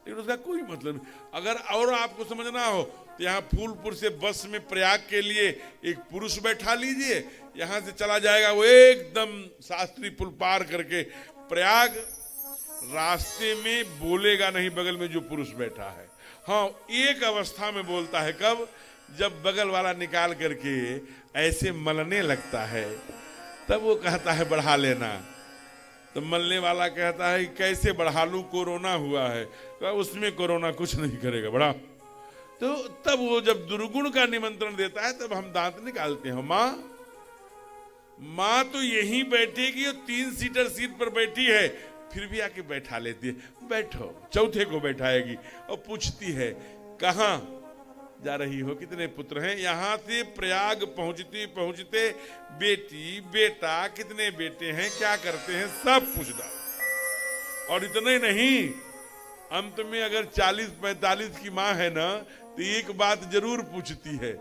D: लेकिन उसका कोई मतलब नहीं। अगर और आपको समझना हो तो यहाँ फूलपुर से बस में प्रयाग के लिए एक पुरुष बैठा लीजिए, यहाँ से चला जाएगा वो एकदम शास्त्री पुल पार करके प्रयाग, रास्ते में बोलेगा नहीं बगल में जो पुरुष बैठा है। हाँ, एक अवस्था में बोलता है, कब? जब बगल वाला निकाल करके ऐसे मलने लगता है, तब वो कहता है बढ़ा लेना। तो मलने वाला कहता है कैसे बढ़ा लूं, कोरोना हुआ है। तो उसमें कोरोना कुछ नहीं करेगा, बढ़ा। तो तब वो जब दुर्गुण का निमंत्रण देता है तब हम दांत निकालते हैं। माँ तो यहीं बैठेगी और 3 सीटर सीट पर बैठी है, फिर भी आके बैठा लेती है, बैठो। चौथे को बैठाएगी और पूछती है कहाँ जा रही हो, कितने पुत्र हैं। यहां से प्रयाग पहुंचते पहुंचते बेटी बेटा कितने बेटे हैं, क्या करते हैं, सब पूछ डालो। और इतने नहीं, अंत में अगर 40-45 की माँ है ना तो एक बात जरूर पूछती है।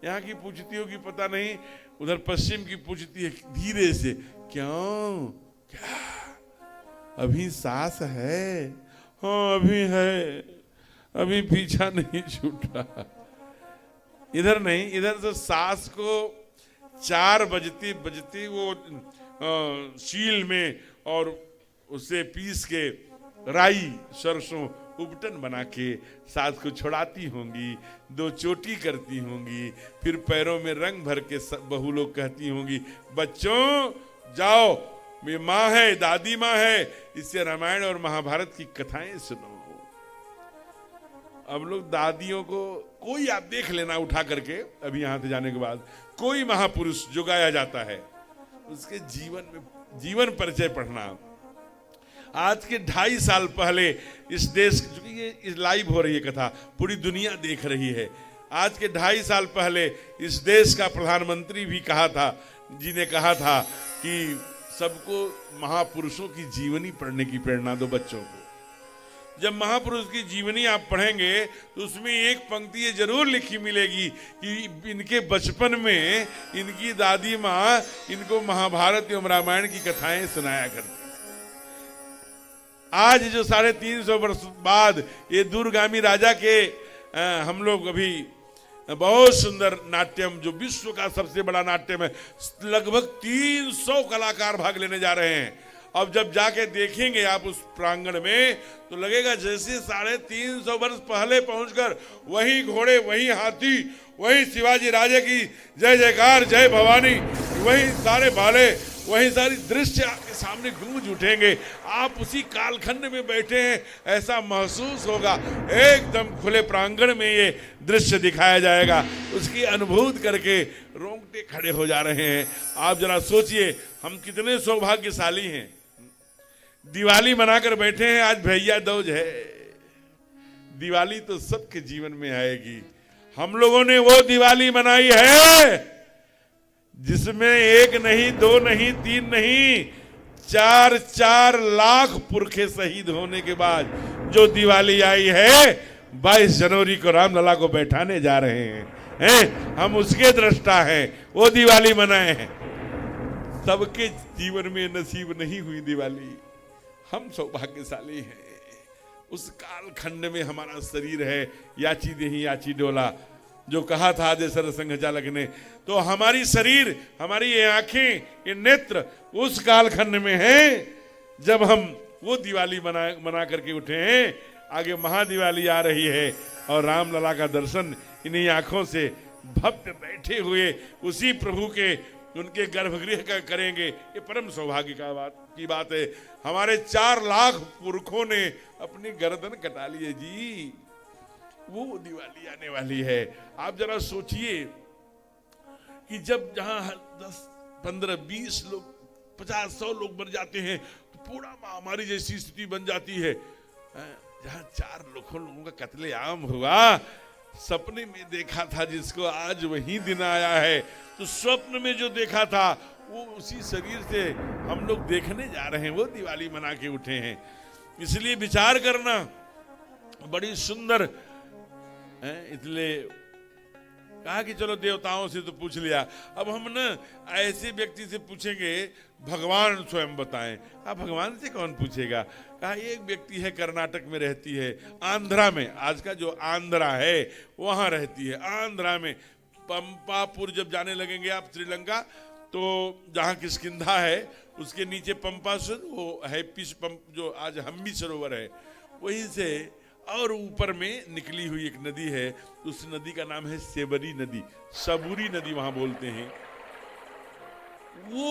D: यहाँ की पूछती होगी पता नहीं, उधर पश्चिम की पूछती है धीरे से, क्यों, क्या अभी सास है? हाँ अभी है, अभी पीछा नहीं छूटा। इधर नहीं, इधर तो सास को 4 बजती बजती वो शील में और उसे पीस के राई सरसों उपटन बना के सास को छुड़ाती होंगी, 2 चोटी करती होंगी, फिर पैरों में रंग भर के बहू लोग कहती होंगी बच्चों जाओ, ये माँ है, दादी माँ है, इससे रामायण और महाभारत की कथाएं सुनो। अब लोग दादियों को, कोई आप देख लेना उठा करके अभी यहां से जाने के बाद, कोई महापुरुष जो गाया जाता है उसके जीवन में जीवन परिचय पढ़ना। आज के 2.5 साल पहले इस देश, क्योंकि ये लाइव हो रही है कथा, पूरी दुनिया देख रही है। आज के 2.5 साल पहले इस देश का प्रधानमंत्री भी कहा था, जी ने कहा था कि सबको महापुरुषों की जीवनी पढ़ने की प्रेरणा दो बच्चों को। जब महापुरुष की जीवनी आप पढ़ेंगे तो उसमें एक पंक्ति ये जरूर लिखी मिलेगी कि इनके बचपन में इनकी दादी माँ इनको महाभारत एवं रामायण की कथाएं सुनाया करती। आज जो 350 वर्ष बाद ये दूरगामी राजा के हम लोग अभी बहुत सुंदर नाट्यम, जो विश्व का सबसे बड़ा नाट्यम है, लगभग 300 कलाकार भाग लेने जा रहे हैं। अब जब जाके देखेंगे आप उस प्रांगण में तो लगेगा जैसे 350 वर्ष पहले पहुंचकर वही घोड़े, वही हाथी, वही शिवाजी राजे की जय जयकार, जय भवानी, वही सारे भाले, वही सारी दृश्य आपके सामने गूंज उठेंगे। आप उसी कालखंड में बैठे हैं ऐसा महसूस होगा। एकदम खुले प्रांगण में ये दृश्य दिखाया जाएगा, उसकी अनुभूति करके रोंगटे खड़े हो जा रहे हैं। आप जरा सोचिए हम कितने सौभाग्यशाली हैं, दिवाली मनाकर बैठे हैं। आज भैया दूज है, दिवाली तो सबके जीवन में आएगी। हम लोगों ने वो दिवाली मनाई है जिसमें 1 नहीं, 2 नहीं, 3 नहीं, 4 लाख पुरखे शहीद होने के बाद जो दिवाली आई है, 22 जनवरी को रामलला को बैठाने जा रहे हैं। हम उसके दृष्टा हैं, वो दिवाली मनाए हैं। सबके जीवन में नसीब नहीं हुई दिवाली, हम सौभाग्यशाली हैं। उस कालखंड में हमारा शरीर है, याची देही याची डोला, जो कहा था आदेशर संघ चालक ने। तो हमारी शरीर, हमारी ये आंखें, ये नेत्र उस कालखंड में हैं जब हम वो दिवाली मना करके उठे हैं। आगे महादिवाली आ रही है और रामलला का दर्शन इन्हीं आंखों से भक्त बैठे हुए उसी प्रभु के, उनके गर्भगृह का करेंगे। ये परम सौभाग्य की बात है। हमारे 4 लाख पुरखों ने अपनी गर्दन कटा लिए जी, वो दिवाली आने वाली है। आप जरा सोचिए कि जब जहां 10, 15, 20 लोग, 50, 100 लोग मर जाते हैं तो पूरा महामारी जैसी स्थिति बन जाती है। जहां 4 लोगों का कत्लेआम हुआ, सपने में देखा था जिसको, आज वही दिन आया है। तो स्वप्न में जो देखा था वो उसी शरीर से हम लोग देखने जा रहे हैं, वो दिवाली मना के उठे हैं। इसलिए विचार करना बड़ी सुंदर है। इसलिए कहा कि चलो देवताओं से तो पूछ लिया, अब हम ना ऐसे व्यक्ति से पूछेंगे भगवान स्वयं बताएं। अब भगवान से कौन पूछेगा? कहा एक व्यक्ति है, कर्नाटक में रहती है, आंध्रा में, आज का जो आंध्रा है वहां रहती है। आंध्रा में पंपापुर जब जाने लगेंगे आप श्रीलंका, तो जहाँ किष्किंधा है उसके नीचे पंपासुर, वो है पिश पंप, जो आज हम्बी सरोवर है, वहीं से और ऊपर में निकली हुई एक नदी है। उस नदी का नाम है सेबरी नदी, सबूरी नदी वहां बोलते हैं। वो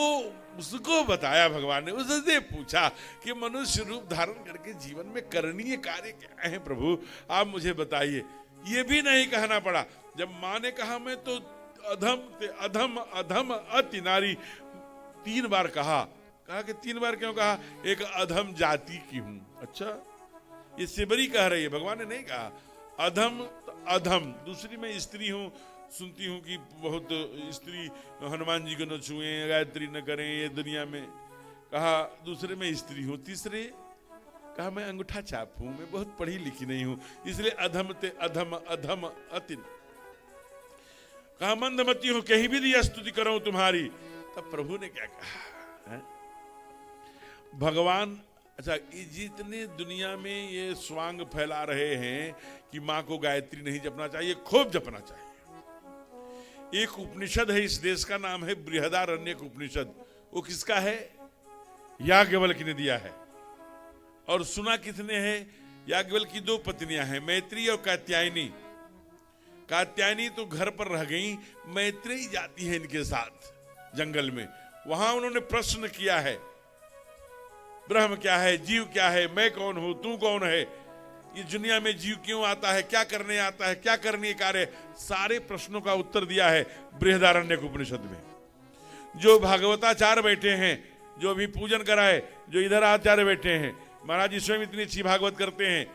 D: उसको बताया भगवान ने, उससे पूछा कि मनुष्य रूप धारण करके जीवन में करणीय कार्य क्या है प्रभु, आप मुझे बताइए। ये भी नहीं कहना पड़ा। जब माँ ने कहा मैं तो अधम ते अधम अधम अति नारी 3 बार कहा कि 3 बार क्यों कहा? एक अधम जाति की हूं। अच्छा, ये सेबरी कह रही है, भगवान ने नहीं कहा। अधम अधम, दूसरी मैं स्त्री हूं, सुनती हूं कि बहुत स्त्री हनुमान जी को न छुए, गायत्री न करें ये दुनिया में, कहा दूसरे में स्त्री हूं। तीसरे कहा मैं अंगूठा छाप हूं, मैं बहुत पढ़ी लिखी नहीं हूं, इसलिए अधम ते अधम अधम अतिन। कहा मंदमती हूं, कहीं भी दिया स्तुति करूं तुम्हारी। तब प्रभु ने क्या कहा है? भगवान, अच्छा, जितने दुनिया में ये स्वांग फैला रहे हैं कि माँ को गायत्री नहीं जपना चाहिए, खूब जपना चाहिए। एक उपनिषद है इस देश का, नाम है बृहदारण्यक उपनिषद। वो किसका है? याज्ञवल्क्य ने दिया है। और सुना किसने है? याज्ञवल्क्य की 2 पत्नियां हैं, मैत्री और कात्यायनी। कात्यायनी तो घर पर रह गई, मैत्री जाती है इनके साथ जंगल में। वहां उन्होंने प्रश्न किया है, ब्रह्म क्या है, जीव क्या है, मैं कौन हूं, तू कौन है, ये दुनिया में जीव क्यों आता है, क्या करने आता है, क्या करने कार्य, सारे प्रश्नों का उत्तर दिया है बृहदारण्यक उपनिषद में। जो भागवताचार्य बैठे हैं, जो अभी पूजन कराए, जो इधर आचार्य बैठे हैं, महाराज जी स्वयं इतनी अच्छी भागवत करते हैं।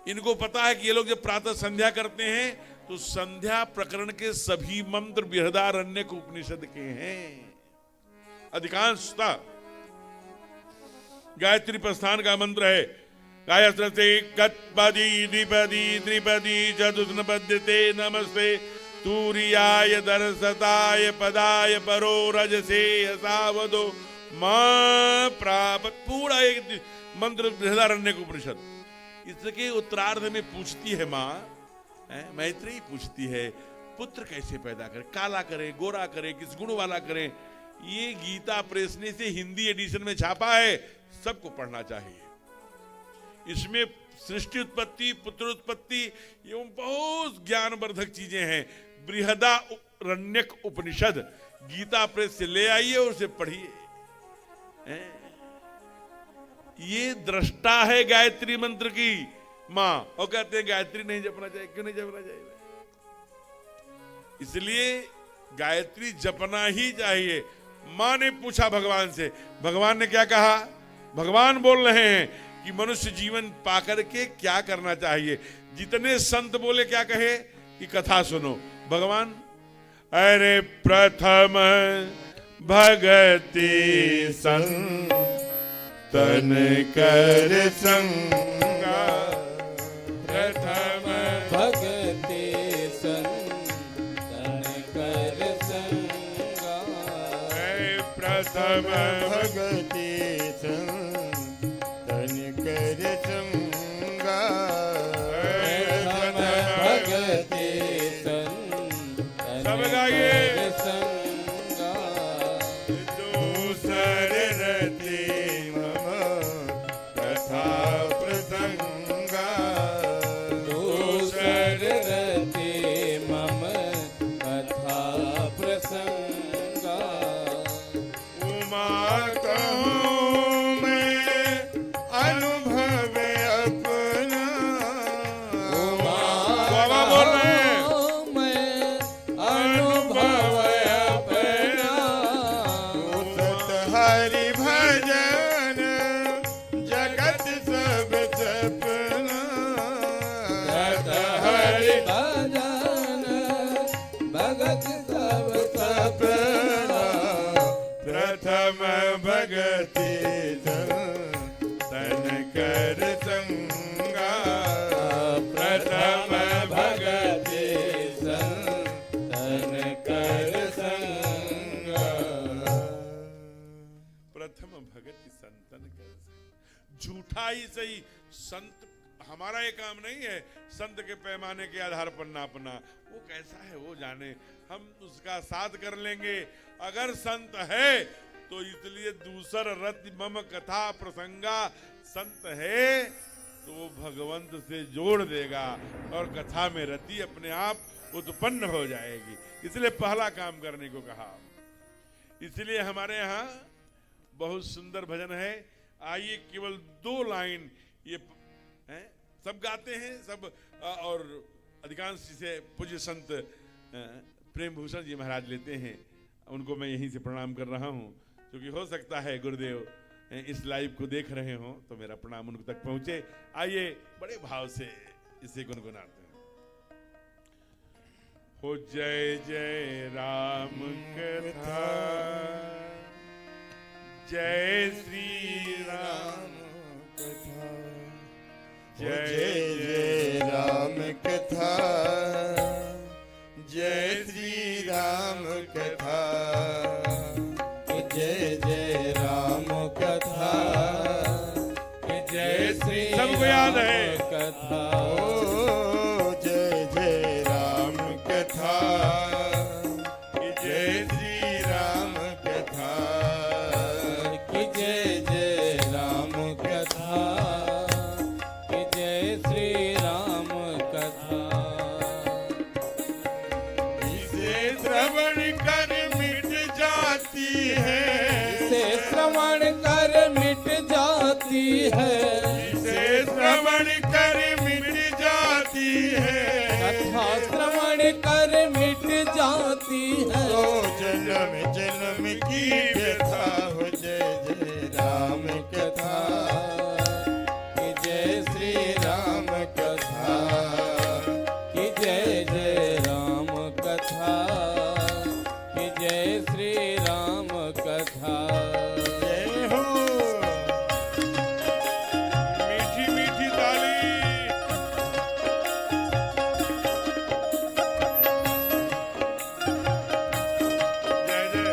D: इनको पता है कि ये लोग जब प्रातः संध्या करते हैं तो संध्या प्रकरण के सभी मंत्र बृहदारण्यक उपनिषद के हैं, अधिकांशतः। गायत्री प्रस्थान का मंत्र है, गायत्री कत्पदी द्विपदी त्रिपदी चतुष्पद्यते नमस्ते तूर्याय दर्शताय पदाय परो रजसे सावधो मां प्रापत। पूरा एक मंत्र बृहदारण्यक उपनिषद। इसके उत्तरार्ध में पूछती है माँ, मैत्री पूछती है, पुत्र कैसे पैदा करे, काला करे, गोरा करे, किस गुण वाला करे, ये गीता प्रेस ने से हिंदी एडिशन में छापा है, सबको पढ़ना चाहिए। इसमें सृष्टि उत्पत्ति, पुत्र उत्पत्ति एवं बहुत ज्ञानवर्धक चीजें हैं। बृहदारण्यक उपनिषद गीता प्रेस से ले आइए और उसे पढ़िए। ये दृष्टा है गायत्री मंत्र की मां, और कहते हैं गायत्री नहीं जपना चाहिए। क्यों नहीं जपना चाहिए? इसलिए गायत्री जपना ही चाहिए। मां ने पूछा भगवान से, भगवान ने क्या कहा? भगवान बोल रहे हैं कि मनुष्य जीवन पाकर के क्या करना चाहिए। जितने संत बोले क्या कहे कि कथा सुनो। भगवान, अरे प्रथम भगति संतन कर संगा,
E: प्रथम भगति संतन कर संगा,
D: प्रथम
B: भगति संतन कर संगा,
E: भगति संतन
D: सब गाइए।
E: कर संगा,
B: दूसर रति मम कथा प्रसंगा,
E: दूसर रति मम कथा प्रसंगा,
B: उमा कहूँ मैं अनुभव अपना,
D: बाबा बोल रहे हैं।
E: मैं अनुभव अपना,
B: सत हरि भजन जगत सब सपना,
E: सत हरि भजन भगत सब सपना,
B: प्रथम भगति तन कर संगा,
E: प्रथम भगति संतन कर संगा,
D: प्रथम भगति संतन कर। झूठा ही सही, संत हमारा ये काम नहीं है संत के पैमाने के आधार पर नापना। वो कैसा है वो जाने, हम उसका साथ कर लेंगे। अगर संत है तो इसलिए दूसर रति मम कथा प्रसंगा, संत है तो वो भगवंत से जोड़ देगा और कथा में रति अपने आप उत्पन्न हो जाएगी। इसलिए पहला काम करने को कहा। इसलिए हमारे यहाँ बहुत सुंदर भजन है। आइए केवल 2 लाइन ये हैं, सब गाते हैं सब, और अधिकांश से पूज्य संत प्रेम भूषण जी महाराज लेते हैं। उनको मैं यहीं से प्रणाम कर रहा हूँ, क्योंकि हो सकता है गुरुदेव इस लाइव को देख रहे हो तो मेरा प्रणाम उनको तक पहुंचे। आइए बड़े भाव से इसे गुनगुनाते हैं। हो जय जय राम कथा, जय श्री राम
B: कथा,
D: जय
B: जय राम कथा, जय श्री राम कथा,
E: जय जय राम कथा, जय श्री
D: सबको याद है।
E: राम कथा,
B: ओ जय जय राम कथा, जय श्री राम कथा,
E: कि जय जय राम कथा, कि जय श्री राम कथा,
B: इसे श्रवण कर मिट जाती है,
E: से श्रवण कर मिट जाती है,
B: इसे श्रवण कर मिट जाती है,
E: कथा श्रवण कर मिट जाती है,
B: तो जन्म जन्म की व्यथा हो। जय जय राम कथा,
E: कि जय श्री राम कथा, कि जय जय राम कथा, कि जय श्री राम कथा,
B: जय हो
D: मीठी मीठी ताली। जय जय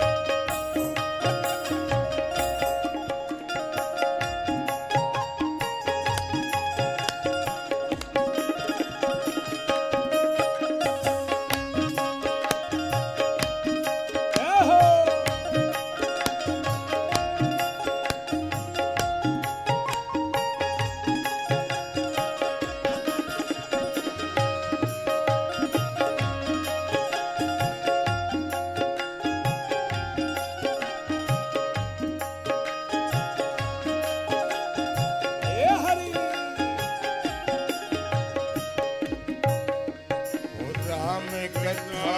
B: राम कथा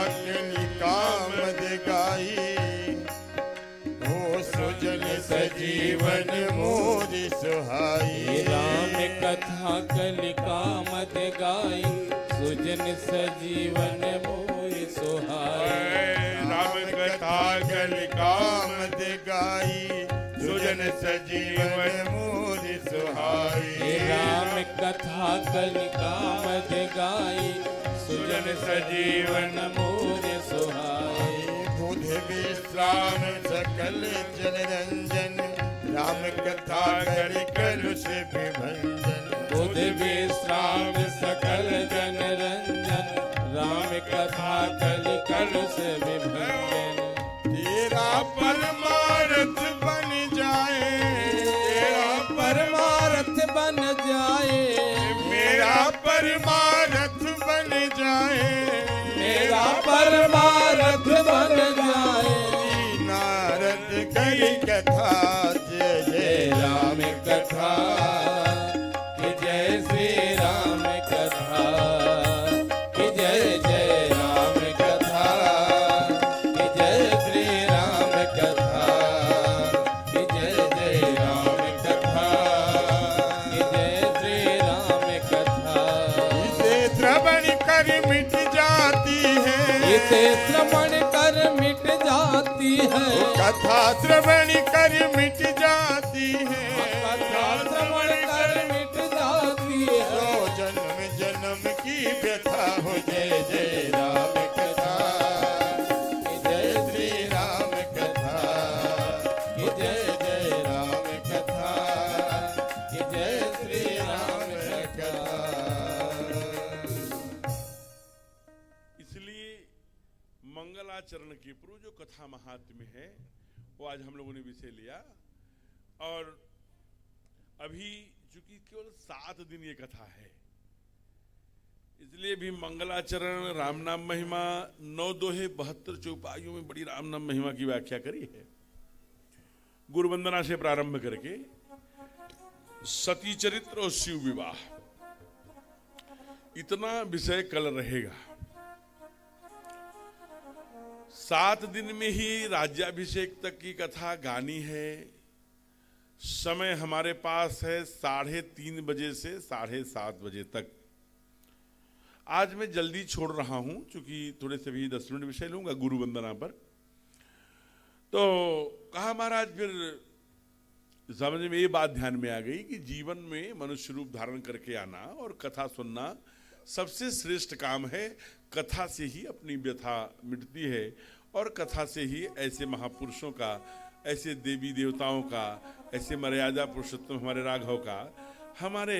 B: कामद गाई हो सुजन सजीवन मोर सुहाई
E: राम कथा कलिका मद गाई सुजन सजीवन मोर सुहाई
B: राम कथा कामद गाई सुजन सजीवन मोर सुहाई
E: राम कथा कलिका मद गाई सुजन सजीवन मोर सुहाई
B: बुध विश्राम सकल जनरंजन राम कथा कलुष विभंजन
E: बुध विश्राम सकल जन रंजन राम कथा कलि कलुष विभंजन
B: तेरा परमार्थ बन जाए तेरा
E: परमार्थ बन जाए
B: मेरा परमार्थ बन जाए
E: मेरा परमार्थ बन जाए
B: नारद करी कथा जय जय
E: राम कथा कि जय श्री राम कथा कि जय जय राम कथा कि जय श्री राम कथा कि जय जय राम कथा कि जय श्री राम कथा
B: इसे श्रवण कर मिट जाती है
E: इसे श्रवण कर मिट जाती है
B: कथा श्रवण कर मिट जाती है
E: कथा श्रवण कर मिट जाती है
B: तो जन्म जन्म की व्यथा हो जय जय राम कथा जय श्री राम कथा जय जय राम कथा जय श्री राम कथा।
D: इसलिए मंगलाचरण के पूर्व जो कथा महात्म्य है वो आज हम लोगों ने विषय लिया। और अभी चूंकि केवल 7 दिन ये कथा है, इसलिए भी मंगलाचरण राम नाम महिमा 9 दोहे 72 चौपाइयों में बड़ी राम नाम महिमा की व्याख्या करी है। गुरु वंदना से प्रारंभ करके सती चरित्र और शिव विवाह, इतना विषय कल रहेगा। 7 दिन में ही राज्याभिषेक तक की कथा गानी है। समय हमारे पास है 3:30 बजे से 7:30 बजे तक। आज मैं जल्दी छोड़ रहा हूं क्योंकि थोड़े से भी 10 मिनट विषय लूंगा गुरु वंदना पर। तो कहा महाराज, फिर समझ में ये बात ध्यान में आ गई कि जीवन में मनुष्य रूप धारण करके आना और कथा सुनना सबसे श्रेष्ठ काम है। कथा से ही अपनी व्यथा मिटती है और कथा से ही ऐसे महापुरुषों का, ऐसे देवी देवताओं का, ऐसे मर्यादा पुरुषोत्तम हमारे राघव का हमारे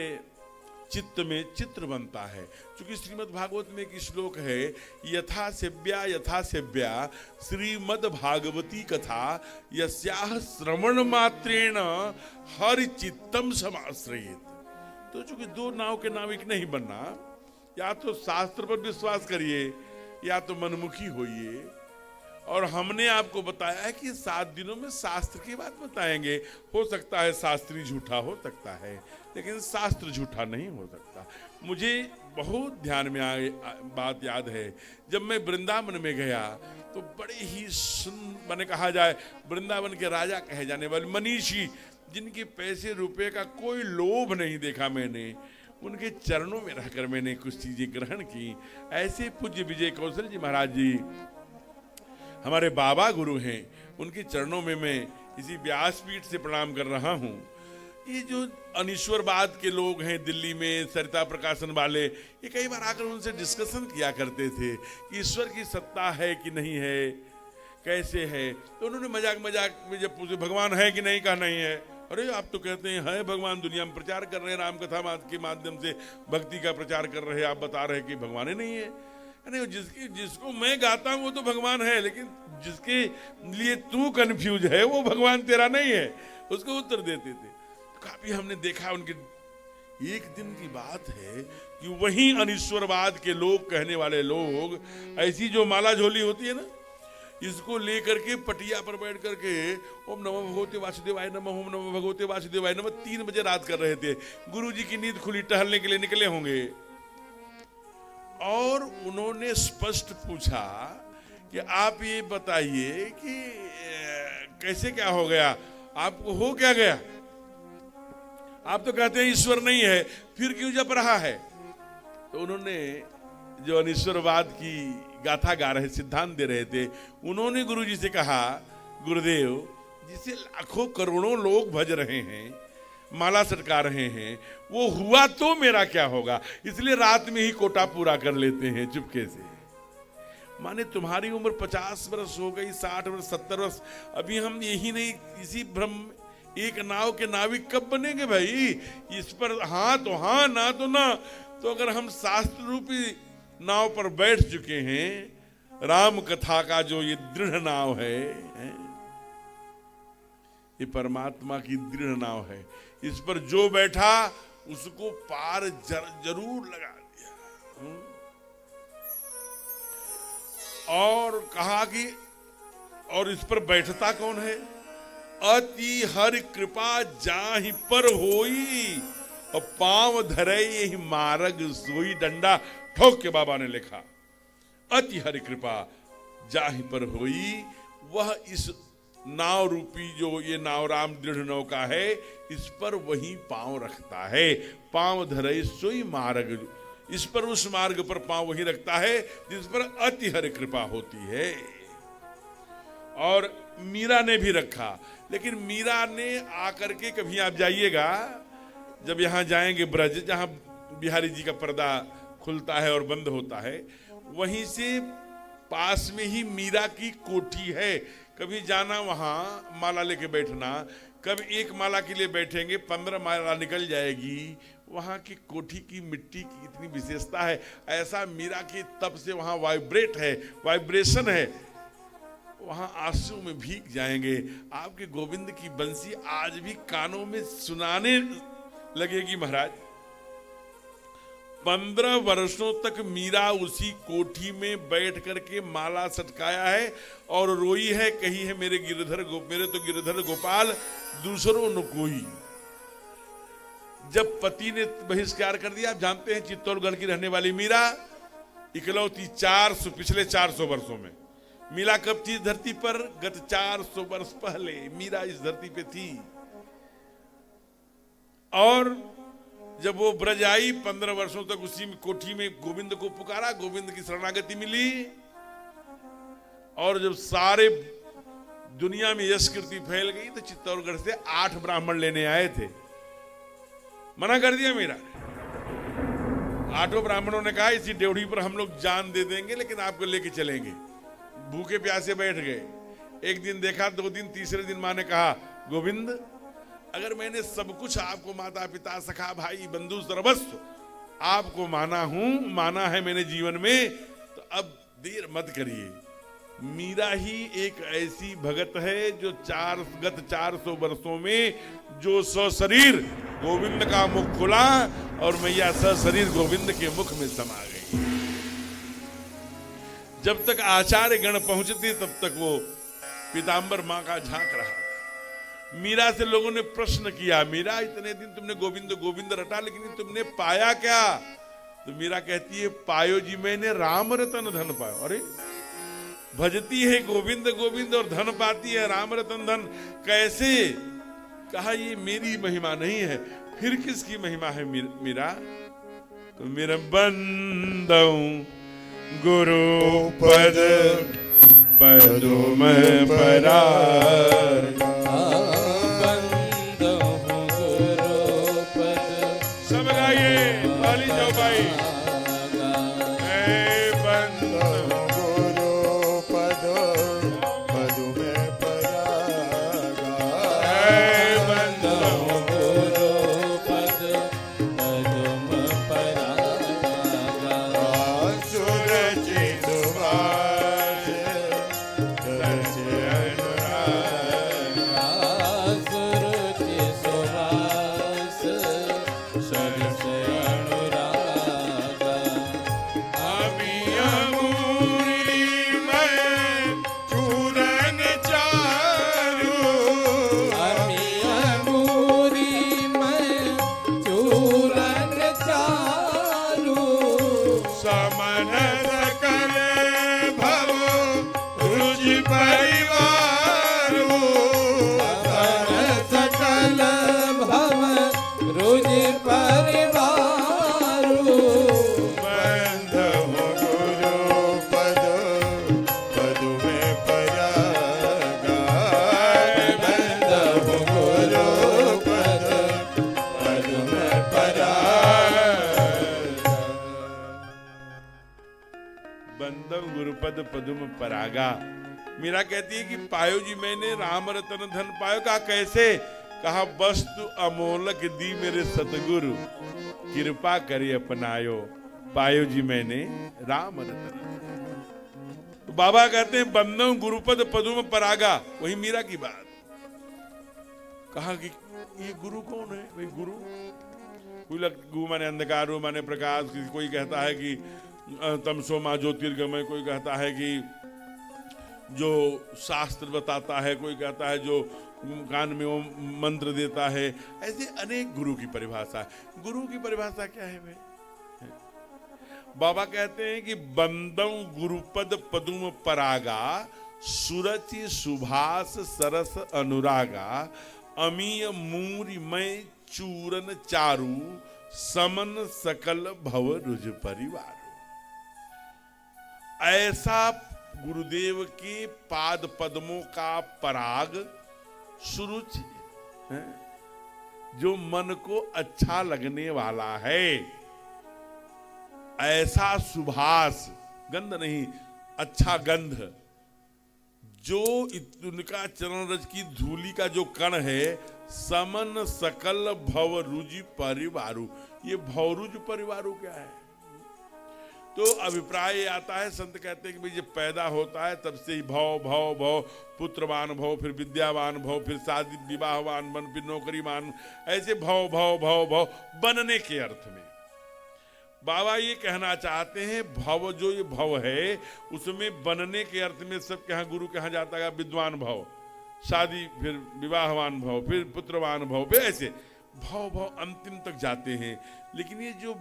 D: चित्त में चित्र बनता है। क्योंकि श्रीमद् भागवत में एक श्लोक है, यथा सेव्या श्रीमद् भागवती कथा यस्याह श्रवण मात्रेण हरि चित्तम समाश्रयेत। तो चूंकि 2 नाव के नाविक नहीं बनना, या तो शास्त्र पर विश्वास करिए या तो मनमुखी होइए। और हमने आपको बताया है कि 7 दिनों में शास्त्र की बात बताएंगे। हो सकता है शास्त्री झूठा हो सकता है, लेकिन शास्त्र झूठा नहीं हो सकता। मुझे बहुत ध्यान में बात याद है, जब मैं वृंदावन में गया तो बड़े ही मैंने कहा जाए वृंदावन के राजा कहे जाने वाले मनीषी, जिनके पैसे रुपए का कोई लोभ नहीं देखा मैंने, उनके चरणों में रहकर मैंने कुछ चीजें ग्रहण की। ऐसे पूज्य विजय कौशल जी महाराज जी हमारे बाबा गुरु हैं, उनके चरणों में मैं इसी व्यासपीठ से प्रणाम कर रहा हूँ। ये जो अनिश्वरवाद के लोग हैं दिल्ली में, सरिता प्रकाशन वाले, ये कई बार आकर उनसे डिस्कशन किया करते थे कि ईश्वर की सत्ता है कि नहीं है, कैसे है। तो उन्होंने मजाक मजाक में जब पूछे भगवान है कि नहीं, कहा नहीं है। अरे आप तो कहते हैं है भगवान, दुनिया में प्रचार कर रहे हैं, राम कथा के माध्यम से भक्ति का प्रचार कर रहे हैं, आप बता रहे हैं कि भगवान ही नहीं है। नहीं, जिसको मैं गाता हूं वो तो भगवान है, लेकिन जिसके लिए तू कंफ्यूज है वो भगवान तेरा नहीं है, उसको उत्तर देते थे। काफी हमने देखा उनके। एक दिन की बात है कि वही अनिश्वरवाद के लोग कहने वाले लोग, ऐसी जो माला झोली होती है ना, इसको लेकर के पटिया पर बैठ करके ओम नमो भगवते वासुदेवाय नमः, ओम नमो भगवते वासुदेवाय नमः 3 बजे रात कर रहे थे। गुरुजी की नींद खुली, टहलने के लिए निकले होंगे। और उन्होंने स्पष्ट पूछा कि आप ये बताइए कि कैसे क्या हो गया, आपको हो क्या गया? आप तो कहते हैं ईश्वर नहीं है, फिर क्यों जप रहा है? तो उन्होंने जो अनिश्वरवाद की गाथा गा रहे, सिद्धांत दे रहे थे, उन्होंने गुरुजी से कहा, गुरुदेव, जिसे लाखों करोड़ों लोग भज रहे हैं, माला सटका रहे हैं, वो हुआ तो मेरा क्या होगा? इसलिए रात में ही कोटा पूरा कर लेते हैं चुपके से। माने तुम्हारी उम्र 50 वर्ष हो गई, 60 वर्ष, 70 वर्ष, अभी हम यही नहीं, इसी भ्रम, एक नाव के नाविक कब बनेंगे भाई? इस पर हाँ तो हाँ, ना तो ना। तो अगर हम शास्त्र रूपी नाव पर बैठ चुके हैं, राम कथा का जो ये दृढ़ नाव है, ये परमात्मा की दृढ़ नाव है, इस पर जो बैठा उसको पार जरूर लगा दिया। और कहा कि और इस पर बैठता कौन है? अति हरि कृपा जाहि पर होई, और पांव धरे यही मार्ग सोई। डंडा ठोक के बाबा ने लिखा, अति हरि कृपा जाहि पर होई, वह इस नाव रूपी जो ये नावराम दृढ़ नौका है, इस पर वही पांव रखता है। पांव धरे सोई मार्ग, इस पर उस मार्ग पर पांव वही रखता है जिस पर अति हरि कृपा होती है। और मीरा ने भी रखा, लेकिन मीरा ने आकर के, कभी आप जाइएगा, जब यहां जाएंगे ब्रज, जहां बिहारी जी का पर्दा खुलता है और बंद होता है, वहीं से पास में ही मीरा की कोठी है। कभी जाना, वहां माला लेके बैठना, कभी एक माला के लिए बैठेंगे, 15 माला निकल जाएगी। वहां की कोठी की मिट्टी की इतनी विशेषता है, ऐसा मीरा की तप से वहां वाइब्रेट है, वाइब्रेशन है, वहां आंसू में भीग जाएंगे। आपके गोविंद की बंसी आज भी कानों में सुनाने लगेगी महाराज। 15 वर्षों तक मीरा उसी कोठी में बैठ करके माला सटकाया है और रोई है, कही है मेरे तो गिरधर गोपाल दूसरों न कोई। जब पति ने बहिष्कार कर दिया, आप जानते हैं चित्तौड़गढ़ की रहने वाली मीरा इकलौती 400 पिछले 400 वर्षों में। मीरा कब थी धरती पर? गत 400 वर्ष पहले मीरा इस धरती पे थी। और जब वो ब्रज आई, 15 वर्षों तक उसी कोठी में गोविंद को पुकारा, गोविंद की शरणागति मिली। और जब सारे दुनिया में यश कीर्ति फैल गई, तो चित्तौड़गढ़ से 8 ब्राह्मण लेने आए थे। मना कर दिया मीरा ने। 8 ब्राह्मणों ने कहा, इसी ड्योढ़ी पर हम लोग जान दे देंगे, लेकिन आपको लेके चलेंगे। भूखे प्यासे बैठ गए। एक दिन देखा, 2 दिन, तीसरे दिन माँ ने कहा, गोविंद, अगर मैंने सब कुछ आपको, माता पिता सखा भाई बंधु सर्वस्व आपको माना है मैंने जीवन में, तो अब देर मत करिए। मीरा ही एक ऐसी भगत है जो गत 400 वर्षों में जो सशरीर गोविंद का मुख खुला और मैया सशरीर गोविंद के मुख में समा गई। जब तक आचार्य गण पहुंचते तब तक वो पीतांबर मां का झांक रहा था। मीरा से लोगों ने प्रश्न किया, मीरा इतने दिन तुमने गोविंद गोविंद रटा, लेकिन तुमने पाया क्या? तो मीरा कहती है, पायो जी मैंने राम रतन धन पायो। अरे भजती है गोविंद गोविंद और धन पाती है राम रतन धन, कैसे? कहा, ये मेरी महिमा नहीं है, फिर किसकी महिमा है मीरा? तो मेरा बंदऊ गुरु पद पदुम परार, सब गाइए, ताली जाओ भाई। गुरुपद पदुम परागा। मीरा कहती है कि पायो जी मैंने राम रतन धन पायो। कहा कैसे? कहा वस्तु अमोलक दी मेरे सतगुरु, कृपा करे अपनायो, पायो जी मैंने राम रतन। तो बाबा कहते हैं बंदो गुरुपद पदुम परागा। वही मीरा की बात। कहा कि ये गुरु कौन है? भाई गुरु गुरु माने अंधकार, माने प्रकाश। कोई कहता है कि तमसो मां ज्योतिर्गमय, कोई कहता है कि जो शास्त्र बताता है, कोई कहता है जो कान में वो मंत्र देता है। ऐसे अनेक गुरु की परिभाषा। गुरु की परिभाषा क्या है भाई? बाबा कहते हैं कि बंदौ गुरुपद पदुम परागा, सुरचि सुभाष सरस अनुरागा, अमीय मूरी मय चूरन चारु, समन सकल भव रुज परिवार। ऐसा गुरुदेव के पाद पद्मों का पराग सुरुचि है, जो मन को अच्छा लगने वाला है। ऐसा सुभाष, गंध नहीं, अच्छा गंध, जो उनका चरण रज की धूली का जो कण है। समन सकल भव रुजि परिवारु। ये भवरुज परिवारु क्या है? तो अभिप्राय आता है, संत कहते हैं कि भाई जब पैदा होता है तब से ही भव भव भव, पुत्रवान भव, फिर विद्यावान भव, फिर शादी विवाहवान बन, फिर नौकरीवान, ऐसे भव भव भव भव बनने के अर्थ में बाबा ये कहना चाहते हैं। भव जो ये भव है उसमें बनने के अर्थ में सब के यहाँ गुरु के यहाँ जाता है विद्वान भव, शादी, फिर विवाहवान भव, फिर पुत्रवान भव, फिर ऐसे भव भव अंतिम तक जाते हैं। लेकिन ये जो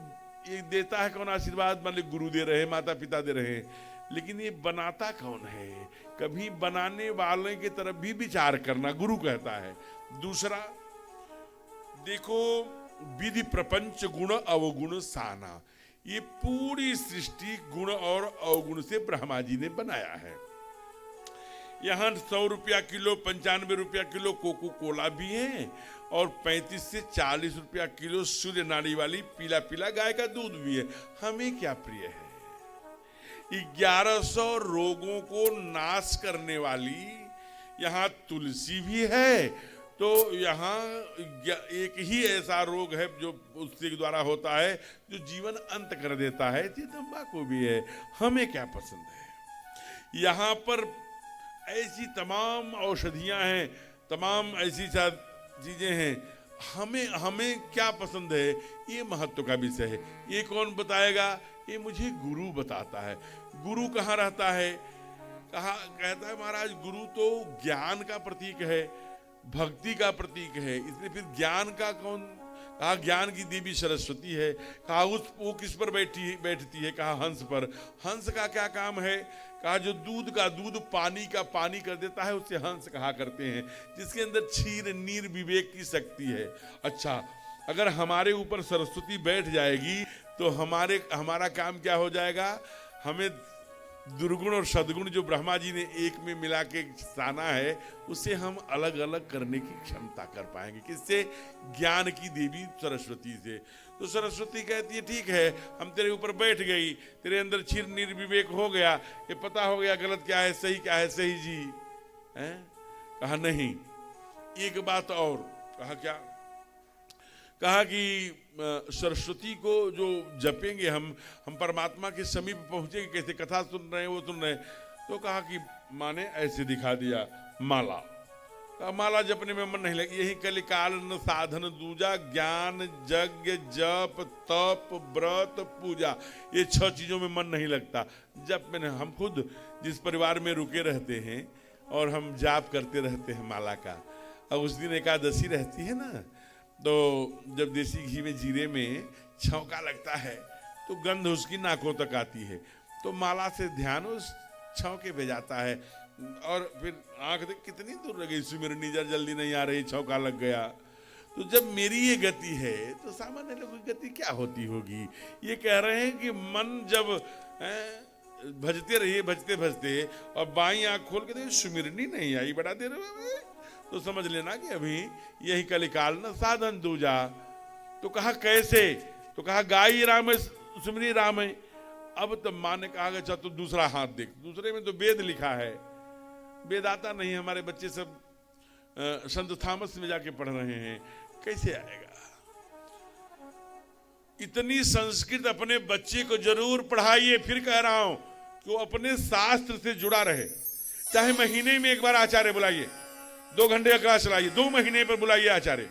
D: ये देता है कौन आशीर्वाद? मान ली गुरु दे रहे हैं, माता पिता दे रहे हैं, लेकिन ये बनाता कौन है? कभी बनाने वाले की तरफ भी विचार करना, गुरु कहता है। दूसरा देखो, विधि प्रपंच गुण अवगुण साना। ये पूरी सृष्टि गुण और अवगुण से ब्रह्मा जी ने बनाया है। यहाँ 100 रुपया किलो, 95 रुपया किलो कोको कोला भी है, और 35 से 40 रुपया किलो सूर्य नाड़ी वाली पीला पीला गाय का दूध भी है। हमें क्या प्रिय है? 1100 रोगों को नाश करने वाली यहाँ तुलसी भी है। तो यहाँ एक ही ऐसा रोग है जो उसके द्वारा होता है, जो जीवन अंत कर देता है, तंबाकू भी है। हमें क्या पसंद है? यहाँ पर ऐसी तमाम औषधियाँ हैं, तमाम ऐसी चीजें हैं। हमें क्या पसंद है, ये महत्व का विषय है। ये कौन बताएगा? ये मुझे गुरु बताता है। गुरु कहाँ रहता है? कहा कहता है महाराज गुरु तो ज्ञान का प्रतीक है, भक्ति का प्रतीक है, इसलिए फिर ज्ञान का कौन? कहा ज्ञान की देवी सरस्वती है। कहा वो किस पर बैठती है? कहा हंस पर। हंस का क्या काम है? कहा जो दूध का दूध, पानी का पानी कर देता है, उसे हंस कहा करते हैं, जिसके अंदर क्षीर नीर विवेक की शक्ति है। अच्छा, अगर हमारे ऊपर सरस्वती बैठ जाएगी तो हमारा काम क्या हो जाएगा? हमें दुर्गुण और सद्गुण जो ब्रह्मा जी ने एक में मिला के साना है, उसे हम अलग अलग करने की क्षमता कर पाएंगे। किससे? ज्ञान की देवी सरस्वती से। तो सरस्वती कहती है ठीक है, हम तेरे ऊपर बैठ गई, तेरे अंदर क्षीर निर्विवेक हो गया, ये पता हो गया गलत क्या है सही क्या है। सही जी है? कहा नहीं, एक बात और। कहा क्या? कहा कि सरस्वती को जो जपेंगे हम परमात्मा के समीप पहुंचेंगे कैसे? कथा सुन रहे हैं, वो सुन रहे हैं। तो कहा कि माने ऐसे दिखा दिया माला। कहा माला जपने में मन नहीं लगे। यही कलिकाल न साधन दूजा, ज्ञान यज्ञ जप तप व्रत पूजा, ये 6 चीजों में मन नहीं लगता। जप में हम खुद जिस परिवार में रुके रहते हैं और हम जाप करते रहते हैं माला का, अब उस दिन एकादशी रहती है ना, तो जब देसी घी में जीरे में छौंका लगता है तो गंध उसकी नाकों तक आती है। तो माला से ध्यान उस छौंके पे जाता है, और फिर आंख देख कितनी दूर लगी, सुमिरनी जल्दी नहीं आ रही, छौंका लग गया। तो जब मेरी ये गति है तो सामान्य लोगों की गति क्या होती होगी? ये कह रहे हैं कि मन जब भजते रहिए, भजते भजते, और बाई आंख खोल के देखिए सुमिरनी नहीं आई, बड़ा देर में, तो समझ लेना कि अभी यही कलिकाल न साधन दूजा। तो कहा कैसे? तो कहा गाई राम सुमिरी राम, अब तब माँ ने कहा कि अच्छा तू दूसरा हाथ देख, दूसरे में तो वेद लिखा है, वेद आता नहीं, हमारे बच्चे सब संत थॉमस में जाके पढ़ रहे हैं, कैसे आएगा। इतनी संस्कृत अपने बच्चे को जरूर पढ़ाइए। फिर कह रहा हूं कि वो अपने शास्त्र से जुड़ा रहे, चाहे महीने में एक बार आचार्य बुलाइए, 2 घंटे का क्लास चलाइए, 2 महीने पर बुलाइए आचार्य,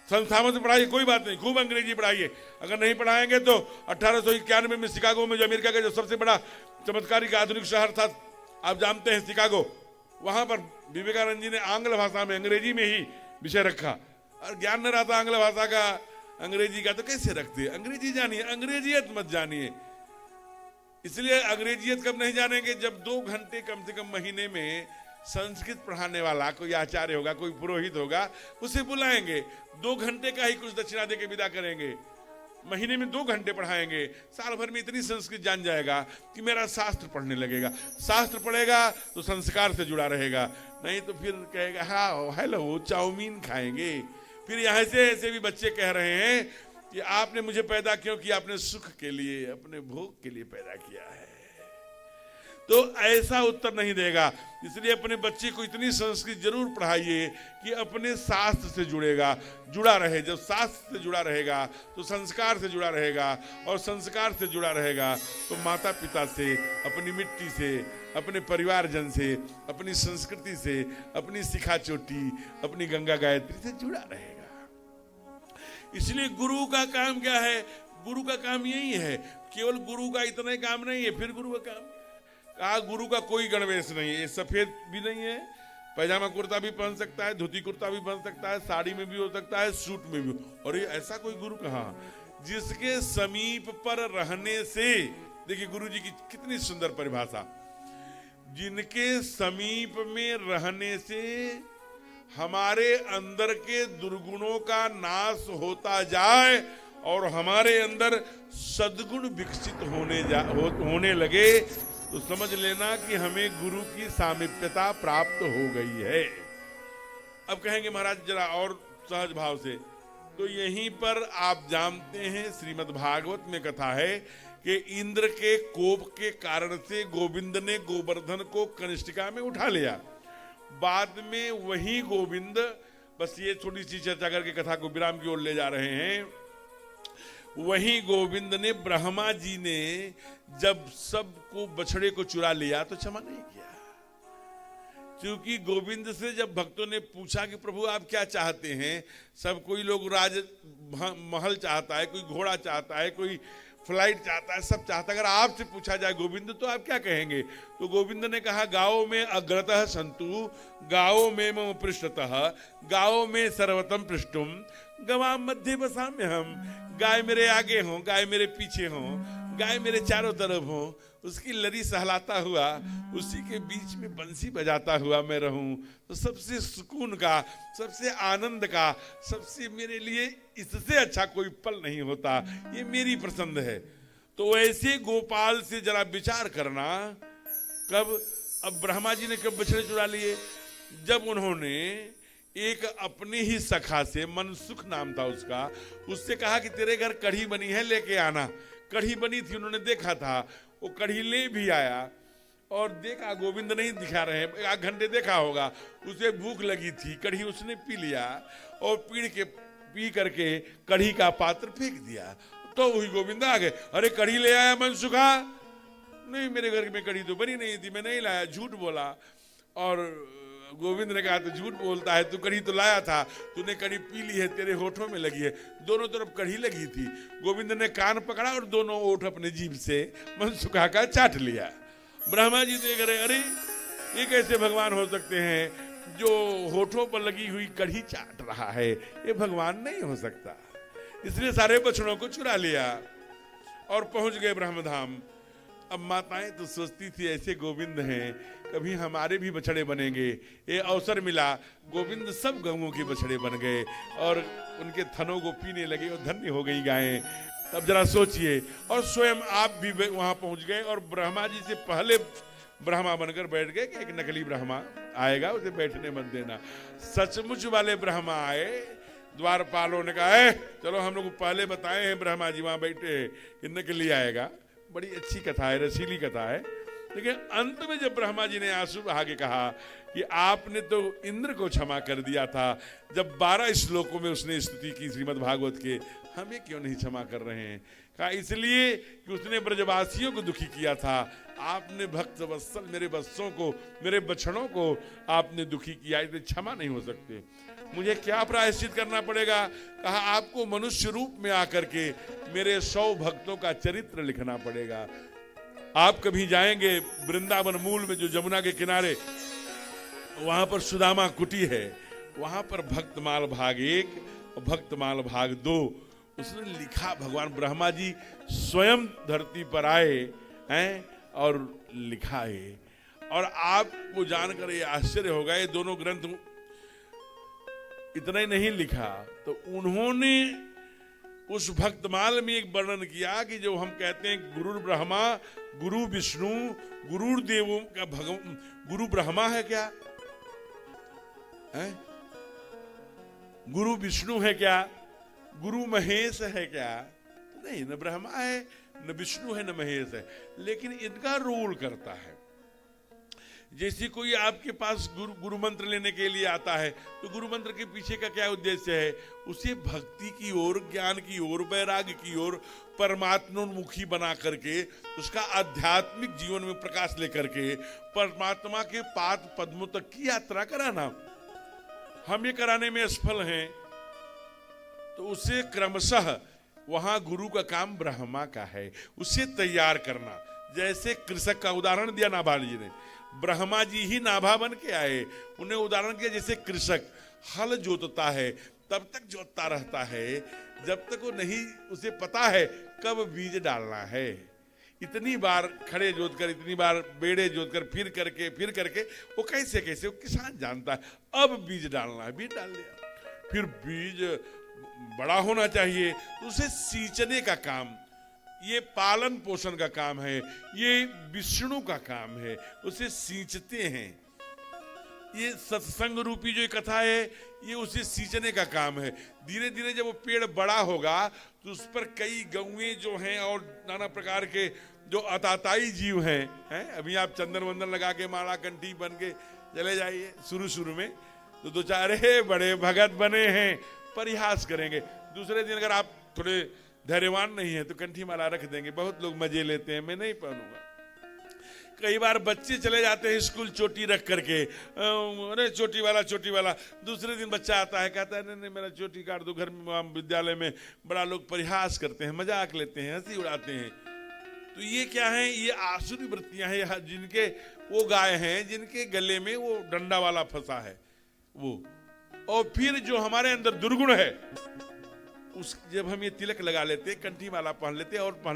D: संस्थाओं से पढ़ाइए, कोई बात नहीं, खूब अंग्रेजी पढ़ाइए। अगर नहीं पढ़ाएंगे तो 1891 में शिकागो में, जो अमेरिका का जो सबसे बड़ा चमत्कारिक आधुनिक शहर था, आप जानते हैं शिकागो, वहां पर विवेकानंद जी ने आंग्ल भाषा में, अंग्रेजी में ही विषय रखा। और ज्ञान न रहता आंग्ल भाषा का, अंग्रेजी का, तो कैसे रखते। अंग्रेजी जानिए, अंग्रेजियत मत जानिए। इसलिए अंग्रेजियत कब नहीं जानेंगे, जब 2 घंटे कम से कम महीने में संस्कृत पढ़ाने वाला कोई आचार्य होगा, कोई पुरोहित होगा, उसे बुलाएंगे, 2 घंटे का ही कुछ दक्षिणा देके विदा करेंगे, महीने में 2 घंटे पढ़ाएंगे, साल भर में इतनी संस्कृत जान जाएगा कि मेरा शास्त्र पढ़ने लगेगा। शास्त्र पढ़ेगा तो संस्कार से जुड़ा रहेगा, नहीं तो फिर कहेगा हाँ हेलो चाउमीन खाएंगे। फिर यहाँ से ऐसे भी बच्चे कह रहे हैं कि आपने मुझे पैदा क्यों किया, अपने सुख के लिए, अपने भोग के लिए पैदा किया है। तो ऐसा उत्तर नहीं देगा। इसलिए अपने बच्चे को इतनी संस्कृत जरूर पढ़ाइए कि अपने शास्त्र से जुड़ा रहे। जब शास्त्र से जुड़ा रहेगा तो संस्कार से जुड़ा रहेगा, और संस्कार से जुड़ा रहेगा तो माता पिता से, अपनी मिट्टी से, अपने परिवारजन से, अपनी संस्कृति से, अपनी शिखा चोटी, अपनी गंगा गायत्री से जुड़ा रहेगा। इसलिए गुरु का काम क्या है? गुरु का काम यही है। केवल गुरु का इतना ही काम नहीं है, फिर गुरु का काम कहा, गुरु का कोई गणवेश नहीं है, सफेद भी नहीं है, पैजामा कुर्ता भी पहन सकता है, धोती कुर्ता भी पहन सकता है, साड़ी में भी हो सकता है, सूट में भी। और ये ऐसा कोई गुरु कहा जिसके समीप पर रहने से, देखिए गुरु जी की कितनी सुंदर परिभाषा, जिनके समीप में रहने से हमारे अंदर के दुर्गुणों का नाश होता जाए और हमारे अंदर सद्गुण विकसित होने लगे, तो समझ लेना कि हमें गुरु की सामीप्यता प्राप्त हो गई है। अब कहेंगे महाराज जरा और सहज भाव से, तो यहीं पर आप जानते हैं श्रीमद् भागवत में कथा है कि इंद्र के कोप के कारण से गोविंद ने गोवर्धन को कनिष्ठिका में उठा लिया। बाद में वही गोविंद, बस ये थोड़ी सी चर्चा करके कथा को विराम की ओर ले जा रहे हैं, वही गोविंद ने, ब्रह्मा जी ने जब सबको बछड़े को चुरा लिया तो क्षमा नहीं किया। क्योंकि गोविंद से जब भक्तों ने पूछा कि प्रभु आप क्या चाहते हैं, सब कोई लोग राज महल चाहता है, कोई घोड़ा चाहता है, कोई फ्लाइट चाहता है, सब चाहता है। अगर आपसे पूछा जाए गोविंद तो आप क्या कहेंगे? तो गोविंद ने कहा गाओ में अग्रतः संतु, गाओ में मम पृष्ठतः, गाओ में सर्वतम पृष्ठुम, गवां मध्य बसाम्य हम। गाय मेरे आगे हो, गाय मेरे पीछे हो, गाय मेरे चारों तरफ हो, उसकी लरी सहलाता हुआ, उसी के बीच में बंसी बजाता हुआ मैं रहूं, तो सबसे सुकून का, सबसे आनंद का, सबसे मेरे लिए इससे अच्छा कोई पल नहीं होता। ये मेरी पसंद है। तो ऐसे गोपाल से जरा विचार करना। कब? अब ब्रह्मा जी ने कब बछड़े चुरा लिए? जब उन्होंने एक अपने ही सखा से, मनसुख नाम था उसका, उससे कहा कि तेरे घर कढ़ी बनी है, लेके आना। कढ़ी बनी थी, उन्होंने देखा था, वो कढ़ी ले भी आया और देखा गोविंद नहीं दिखा रहे, 1 घंटे देखा होगा, उसे भूख लगी थी, कढ़ी उसने पी लिया और पी करके कढ़ी का पात्र फेंक दिया। तो वही गोविंद आ गए, अरे कढ़ी ले आया मनसुखा? नहीं, मेरे घर में कढ़ी तो बनी नहीं थी, मैं नहीं लाया, झूठ बोला। और गोविंद ने कहा तो झूठ बोलता है, तू कढ़ी तो लाया था, तूने कढ़ी पी ली है, तेरे होठों में लगी है। दोनों तरफ कढ़ी लगी थी। गोविंद ने कान पकड़ा और दोनों ओठ अपने जीभ से मनसुखा का चाट लिया। ब्रह्मा जी देख रहे, अरे ये कैसे भगवान हो सकते हैं जो होठों पर लगी हुई कढ़ी चाट रहा है? ये भगवान नहीं हो सकता। इसलिए सारे बछड़ों को चुरा लिया और पहुंच गए ब्रह्मधाम। अब माताएं तो सोचती थी ऐसे गोविंद हैं, कभी हमारे भी बछड़े बनेंगे। ये अवसर मिला, गोविंद सब गौओं के बछड़े बन गए और उनके थनों को पीने लगे और धन्य हो गई गायें। तब जरा सोचिए, और स्वयं आप भी वहां पहुंच गए और ब्रह्मा जी से पहले ब्रह्मा बनकर बैठ गए कि एक नकली ब्रह्मा आएगा, उसे बैठने मत देना। सचमुच वाले ब्रह्मा आए, द्वारपालों ने कहा चलो हम लोग पहले बताए हैं ब्रह्मा जी वहां बैठे कि नकली आएगा। बड़ी अच्छी कथा है, रसीली कथा है। लेकिन अंत में जब ब्रह्मा जी ने आंसू बहा के कहा कि आपने तो इंद्र को क्षमा कर दिया था, जब 12 श्लोकों में उसने स्तुति की श्रीमद् भागवत के, हमें क्यों नहीं क्षमा कर रहे हैं? कहा इसलिए कि उसने ब्रजवासियों को दुखी किया था। आपने भक्त वत्सल मेरे वत्सों को, मेरे बछड़ों को आपने दुखी किया, इसलिए क्षमा नहीं हो सकते। मुझे क्या प्रायश्चित करना पड़ेगा? कहा आपको मनुष्य रूप में आकर के मेरे 100 भक्तों का चरित्र लिखना पड़ेगा। आप कभी जाएंगे वृंदावन मूल में, जो जमुना के किनारे, वहां पर सुदामा कुटी है, वहां पर भक्तमाल भाग 1 और भक्तमाल भाग 2 उसने लिखा। भगवान ब्रह्मा जी स्वयं धरती पर आए हैं और लिखा है। और आपको जानकर ये आश्चर्य होगा, ये दोनों ग्रंथ इतना ही नहीं लिखा, तो उन्होंने उस भक्तमाल में एक वर्णन किया कि जो हम कहते हैं गुरु ब्रह्मा, गुरु विष्णु, गुरु देवों का भगवान, गुरु ब्रह्मा है क्या है? गुरु विष्णु है क्या? गुरु महेश है क्या? नहीं, न ब्रह्मा है, न विष्णु है, न महेश है, लेकिन इनका रोल करता है। जैसे कोई आपके पास गुरु मंत्र लेने के लिए आता है, तो गुरु मंत्र के पीछे का क्या उद्देश्य है? उसे भक्ति की ओर, ज्ञान की ओर, वैराग्य की ओर, परमात्मोन्मुखी बना करके, उसका आध्यात्मिक जीवन में प्रकाश लेकर के परमात्मा के पाद पद्मों तक की यात्रा कराना। हम ये कराने में असफल हैं, तो उसे क्रमशः वहां गुरु का काम ब्रह्मा का है, उसे तैयार करना। जैसे कृषक का उदाहरण दिया नाभा जी ने, ब्रह्मा जी ही नाभा बन के आए, उन्हें उदाहरण किया। जैसे कृषक हल जोतता है, तब तक जोतता रहता है जब तक वो नहीं, उसे पता है कब बीज डालना है। इतनी बार खड़े जोतकर, इतनी बार बेड़े जोतकर, फिर करके वो कैसे वो किसान जानता है अब बीज डालना है, बीज डाल दिया। फिर बीज बड़ा होना चाहिए, तो उसे सींचने का काम, ये पालन पोषण का काम है, ये विष्णु का काम है, उसे सींचते हैं। ये सत्संग रूपी जो कथा है, ये उसे सींचने का काम है। धीरे धीरे जब वो पेड़ बड़ा होगा, तो उस पर कई गौएं जो हैं और नाना प्रकार के जो अताताई जीव हैं, अभी आप चंदन वंदन लगा के, माला कंठी बन के चले जाइए, शुरू में तो 2-4 बड़े भगत बने हैं, परिहास करेंगे। दूसरे दिन अगर आप थोड़े धैर्यवान नहीं है तो कंठी माला रख देंगे, बहुत लोग मजे लेते हैं, मैं नहीं पहनूंगा। कई बार बच्चे चले जाते हैं स्कूल चोटी रख करके, अरे चोटी वाला। दूसरे दिन बच्चा आता है, कहता है नहीं मेरा चोटी काट दो। घर में, विद्यालय में बड़ा लोग परिहास करते हैं, मजाक लेते हैं, हंसी उड़ाते हैं। तो ये क्या है? ये आसुरी वृत्तियां हैं, जिनके वो गाय हैं जिनके गले में वो डंडा वाला फंसा है वो। और फिर जो हमारे अंदर दुर्गुण है, उस जब हम ये तिलक लगा लेते, कंठी माला पहन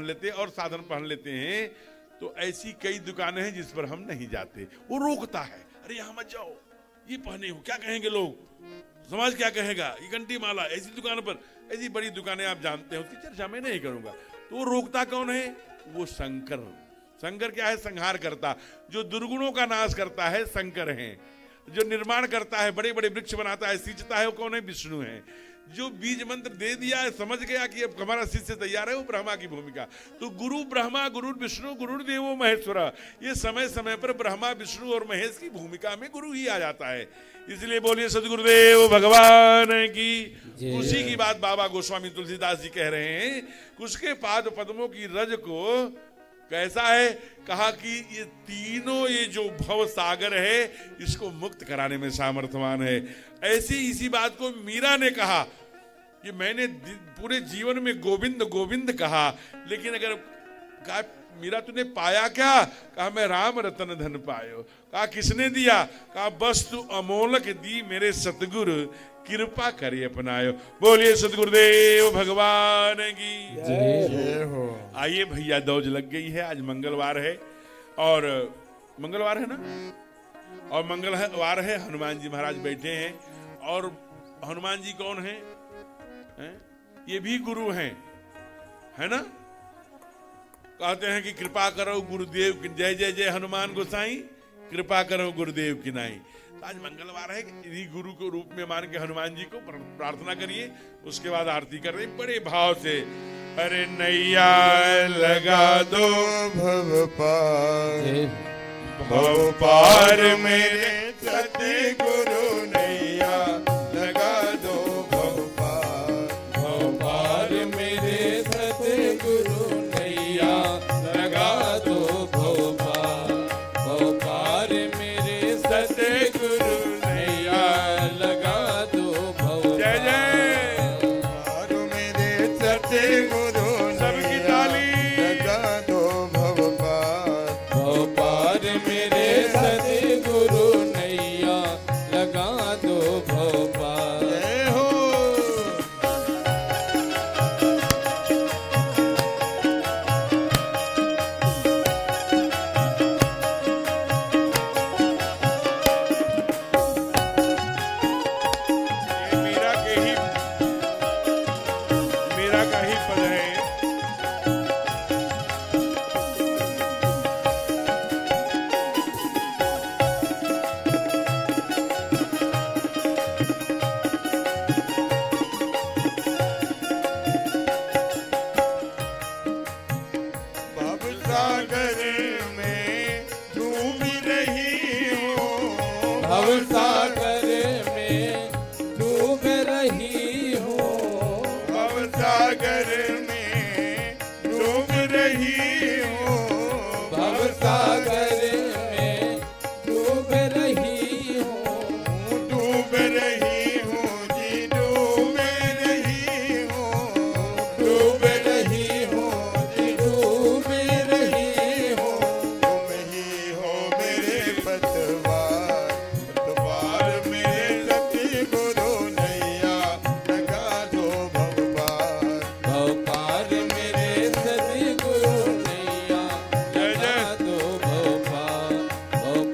D: लेते और साधन पहन लेते हैं, तो ऐसी कई दुकानें हैं जिस पर हम नहीं जाते। वो रोकता है, अरे यहाँ मत जाओ, ये पहने हो, क्या कहेंगे लोग, समाज क्या कहेगा, ये कंठी माला ऐसी दुकान पर। ऐसी बड़ी दुकानें आप जानते हैं, उसकी चर्चा मैं नहीं करूंगा। तो वो रोकता कौन है? वो शंकर क्या है? संहार करता। जो दुर्गुणों का नाश करता है शंकर है। जो निर्माण करता है, बड़े बड़े वृक्ष बनाता है, सींचता है, वो कौन है? विष्णु है। जो बीज मंत्र दे दिया है, समझ गया कि अब हमारा शिष्य तैयार है, वो ब्रह्मा की भूमिका। तो गुरु ब्रह्मा, गुरु विष्णु, गुरु देवो महेश्वर, ये समय समय पर ब्रह्मा, विष्णु और महेश की भूमिका में गुरु ही आ जाता है। इसलिए बोलिए सदगुरुदेव भगवान की। उसी की बात बाबा गोस्वामी तुलसीदास जी कह रहे हैं, उसके पाद पद्मों की रज को कैसा है? कहा कि ये तीनों, ये जो भव सागर है, इसको मुक्त कराने में सामर्थ्यवान है। ऐसी इसी बात को मीरा ने कहा कि मैंने पूरे जीवन में गोविंद गोविंद कहा, लेकिन अगर कहा मीरा तूने पाया क्या? कहा मैं राम रतन धन पायो। कहा किसने दिया? कहा वस्तु अमोलक दी मेरे सतगुरु, कृपा करिए अपनायो। बोलिए सतगुरुदेव भगवान की
B: जय हो।
D: आइए भैया, दौज लग गई है। आज मंगलवार है, और मंगलवार है ना, और मंगलवार है, हनुमान जी महाराज बैठे हैं। और हनुमान जी कौन हैं? ये भी गुरु हैं, है ना। कहते हैं कि कृपा करो गुरुदेव की, जय जय जय हनुमान गोसाई, कृपा करो गुरुदेव की नाई। आज मंगलवार है, इन्हीं गुरु के रूप में मान के हनुमान जी को प्रार्थना करिए। उसके बाद आरती कर रहे बड़े भाव से। अरे नैया लगा दो
B: भव पार
E: जय
B: भव पार मेरे सतगुरु नैया लगा दो भव पार
E: भव पार मेरे सतगुरु नैया लगा दो भव पार मेरे सतगुरु नैया लगा दो भव
D: जय जय
B: पार मेरे सतगुरु
D: सबकी
B: नैया
D: ताली।
B: लगा दो भव पार
E: भव पार मेरे सतगुरु नैया लगा दो भव पार
B: जय हो
D: ये मीरा का ही पद है।
B: भव सागर में डूब रही हो
E: भव सागर में डूब रही हूँ
B: भव सागर में डूब रही हो
E: भव सागर में डूब रही हूँ
B: डूब रही हो जी डूब रही हो
E: डूब रही हूँ जी डूब रही हूँ
B: तुम ही हो मेरे पतवार पतवार मेरे सतगुरु नैया लगा दो भव पार
E: भव पार मेरे सतगुरु नैया लगा दो भव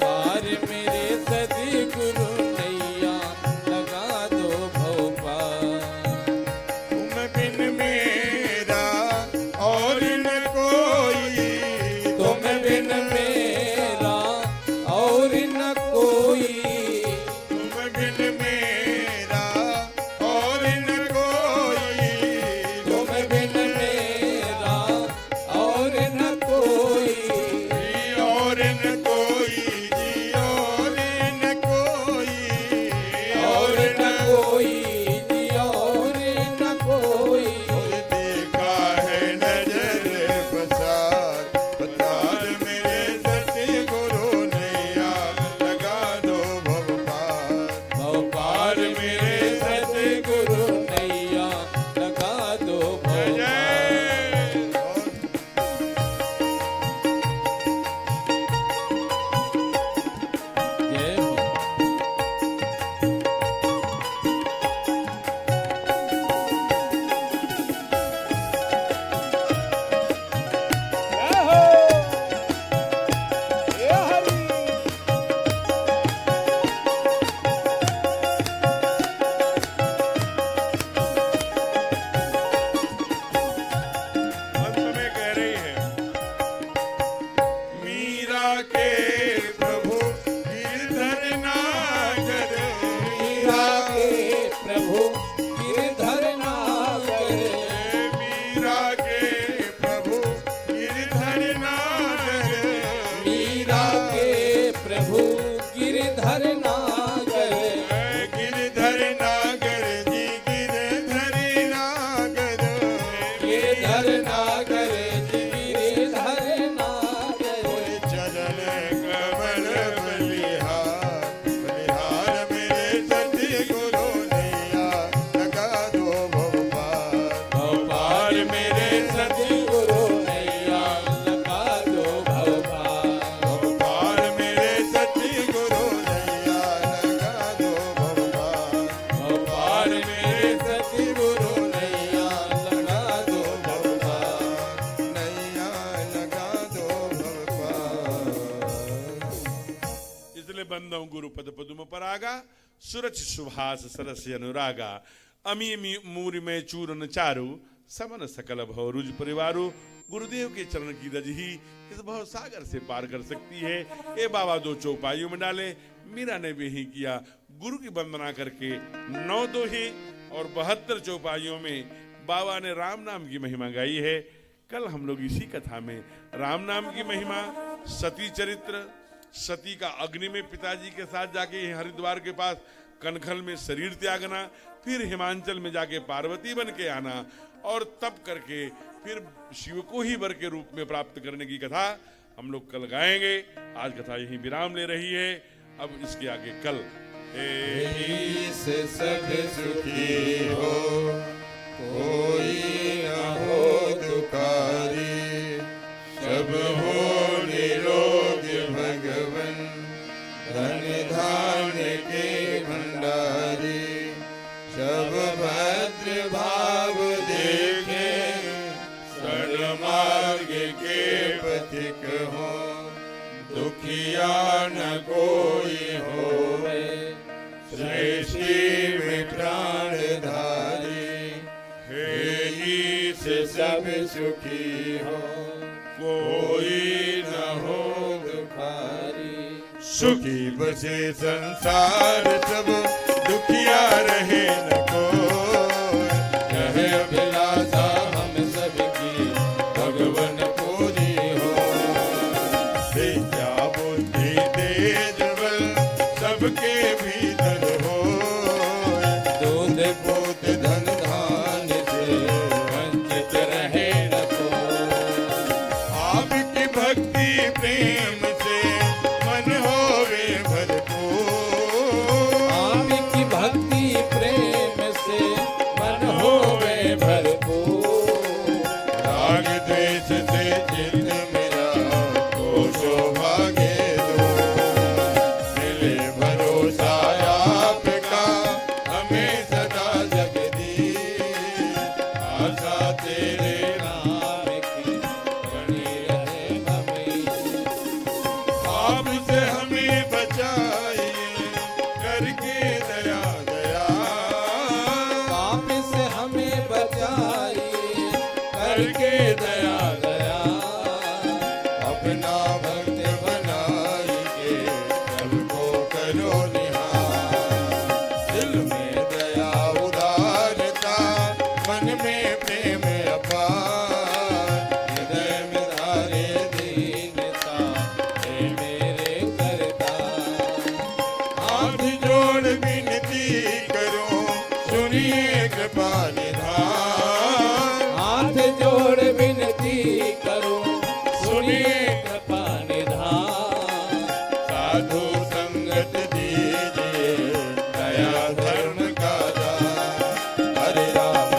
E: पार मेरे सतगुरु नैया लगा दो भव पार
B: तुम बिन मेरा और न कोई
E: तुम बिन मेरा और न कोई
B: तुम बिन मेरा और न कोई
E: तुम बिन मेरा और न कोई
B: जी और न कोई जी और न कोई
E: और न कोई जी और न कोई
B: देखा है नजर पसार पसार मेरे सतगुरु नैया लगा दो भव पार
E: भव पार मेरे सतगुरु नैया लगा दो भव जय हो
D: अंत में कह रही है
B: मीरा के प्रभु गिरधर नागर
E: मीरा के प्रभु गिरधर नागर
B: मीरा के प्रभु गिरधर नागर
E: मीरा के प्रभु गिरधर नागर
B: गिरधर नागर जी गिरधर नागर
E: गिरधर नागर गिरधर नागर
B: चरण कमल बलिहार बलिहार मेरे सतगुरु नैया लगा दो भव पार
E: भव पार मेरे सतगुरु नैया लगा दो भव पार
B: भव पार मेरे सतगुरु नैया लगा दो भव पार
E: भव पार मेरे सतगुरु नैया लगा दो भव पार
B: नैया लगा दो भव पार
D: इसलिए बंदों गुरु पद पदुम परागा सुरच सुभाष सरस अनुरागा अमी मूरि में चूरन चारु समन सकल भव रुज परिवारु गुरुदेव के चरण की रज ही इस भव सागर से पार कर सकती है। ये बाबा दो चौपाइयों में डाले, मीरा ने भी ही किया। गुरु की वंदना करके 9 दोहे और 72 चौपाइयों में बाबा ने राम नाम की महिमा गाई है। कल हम लोग इसी कथा में राम नाम की महिमा, सती चरित्र, सती का अग्नि में पिताजी के साथ जाके हरिद्वार के पास कनखल में शरीर त्यागना, फिर हिमाचल में जाके पार्वती बन के आना और तप करके फिर शिव को ही वर के रूप में प्राप्त करने की कथा हम लोग कल गाएंगे। आज कथा यहीं विराम ले रही है। अब इसके आगे कल
E: से सब सुखी हो, कोई न हो दुखारी, सब हो निरोग भगवन, धन धान्य के भंडारी, सब भद्र भाव देखे, सन्मार्ग के पथिक हो, दुखिया न कोई होवे, सृष्टि में प्राण धारी, हे ईश सब सुखी हो, कोई न हो दुखारी। सुखी बसे संसार सब, दुखिया रहे न कोई, रहे अभिलाषा हम सबकी, भगवन पूरी हो। विद्या बुद्धि तेज बल, सबके भीतर हो, दूध पूत धन धान से, वंचित रहे न कोई। आपकी भक्ति प्रेम से, मन होवे भरपूर, आपकी भक्ति प्रेम से, मन होवे भरपूर। राग द्वेष से चित्त मेरा, को सौभाग्य दो, मिले भरोसा आपका, हमें सदा जगदीश। आशा तेरे नाम की, बनी रहे हमें। पाप से हमें बचाइए, करके दया दया, पाप से हमें बचाइए, करके दया दया। अपना भक्त बनाइए, सबको करो निहार, दिल में दया उदारता, मन में प्रेम अपार, हृदय में धारे दीनता, हे मेरे करतार। हाथ जोड़ विनती करो, सुनिए कृपा निधान, हाथ जोड़ विनती करो, सुनिए कृपा निधान। साधु संगत दीजिए, दया धर्म का दान। हरे राम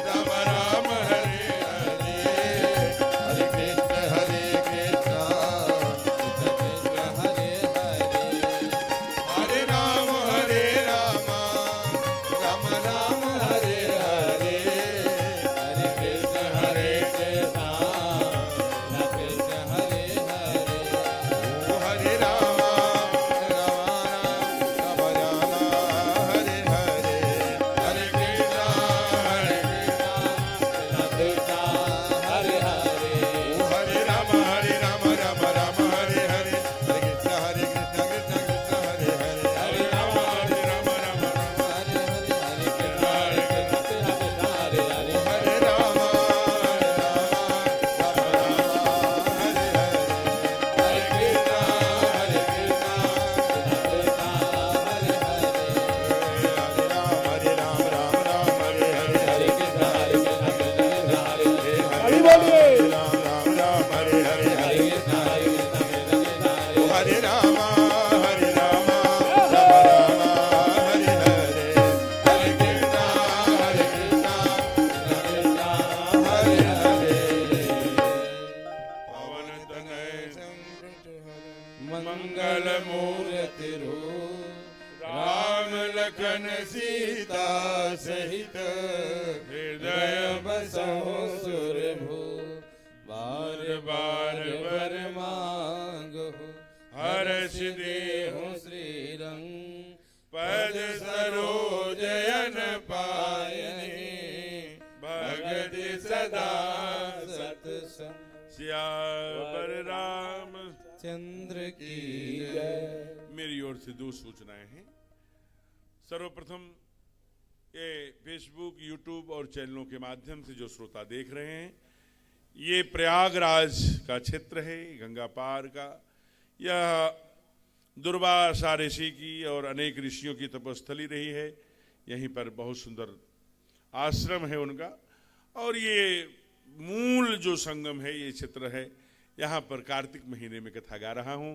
E: राम राम हरे हरे, हरे कृष्ण कृष्ण कृष्ण हरे हरे, हरे राम राम राम हरे हरे, हरे कृष्ण कृष्ण कृष्ण हरे हरे। ओ हरे राम राम राम हरे हरे, हरे कृष्ण कृष्ण हरे हरे। ओ हरे राम राम राम हरे हरे, हरे कृष्ण कृष्ण कृष्ण हरे हरे, हरे राम राम हरे हरे, हरे कृष्ण कृष्ण हरे हरे, हरे राम राम मंगल मूर्ति रूप, राम लखन सीता सहित, हृदय बसहु सुरभू, बार बार वर मांगो, हर्ष देहु श्री रंग, पद सरोजन पायने, भगत सदा सतसंग। सियावर राम चंद्र की जय।
D: मेरी ओर से दो सूचनाएं हैं। सर्वप्रथम ये फेसबुक, यूट्यूब और चैनलों के माध्यम से जो श्रोता देख रहे हैं, ये प्रयागराज का क्षेत्र है, गंगा पार का। यह दुर्वासा ऋषि की और अनेक ऋषियों की तपस्थली रही है। यहीं पर बहुत सुंदर आश्रम है उनका, और ये मूल जो संगम है ये क्षेत्र है। यहाँ पर कार्तिक महीने में कथा गा रहा हूँ।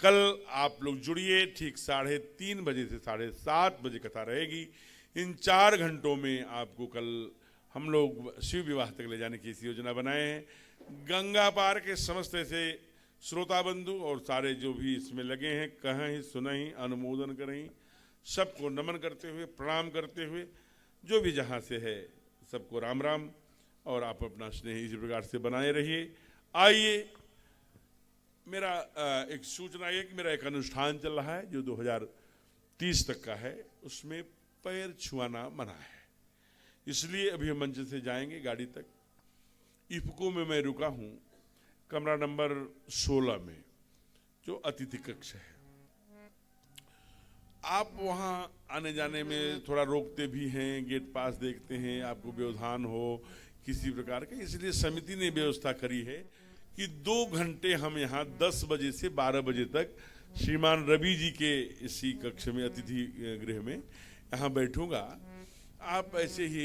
D: कल आप लोग जुड़िए, ठीक 3:30 बजे से 7:30 बजे कथा रहेगी। इन 4 घंटों में आपको कल हम लोग शिव विवाह तक ले जाने की इस योजना बनाए हैं। गंगा पार के समस्त ऐसे श्रोता बंधु और सारे जो भी इसमें लगे हैं, कहें सुनहीं अनुमोदन करें, सबको नमन करते हुए, प्रणाम करते हुए, जो भी जहाँ से है सबको राम राम। और आप अपना स्नेह इसी प्रकार से बनाए रहिए। आइए, मेरा एक सूचना है कि मेरा एक अनुष्ठान चल रहा है जो 2030 तक का है, उसमें पैर छुआना मना है। इसलिए अभी हम मंच से जाएंगे गाड़ी तक। इफको में मैं रुका हूँ, कमरा नंबर 16 में, जो अतिथि कक्ष है। आप वहाँ आने जाने में थोड़ा रोकते भी हैं, गेट पास देखते हैं, आपको व्यवधान हो किसी प्रकार का, इसलिए समिति ने व्यवस्था करी है कि 2 घंटे हम यहाँ 10 बजे से 12 बजे तक श्रीमान रवि जी के इसी कक्ष में, अतिथि गृह में यहाँ बैठूंगा। आप ऐसे ही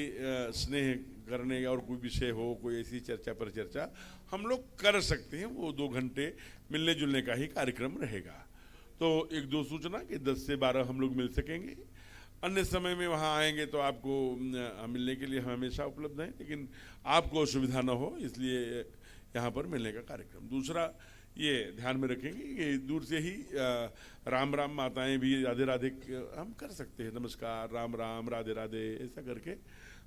D: स्नेह करने और कोई विषय हो, कोई ऐसी चर्चा पर चर्चा हम लोग कर सकते हैं। वो 2 घंटे मिलने जुलने का ही कार्यक्रम रहेगा। तो 1-2 सूचना कि 10 से 12 हम लोग मिल सकेंगे। अन्य समय में वहाँ आएंगे तो आपको मिलने के लिए हम हमेशा उपलब्ध हैं, लेकिन आपको असुविधा न हो इसलिए यहाँ पर मिलने का कार्यक्रम। दूसरा ये ध्यान में रखेंगे कि दूर से ही राम राम माताएं भी राधे राधे हम कर सकते हैं, नमस्कार, राम राम, राधे राधे, ऐसा करके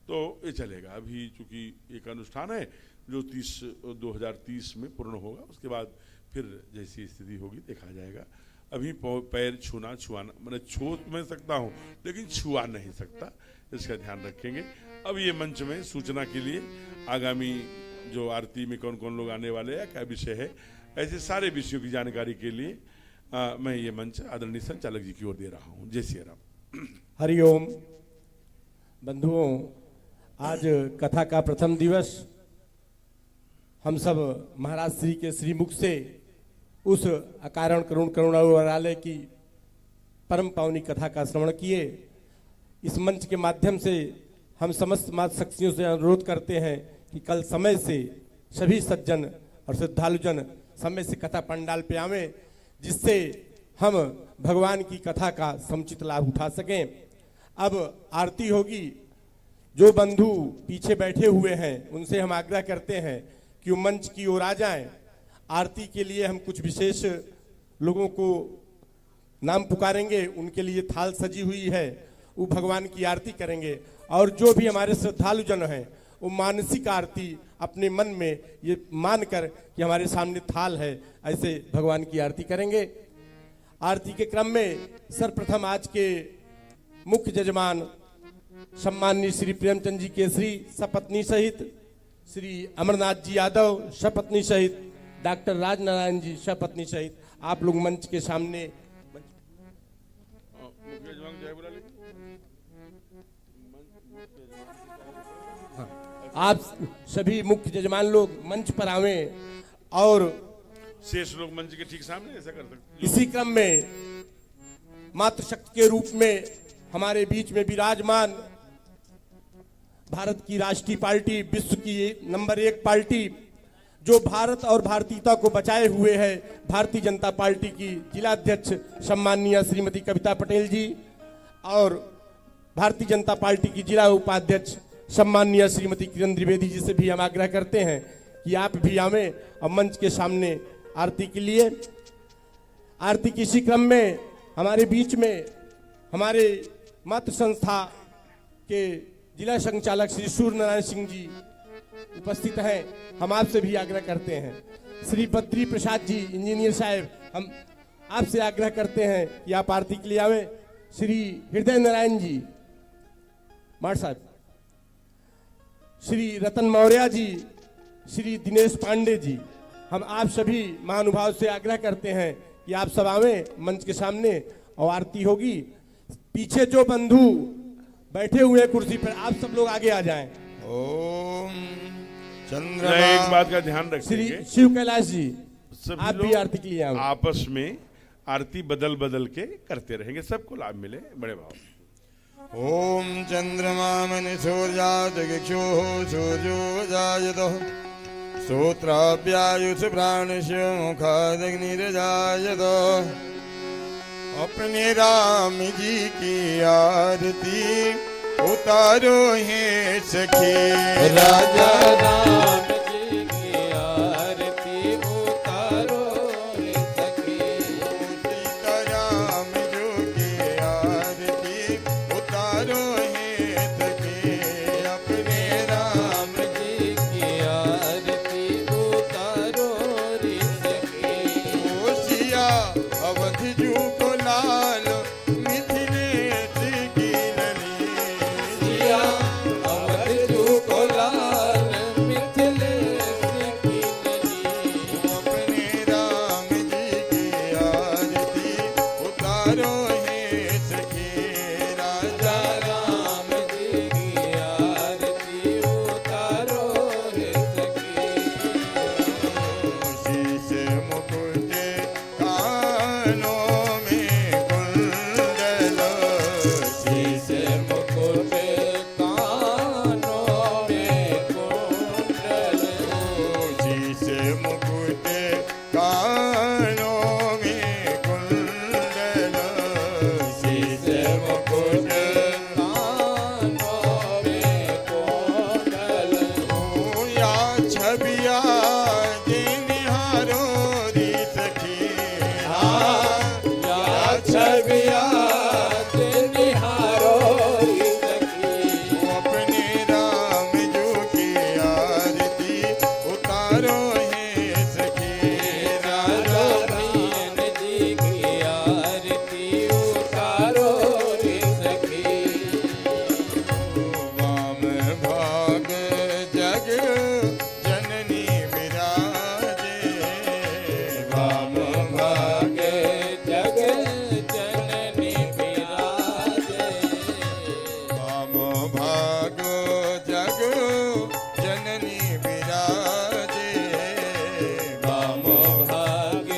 D: तो ये चलेगा। अभी चूँकि एक अनुष्ठान है जो 2030 में पूर्ण होगा, उसके बाद फिर जैसी स्थिति होगी देखा जाएगा। अभी पैर छुआना मैंने छू मैं सकता हूँ लेकिन छुआ नहीं सकता, इसका ध्यान रखेंगे। अब ये मंच में सूचना के लिए आगामी जो आरती में कौन कौन लोग आने वाले हैं, क्या विषय है, ऐसे सारे विषयों की जानकारी के लिए मैं ये मंच आदरणीय संचालक जी की ओर दे रहा हूँ। जय श्री राम।
A: हरिओम। बंधुओं, आज कथा का प्रथम दिवस, हम सब महाराज श्री के श्रीमुख से उस अकारण करुण करुणालय की परम पावनी कथा का श्रवण किए। इस मंच के माध्यम से हम समस्त मात शक्तियों से अनुरोध करते हैं कि कल समय से सभी सज्जन और श्रद्धालुजन समय से कथा पंडाल पे आवें, जिससे हम भगवान की कथा का समुचित लाभ उठा सकें। अब आरती होगी। जो बंधु पीछे बैठे हुए हैं उनसे हम आग्रह करते हैं कि वो मंच की ओर आ जाएं। आरती के लिए हम कुछ विशेष लोगों को नाम पुकारेंगे, उनके लिए थाल सजी हुई है, वो भगवान की आरती करेंगे। और जो भी हमारे श्रद्धालुजन हैं वो मानसिक आरती अपने मन में ये मानकर कि हमारे सामने थाल है, ऐसे भगवान की आरती करेंगे। आरती के क्रम में सर्वप्रथम आज के मुख्य जजमान सम्माननीय श्री प्रेमचंद जी केसरी सपत्नी सहित, श्री अमरनाथ जी यादव सपत्नी सहित, डॉक्टर राजनारायण जी सपत्नी सहित आप लोग मंच के सामने। आप सभी मुख्य जजमान लोग मंच पर आवें और
D: शेष लोग मंच के ठीक सामने ऐसा कर सकते।
A: इसी क्रम में मातृशक्ति के रूप में हमारे बीच में विराजमान भारत की राष्ट्रीय पार्टी, विश्व की नंबर 1 पार्टी, जो भारत और भारतीयता को बचाए हुए है, भारतीय जनता पार्टी की जिला अध्यक्ष सम्माननीय श्रीमती कविता पटेल जी और भारतीय जनता पार्टी की जिला उपाध्यक्ष सम्माननीय श्रीमती किरण द्विवेदी जी से भी हम आग्रह करते हैं कि आप भी आवें और मंच के सामने आरती के लिए। आरती के इसी क्रम में हमारे बीच में हमारे मातृ संस्था के जिला संचालक श्री सूर्य नारायण सिंह जी उपस्थित हैं। हम आपसे भी आग्रह करते हैं, श्री बद्री प्रसाद जी इंजीनियर साहब, हम आपसे आग्रह करते हैं कि आप आरती के लिए आवें। श्री हृदय नारायण जी मार साहब, श्री रतन मौर्य जी, श्री दिनेश पांडे जी, हम आप सभी महानुभाव से आग्रह करते हैं कि आप सब आवें मंच के सामने और आरती होगी। पीछे जो बंधु बैठे हुए हैं कुर्सी पर, आप सब लोग आगे आ जाएं।
B: ओम
D: मैं
B: चंद्रमा
D: एक बात का ध्यान
A: श्री
D: रखेंगे,
A: शिव कैलाश जी,
D: सभी
A: आप भी
D: लोग
A: आरती के लिए आओ।
D: आपस में आरती बदल बदल के करते रहेंगे, सबको लाभ मिले बड़े भाव।
B: ओम चंद्रमा मन सूर्यादिक्षो सूर्यो जायतो श्रोत्राभ्यायुष प्राणस्य मुखादग्निर्जायतो। अपने राम जी की आरती उतारो है सखी,
E: राजा राम जी की आरती उतारो रे सखी।
B: सीताराम जो की आरती उतारो है सखी। अपने
E: राम जी की आरती उतारो रे सखी।
B: सिया अवध जू को लाल मिथिलेश की लली।
E: सिया अवध जू को लाल मिथिलेश की लली।
B: अपने राम जी की आरती उतारो है सखी। राजा
E: राम जी की आरती उतारो रे सखी।
B: शीश मुकुट कानों में कुंडल।
E: शीश मुकुट कानों में कुंडल।
B: शीश मुकुट कानों में कुंडल।
E: शीश मुकुट कानों में कुंडल।
B: या छबिया निहारो री सखी।
E: या छबिया निहारो री सखी।
B: अपने राम जो की आरती उतारो है सखी।
E: राजा राम जी की आरती उतारो रे सखी।
B: वाम भाग जग जननी विराजे।
E: वाम भाग जग जननी विराजे।
B: वाम भाग जग जननी विराजे।
E: वाम भाग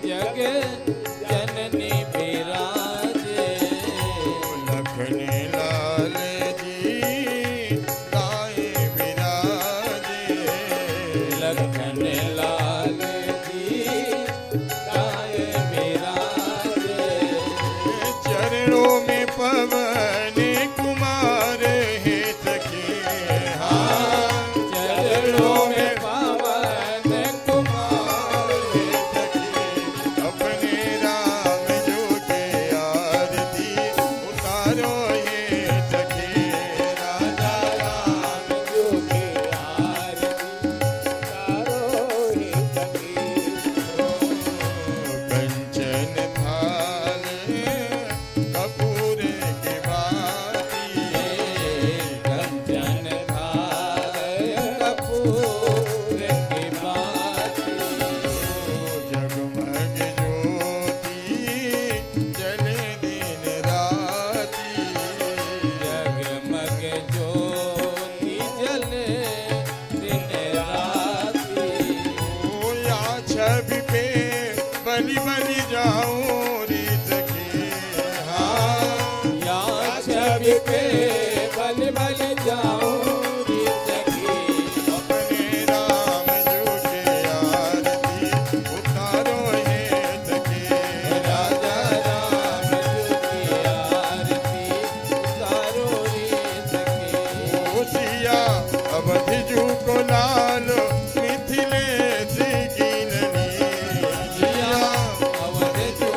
E: जग जननी विराजे।
B: लखन लाल जी गाए विराजे।
E: लखन लाल जी गाए विराजे।
B: चरणों में पवन कुमार है सखी।
E: चरणों में पावन कुमार
B: है सखी। अपने राम जो के आरती उतारो है सखी। राजा
E: राम जो की आरती उतारो रे सखी।
B: कंचन थाल कपूर की बाती।
E: कंचन थाल कपूर की बाती।
B: जगमग ज्योति जले दिन राती।
E: जगमग ज्योति जले दिन राती।
B: या छवि पे बलि बलि जाऊं री सखी।
E: या छवि पे बल बल जाओ रे सखी।
B: अपने राम जो के आरती उतारो है सखी।
E: राजा राम जी की आरती उतारो रे सखी।
B: सिया अवध जू को लाल मिथिलेश की लली।
E: जिया अवध जू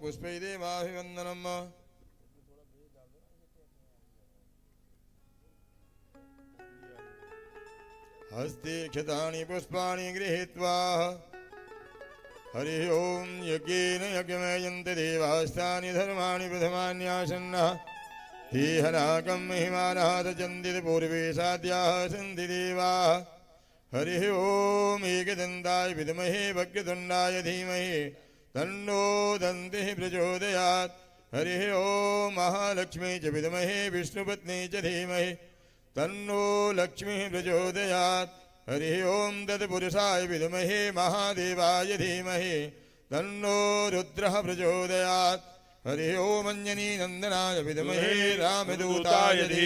B: पुष्पै देवाभिवन्दनम् हस्ते क्षतानि पुष्पाणि गृहीत्वा हरिः ओं यज्ञेन यज्ञमयन्ति देवास्तानि धर्माणि प्रथमान्यासन्नः ते हनाकं महिमानः तजन्ति पूर्वे साध्याः सन्ति देवाः हरिः ओं एकदन्ताय विद्महे वक्रतुण्डाय धीमहि तन्नो दन्तिः प्रचोदयात् हरिः ओं महालक्ष्मी च विद्महे विष्णुपत्नी च धीमहि तन्नो लक्ष्मीः प्रचोदयात् हरिः ओं तत्पुरुषाय विद्महे महादेवाय धीमहि तन्नो रुद्रः प्रचोदयात् हरिः ओं अंजनी नंदनाय विद्महे रामदूताय धीमहि